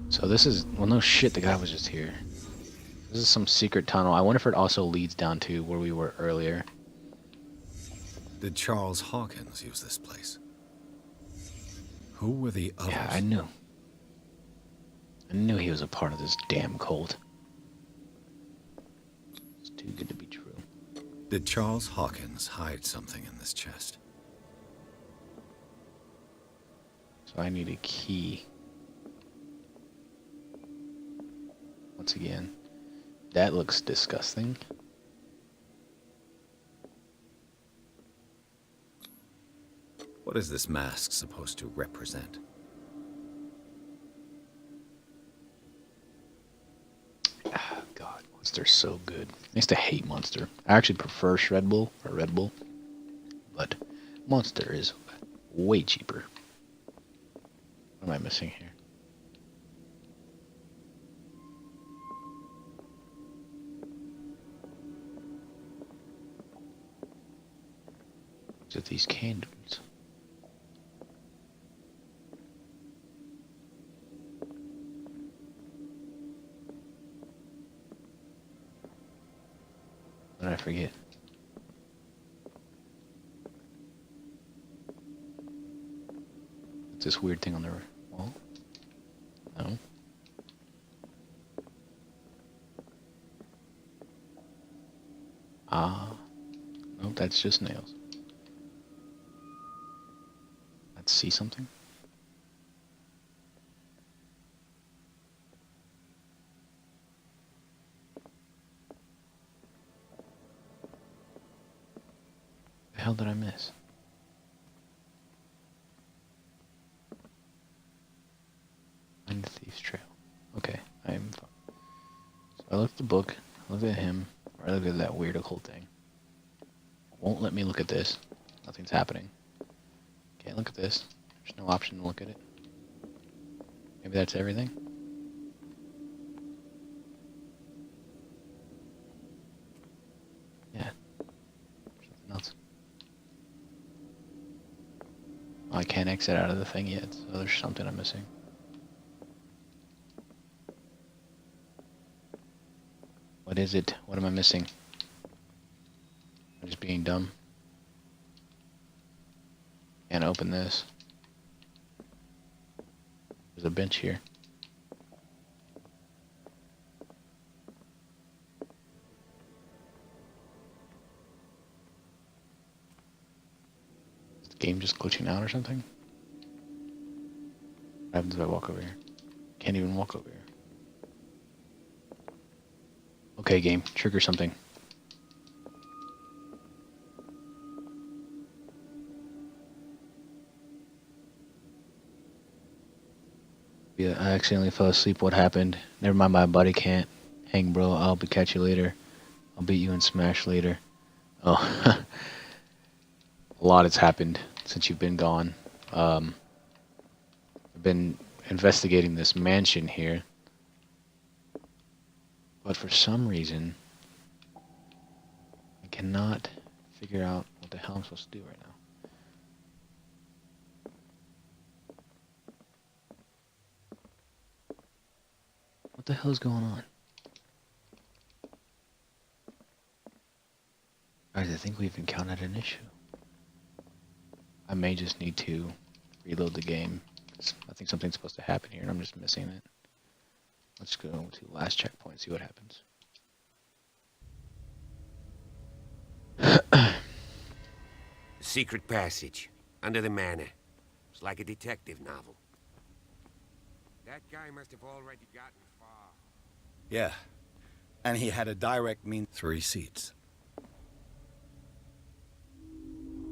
So this is... Well, no shit, the guy was just here. This is some secret tunnel. I wonder if it also leads down to where we were earlier. Did Charles Hawkins use this place? Who were the others? Yeah, I knew. I knew he was a part of this damn cult. It's too good to be true. Did Charles Hawkins hide something in this chest? So I need a key. Once again, that looks disgusting. What is this mask supposed to represent? God, Monster's so good. I used to hate Monster. I actually prefer Red Bull, but Monster is way cheaper. What am I missing here? Look at these candles. What did I forget? What's this weird thing on the wall? No. Nope, that's just nails. Let's see something. The hell did I miss? Find the thief's trail. Okay, I am fine. So I looked at the book, I looked at him, or I looked at that weird occult thing. Won't let me look at this. Nothing's happening. Can't look at this. There's no option to look at it. Maybe that's everything? Yeah. Something else. Oh, I can't exit out of the thing yet, so there's something I'm missing. What is it? What am I missing? I'm just being dumb. Can't open this. There's a bench here. Is the game just glitching out or something? What happens if I walk over here? Can't even walk over here. Okay, game, trigger something. Yeah, I accidentally fell asleep. What happened? Never mind, my body can't. Hang, bro. I'll catch you later. I'll beat you in Smash later. Oh, a lot has happened since you've been gone. I've been investigating this mansion here. But for some reason, I cannot figure out what the hell I'm supposed to do right now. What the hell is going on? Guys, I think we've encountered an issue. I may just need to reload the game. I think something's supposed to happen here and I'm just missing it. Let's go to last checkpoint, see what happens. Secret passage, under the manor. It's like a detective novel. That guy must have already gotten far. Yeah. And he had a direct mean... 3 seats.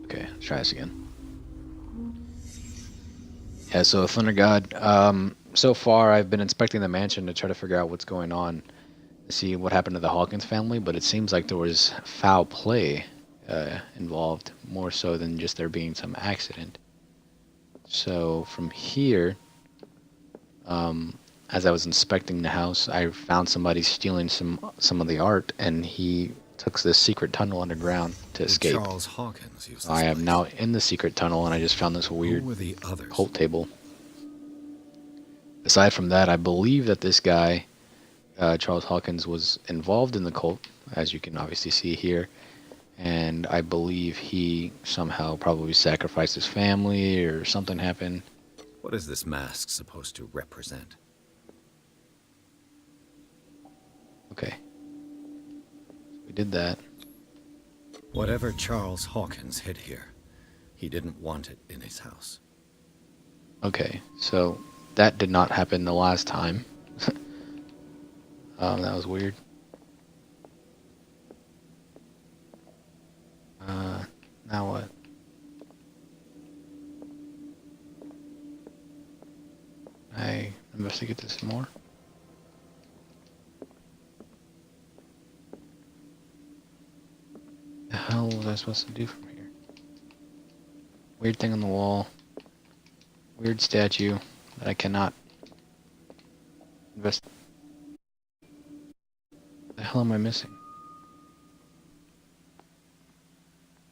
Okay, let's try this again. Yeah, so Thunder God, so far I've been inspecting the mansion to try to figure out what's going on, to see what happened to the Hawkins family, but it seems like there was foul play involved, more so than just there being some accident. So from here, as I was inspecting the house, I found somebody stealing some of the art, and he took this secret tunnel underground to escape. Charles Hawkins used this I am place. now in the secret tunnel, and I just found this weird Who were the others? cult table. Aside from that, I believe that this guy, Charles Hawkins, was involved in the cult, as you can obviously see here. And I believe he somehow probably sacrificed his family or something happened. What is this mask supposed to represent? Okay. We did that. Whatever Charles Hawkins hid here, he didn't want it in his house. Okay, so that did not happen the last time. That was weird. Now what? I investigate this some more. The hell was I supposed to do from here? Weird thing on the wall. Weird statue that I cannot invest. What the hell am I missing?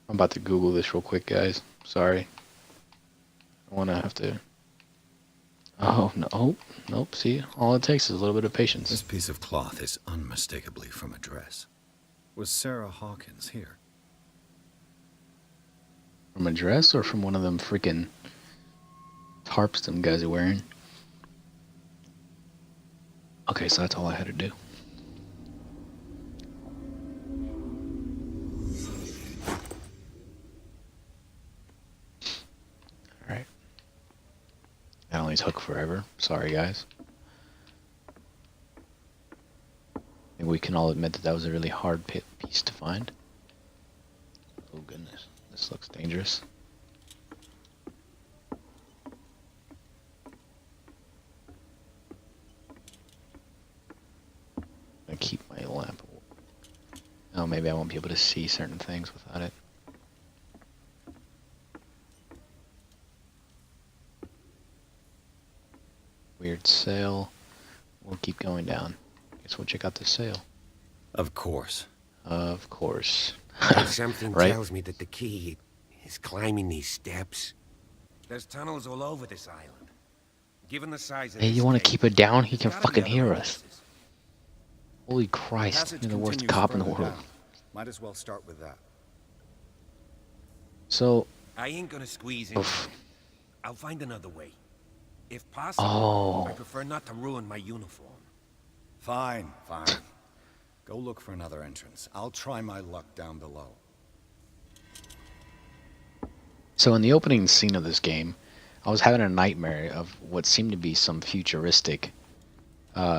I'm about to Google this real quick, guys. Sorry. I want to have to... Oh, no. Oh, nope. See, all it takes is a little bit of patience. This piece of cloth is unmistakably from a dress. Was Sarah Hawkins here? From a dress or from one of them freaking tarps them guys are wearing? Okay, so that's all I had to do. Alright. That only took forever. Sorry, guys. I think we can all admit that that was a really hard piece to find. Oh, goodness. This looks dangerous. I keep my lamp. Oh, maybe I won't be able to see certain things without it. Weird sail. We'll keep going down. Guess we'll check out the sail. Of course. Of course. Something Right? tells me that the key is climbing these steps. There's tunnels all over this island. Given the size of Hey, this you want to cave, keep it down? He can there's gotta be fucking other hear entrances. us. Holy Christ, Passage you're the worst continues cop in the further world. down. Might as well start with that. So, I ain't gonna squeeze in. oof. I'll find another way. If possible, Oh. I prefer not to ruin my uniform. Fine, fine. Go look for another entrance. I'll try my luck down below. So in the opening scene of this game, I was having a nightmare of what seemed to be some futuristic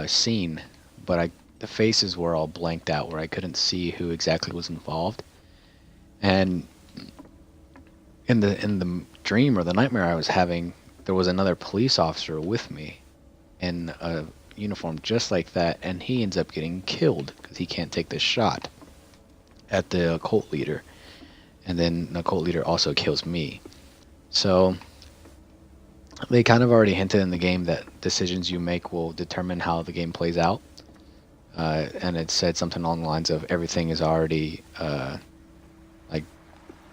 scene, but the faces were all blanked out where I couldn't see who exactly was involved. And in the dream or the nightmare I was having, there was another police officer with me in a uniform just like that, and he ends up getting killed because he can't take this shot at the cult leader. And then the cult leader also kills me. So they kind of already hinted in the game that decisions you make will determine how the game plays out. And it said something along the lines of everything is already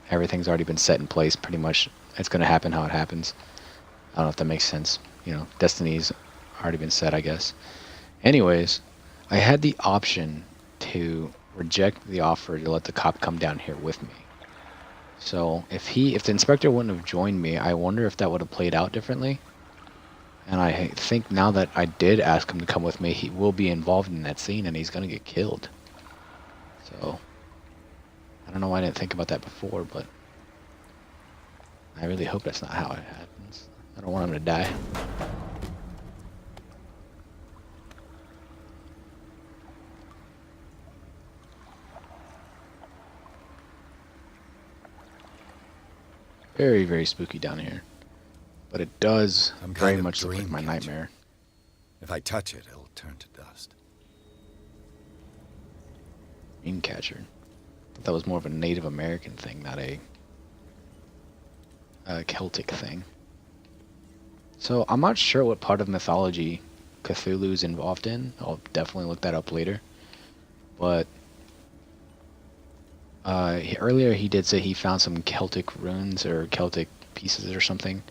everything's already been set in place. Pretty much, it's going to happen how it happens. I don't know if that makes sense. You know, destiny's already been set, I guess. Anyways, I had the option to reject the offer to let the cop come down here with me. So if the inspector wouldn't have joined me, I wonder if that would have played out differently. And I think now that I did ask him to come with me, he will be involved in that scene and he's going to get killed. So I don't know why I didn't think about that before, but I really hope that's not how it happens. I don't want him to die. Very, very spooky down here. But it does Some very kind of much look like dream my catcher. nightmare. If I touch it, it'll turn to dust. Dreamcatcher. That was more of a Native American thing, not a Celtic thing. So I'm not sure what part of mythology Cthulhu is involved in. I'll definitely look that up later. But earlier he did say he found some Celtic runes or Celtic pieces or something.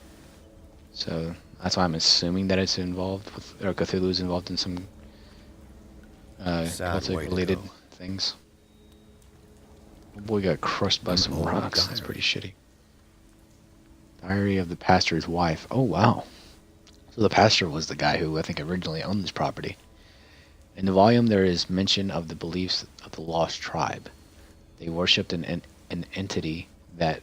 So that's why I'm assuming that it's involved with, or Cthulhu is involved in some Celtic related things. Oh boy, got crushed by some rocks. That's pretty shitty. Diary of the pastor's wife. Oh wow. So the pastor was the guy who I think originally owned this property. In the volume there is mention of the beliefs of the lost tribe. They worshipped an entity that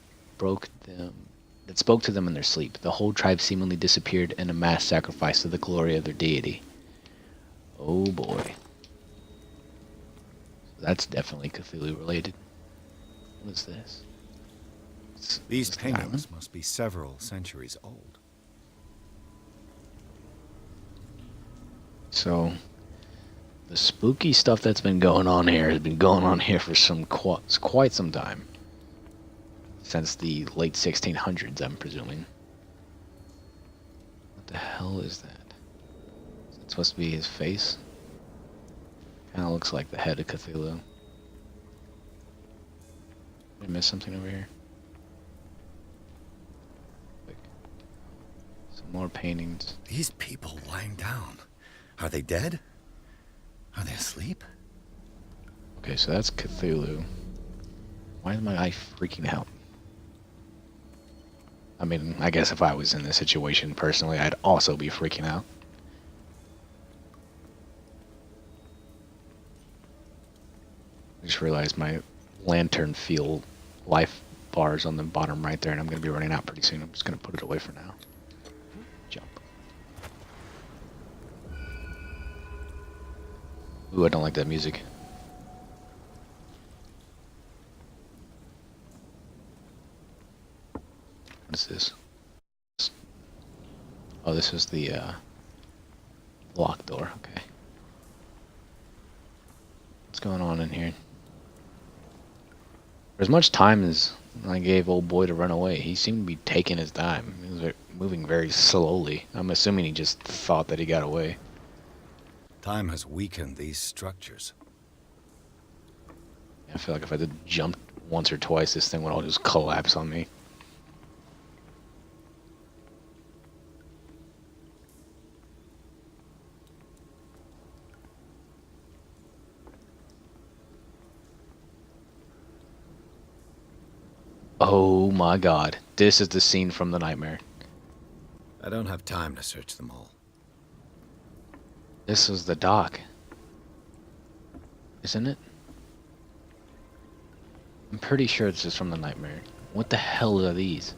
spoke to them in their sleep. The whole tribe seemingly disappeared in a mass sacrifice to the glory of their deity. Oh boy. That's definitely Cthulhu related. What is this? These paintings must be several centuries old. So, the spooky stuff that's been going on here has been going on here for quite some time. Since the late 1600s, I'm presuming. What the hell is that? Is that supposed to be his face? Kinda looks like the head of Cthulhu. Did I miss something over here? Some more paintings. These people lying down. Are they dead? Are they asleep? Okay, so that's Cthulhu. Why is my eye freaking out? I mean, I guess if I was in this situation personally, I'd also be freaking out. I just realized my lantern fuel life bars on the bottom right there, and I'm going to be running out pretty soon. I'm just going to put it away for now. Jump. Ooh, I don't like that music. What is this? Oh, this is the locked door. Okay. What's going on in here? For as much time as I gave old boy to run away, he seemed to be taking his time. He was moving very slowly. I'm assuming he just thought that he got away. Time has weakened these structures. I feel like if I did jump once or twice, this thing would all just collapse on me. Oh my god. This is the scene from the nightmare. I don't have time to search them all. This is the dock. Isn't it? I'm pretty sure this is from the nightmare. What the hell are these?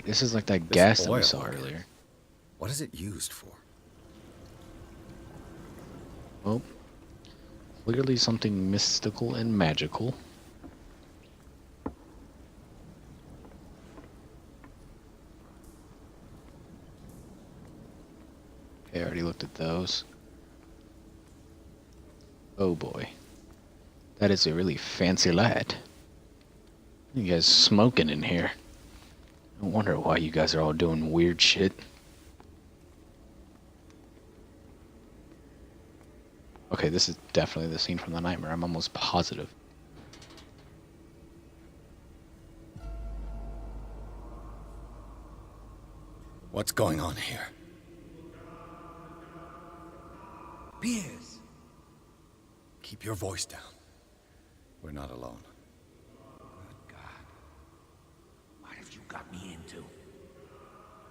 This is like that gas that we saw earlier. What is it used for? Well, clearly something mystical and magical. Okay, I already looked at those. Oh boy. That is a really fancy light. You guys smoking in here. I wonder why you guys are all doing weird shit. Okay, this is definitely the scene from the nightmare. I'm almost positive. What's going on here? Piers! Keep your voice down. We're not alone. Good God. What have you got me into?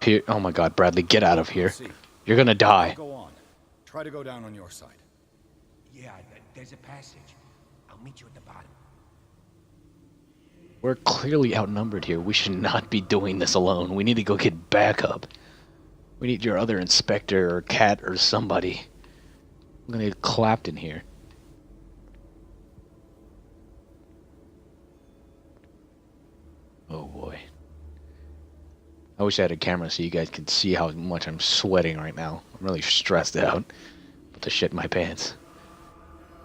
Here, oh my god, Bradley, get out of here. You're gonna die. Go on. Try to go down on your side. Yeah, there's a passage. I'll meet you at the bottom. We're clearly outnumbered here. We should not be doing this alone. We need to go get backup. We need your other inspector or cat or somebody. I'm gonna get clapped in here. I wish I had a camera so you guys could see how much I'm sweating right now. I'm really stressed out. About to shit my pants.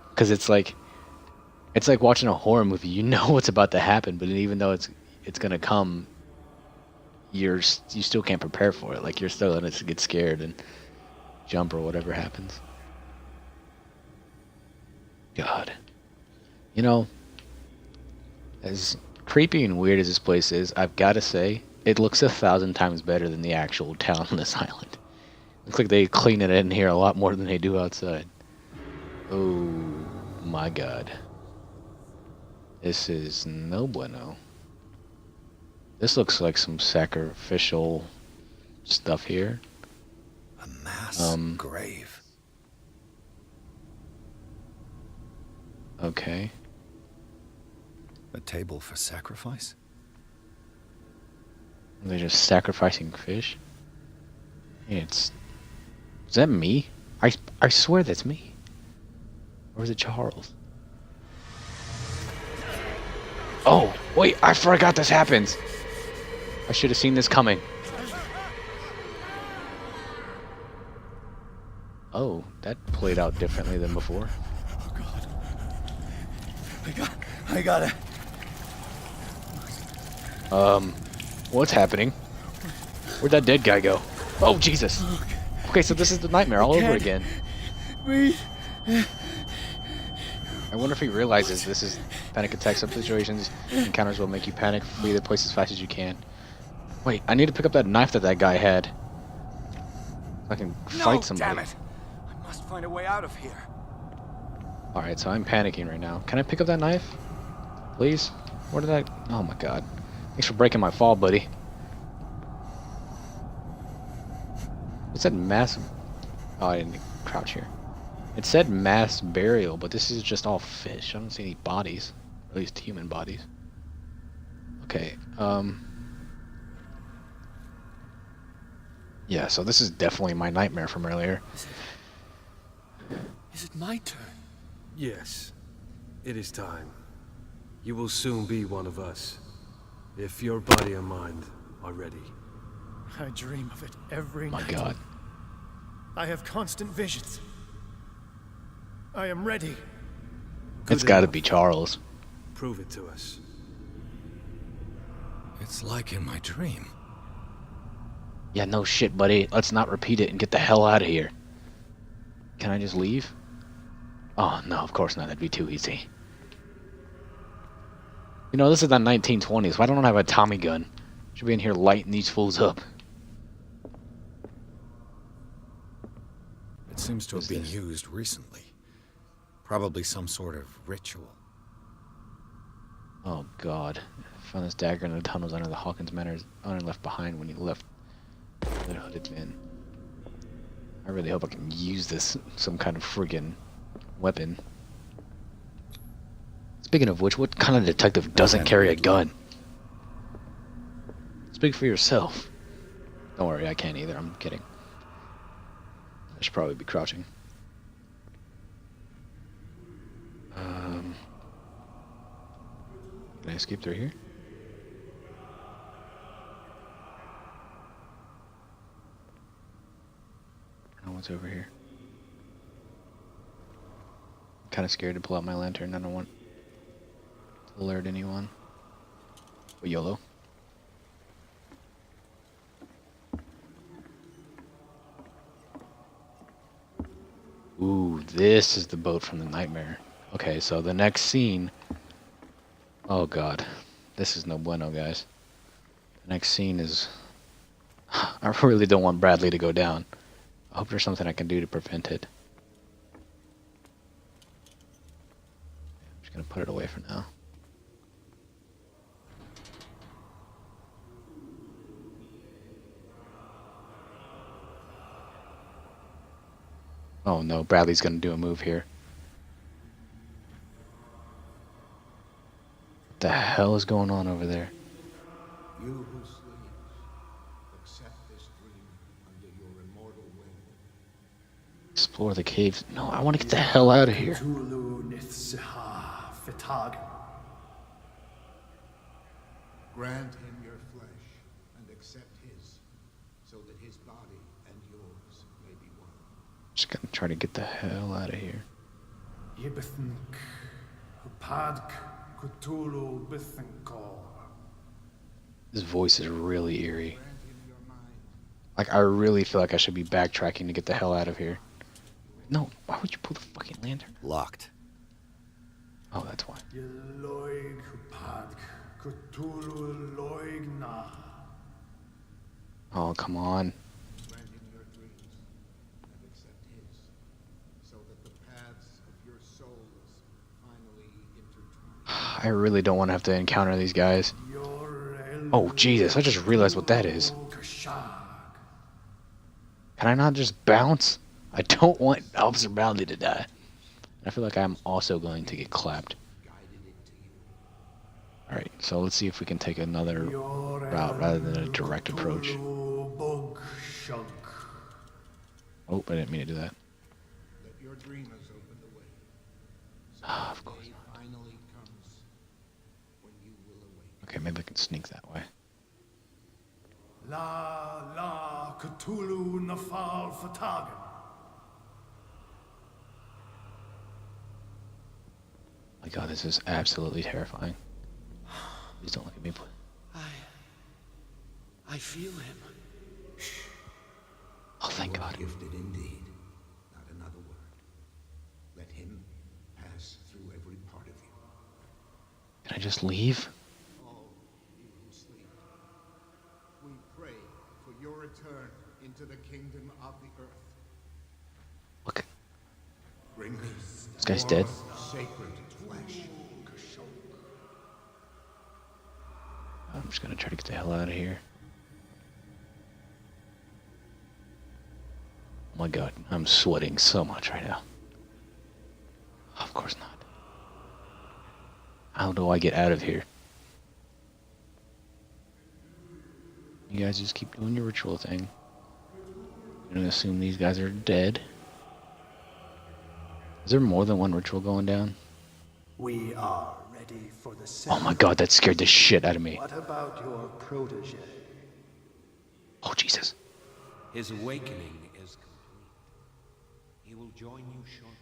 Because it's like watching a horror movie. You know what's about to happen, but even though it's gonna come, you still can't prepare for it. Like, you're still gonna get scared and jump or whatever happens. God. You know, as creepy and weird as this place is, I've got to say, it looks 1,000 times better than the actual town on this island. Looks like they clean it in here a lot more than they do outside. Oh my god. This is no bueno. This looks like some sacrificial stuff here. A mass grave. Okay. A table for sacrifice? Are they just sacrificing fish? Yeah, is that me? I swear that's me. Or is it Charles? Oh, wait, I forgot this happens. I should have seen this coming. Oh, that played out differently than before. Oh god. I got it. What's happening? Where'd that dead guy go? Oh, Jesus. Okay, so this is the nightmare all over again. Breathe. I wonder if he realizes this is panic attacks. Some situations, encounters will make you panic. Flee the place as fast as you can. Wait, I need to pick up that knife that guy had. So I can fight somebody. Damn it. I must find a way out of here. Alright, so I'm panicking right now. Can I pick up that knife? Please? Where did I... Oh my god. Thanks for breaking my fall, buddy. It said mass... Oh, I didn't crouch here. It said mass burial, but this is just all fish. I don't see any bodies. At least human bodies. Okay, yeah, so this is definitely my nightmare from earlier. Is it my turn? Yes. It is time. You will soon be one of us. If your body and mind are ready. I dream of it every My night. god. I have constant visions. I am ready. It's gotta be Charles. Prove it to us. It's like in my dream. Yeah, no shit, buddy. Let's not repeat it and get the hell out of here. Can I just leave? Oh, no, of course not. That'd be too easy. You know, this is the 1920s. Why don't I have a Tommy gun? Should be in here lighting these fools up. It seems to have been used recently. Probably some sort of ritual. Oh, God. I found this dagger in the tunnels under the Hawkins Manor's owner left behind when he left the hooded men. I really hope I can use this some kind of friggin' weapon. Speaking of which, what kind of detective doesn't carry a gun? Speak for yourself. Don't worry, I can't either. I'm kidding. I should probably be crouching. Can I escape through here? Oh, what's over here? I'm kind of scared to pull out my lantern. I don't want to alert anyone. Oh, YOLO. Ooh, this is the boat from the nightmare. Okay, so the next scene... Oh god, this is no bueno, guys. The next scene is... I really don't want Bradley to go down. I hope there's something I can do to prevent it. I'm just gonna put it away for now. Oh no, Bradley's gonna do a move here. What the hell is going on over there? You who sleep, accept this dream under your immortal will. Explore the caves. No, I want to get the hell out of here. Cthulhu nithsiha fitag. Grant him your flesh and accept his just gonna try to get the hell out of here. This voice is really eerie. Like, I really feel like I should be backtracking to get the hell out of here. No, why would you pull the fucking lantern? Locked. Oh, that's why. Oh, come on. I really don't want to have to encounter these guys. Oh, Jesus, I just realized what that is. Can I not just bounce? I don't want Officer Bounty to die. I feel like I'm also going to get clapped. Alright, so let's see if we can take another route rather than a direct approach. Oh, I didn't mean to do that. Ah, of course not. Okay, maybe I can sneak that way. La Cthulhu Nafal Fatagan. My God, this is absolutely terrifying. Please don't look at me, please. I feel him. Oh, thank God. Gifted indeed. Not another word. Let him pass through every part of you. Can I just leave? All you who sleep, we pray for your return into the kingdom of the earth. Look. Bring This guy's dead. sacred flesh. I'm just gonna try to get the hell out of here. Oh my God, I'm sweating so much right now. Of course not. How do I get out of here? You guys just keep doing your ritual thing. I'm gonna assume these guys are dead. Is there more than one ritual going down? We are ready for the Oh my God, that scared the shit out of me. What about your protege? Oh, Jesus. His awakening is complete. He will join you shortly.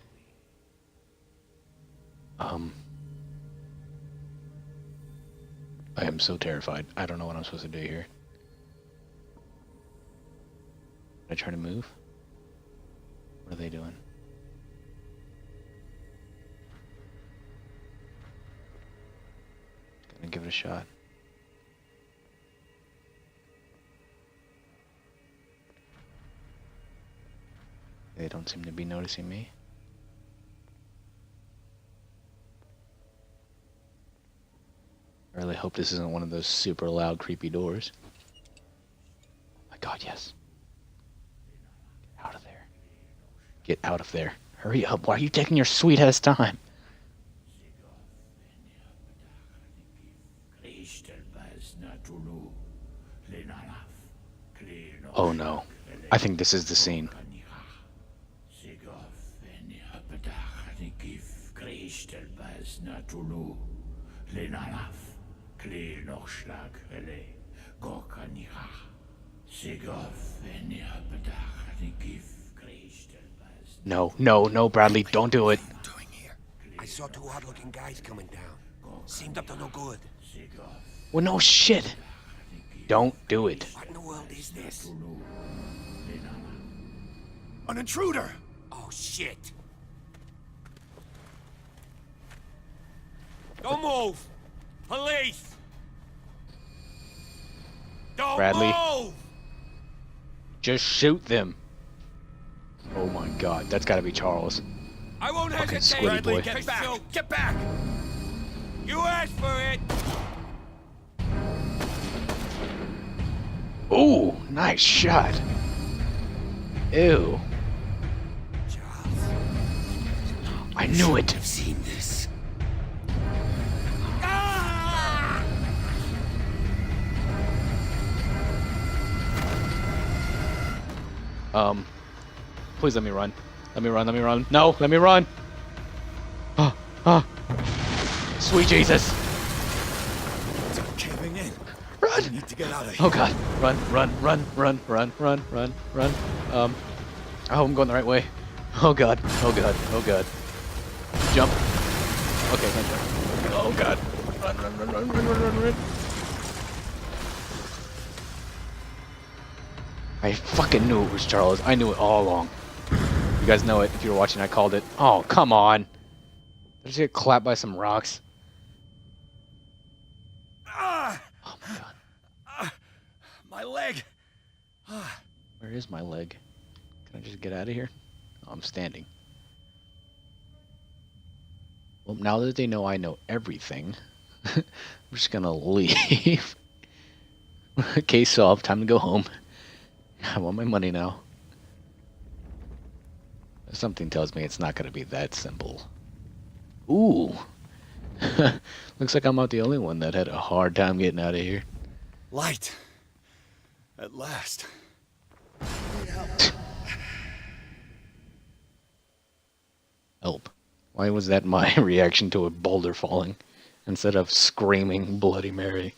I am so terrified. I don't know what I'm supposed to do here. Did I try to move? What are they doing? Gonna give it a shot. They don't seem to be noticing me. I really hope this isn't one of those super loud, creepy doors. Oh my God, yes. Get out of there. Get out of there. Hurry up. Why are you taking your sweet ass time? Oh no. I think this is the scene. No, no, no, Bradley, don't do it. I saw two odd-looking guys coming down. Seemed up to no good. Well, no shit. Don't do it. What in the world is this? An intruder! Oh, shit. Don't move! Police! Don't Bradley. move! Just shoot them. Oh my God, that's gotta be Charles. I won't Fucking hesitate. squiddy boy. Get back! Get back! You asked for it! Ooh, nice shot. Ew. Charles. I knew it. I've seen this. Please let me run. Let me run, let me run. No, let me run. Sweet Jesus. It's caving in. Run. We need to get out of here. Oh God. Run, run, run, run, run, run, run, run. I hope I'm going the right way. Oh god, oh god, oh god. Jump. Okay, thank you. Oh god. Run, run, run, run, run, run, run, run. I fucking knew it was Charles. I knew it all along. You guys know it. If you were watching, I called it. Oh, come on. Did I just get clapped by some rocks? Ah! Oh my god. My leg. Where is my leg? Can I just get out of here? Oh, I'm standing. Well, now that they know I know everything, I'm just gonna leave. Case solved. Time to go home. I want my money now. Something tells me it's not gonna be that simple. Ooh. Looks like I'm not the only one that had a hard time getting out of here. Light. At last. Help. Why was that my reaction to a boulder falling instead of screaming Bloody Mary?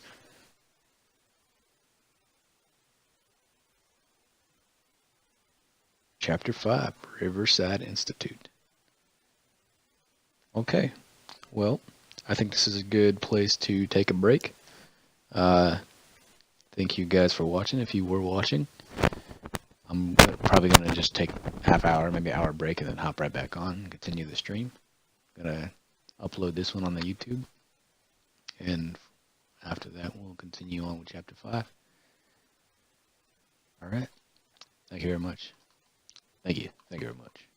Chapter 5, Riverside Institute. Okay, well, I think this is a good place to take a break. Thank you guys for watching, if you were watching. I'm probably going to just take half hour, maybe hour break, and then hop right back on and continue the stream. I'm going to upload this one on the YouTube. And after that, we'll continue on with Chapter 5. All right. Thank you very much. Thank you. Thank you very much.